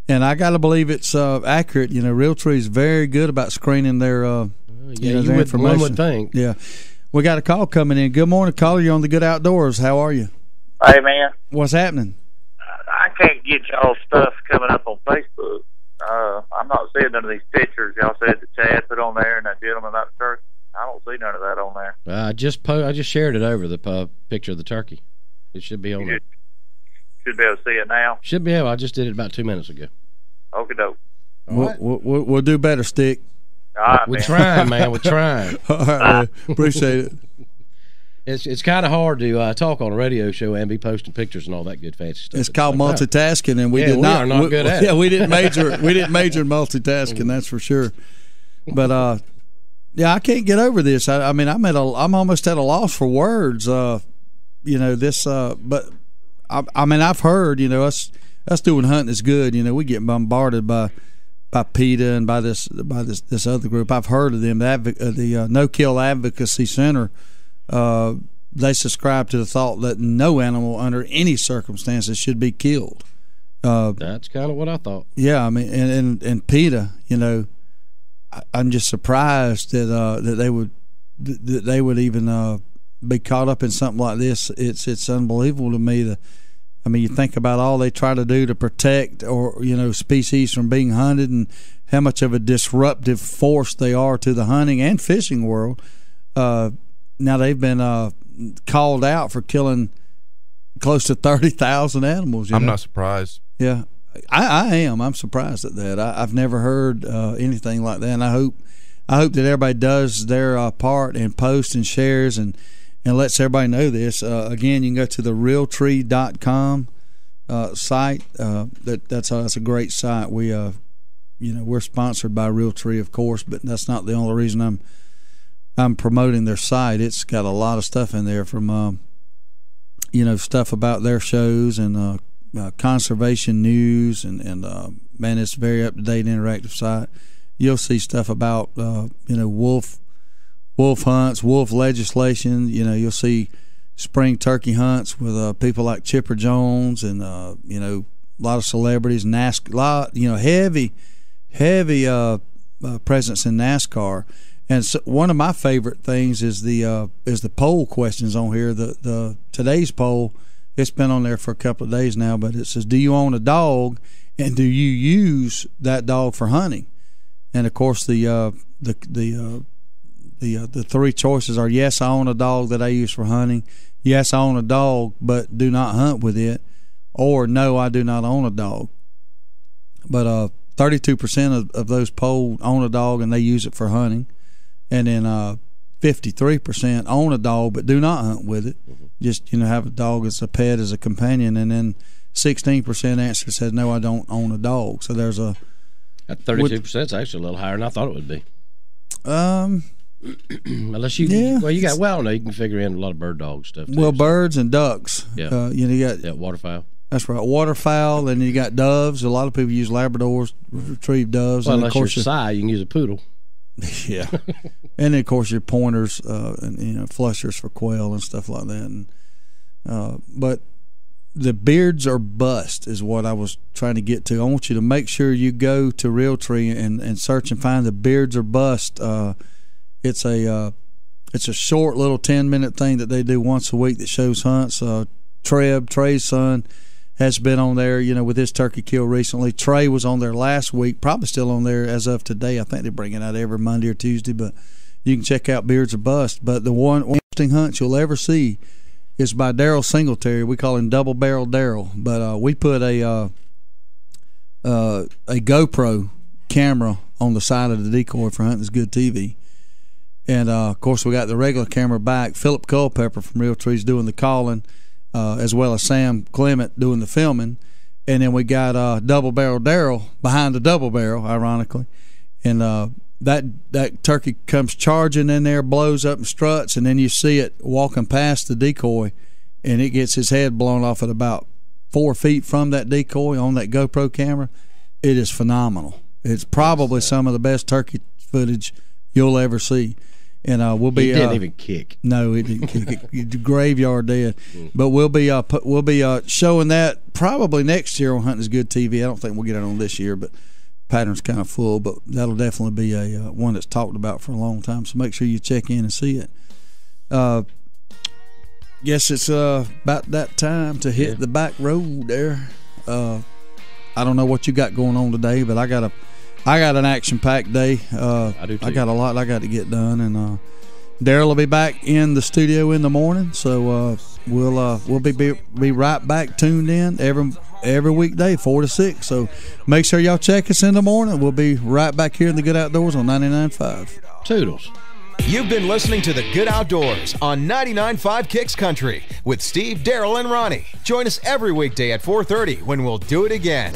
Speaker 2: And I got to believe it's accurate. You know, Realtree is very good about screening their their information.
Speaker 3: One would think.
Speaker 2: Yeah. We got a call coming in. Good morning, caller. You're on the Good Outdoors. How are you?
Speaker 5: Hey, man.
Speaker 2: What's happening?
Speaker 5: I can't get y'all stuff coming up on Facebook. I'm not seeing none of these pictures y'all said that Chad put on there and that gentleman about the turkey. I don't see none of that on there.
Speaker 3: I just shared it over the picture of the turkey. It should be on there.
Speaker 5: Should be able to see it now.
Speaker 3: Should be able. I just did it about 2 minutes ago.
Speaker 5: Okie doke.
Speaker 2: We'll do better, Stick.
Speaker 5: All right,
Speaker 3: we're trying, man. We're trying.
Speaker 2: All right, appreciate it.
Speaker 3: It's kind of hard to talk on a radio show and be posting pictures and all that good fancy stuff.
Speaker 2: It's called multitasking, and we are not good at it. Yeah, we didn't major in multitasking. That's for sure. But yeah, I can't get over this. I mean, I'm almost at a loss for words. This. But I mean, I've heard. Us doing hunting is good. We get bombarded by PETA and by this other group. I've heard of them. The No Kill Advocacy Center. They subscribe to the thought that no animal under any circumstances should be killed.
Speaker 3: That's kind of what I thought.
Speaker 2: Yeah, I mean, and PETA, I'm just surprised that they would even be caught up in something like this. It's unbelievable to me. You think about all they try to do to protect species from being hunted, and how much of a disruptive force they are to the hunting and fishing world. Now they've been called out for killing close to 30,000 animals.
Speaker 6: I'm not surprised.
Speaker 2: Yeah, I am. I'm surprised at that. I've never heard anything like that, and I hope that everybody does their part and posts and shares and lets everybody know this. Again, you can go to the Realtree.com site. That's a great site. We're sponsored by Realtree, of course, but that's not the only reason I'm promoting their site. It's got a lot of stuff in there from stuff about their shows and conservation news and man, it's a very up to date interactive site. You'll see stuff about wolf hunts, wolf legislation. You'll see spring turkey hunts with people like Chipper Jones and a lot of celebrities, NASCAR, heavy presence in NASCAR. And so one of my favorite things is the poll questions on here. The today's poll, it's been on there for a couple of days now, but it says, do you own a dog, and do you use that dog for hunting? And of course the three choices are: yes, I own a dog that I use for hunting; yes, I own a dog but do not hunt with it; or no, I do not own a dog. But 32% of those polled own a dog and they use it for hunting. And then 53% own a dog but do not hunt with it. Just have a dog as a pet, as a companion. And then 16% answer said, no, I don't own a dog. So there's a
Speaker 3: that 32% is actually a little higher than I thought it would be. Unless you you can figure in a lot of bird dog stuff too,
Speaker 2: birds and ducks.
Speaker 3: Yeah.
Speaker 2: You got
Speaker 3: waterfowl.
Speaker 2: That's right, waterfowl, and you got doves. A lot of people use Labradors, retrieve doves.
Speaker 3: Well,
Speaker 2: and
Speaker 3: unless you're Psy, you can use a poodle.
Speaker 2: Yeah, and then of course your pointers and flushers for quail and stuff like that. And but the beards are bust is what I was trying to get to. I want you to make sure you go to Realtree and search and find the beards are bust. It's a short little 10-minute thing that they do once a week that shows hunts. Trey's son has been on there, with his turkey kill recently. Trey was on there last week, probably still on there as of today. I think they bring it out every Monday or Tuesday, but you can check out Beards or Bust. But the one interesting hunt you'll ever see is by Daryl Singletary. We call him Double Barrel Daryl, but we put a GoPro camera on the side of the decoy for Hunting's Good TV. And, of course, we got the regular camera back. Philip Culpepper from Realtree's doing the calling, as well as Sam Clement doing the filming. And then we got Double Barrel Daryl behind the double barrel, ironically. And that turkey comes charging in there, blows up and struts, and then you see it walking past the decoy, and it gets his head blown off at about 4 feet from that decoy on that GoPro camera. It is phenomenal. It's probably some of the best turkey footage you'll ever see. And we'll be.
Speaker 3: He didn't even kick.
Speaker 2: No, he didn't kick. Graveyard dead. But we'll be showing that probably next year on Hunting is Good TV. I don't think we'll get it on this year, but pattern's kind of full. But that'll definitely be a one that's talked about for a long time. So make sure you check in and see it. Guess it's about that time to hit the back road there. I don't know what you got going on today, but I got an action-packed day.
Speaker 3: I do too.
Speaker 2: I got a lot I got to get done, and Daryl will be back in the studio in the morning. So we'll be right back tuned in every weekday 4 to 6. So make sure y'all check us in the morning. We'll be right back here in the Good Outdoors on 99.5.
Speaker 3: Toodles.
Speaker 1: You've been listening to The Good Outdoors on 99.5 Kicks Country with Steve, Daryl, and Ronnie. Join us every weekday at 4:30 when we'll do it again.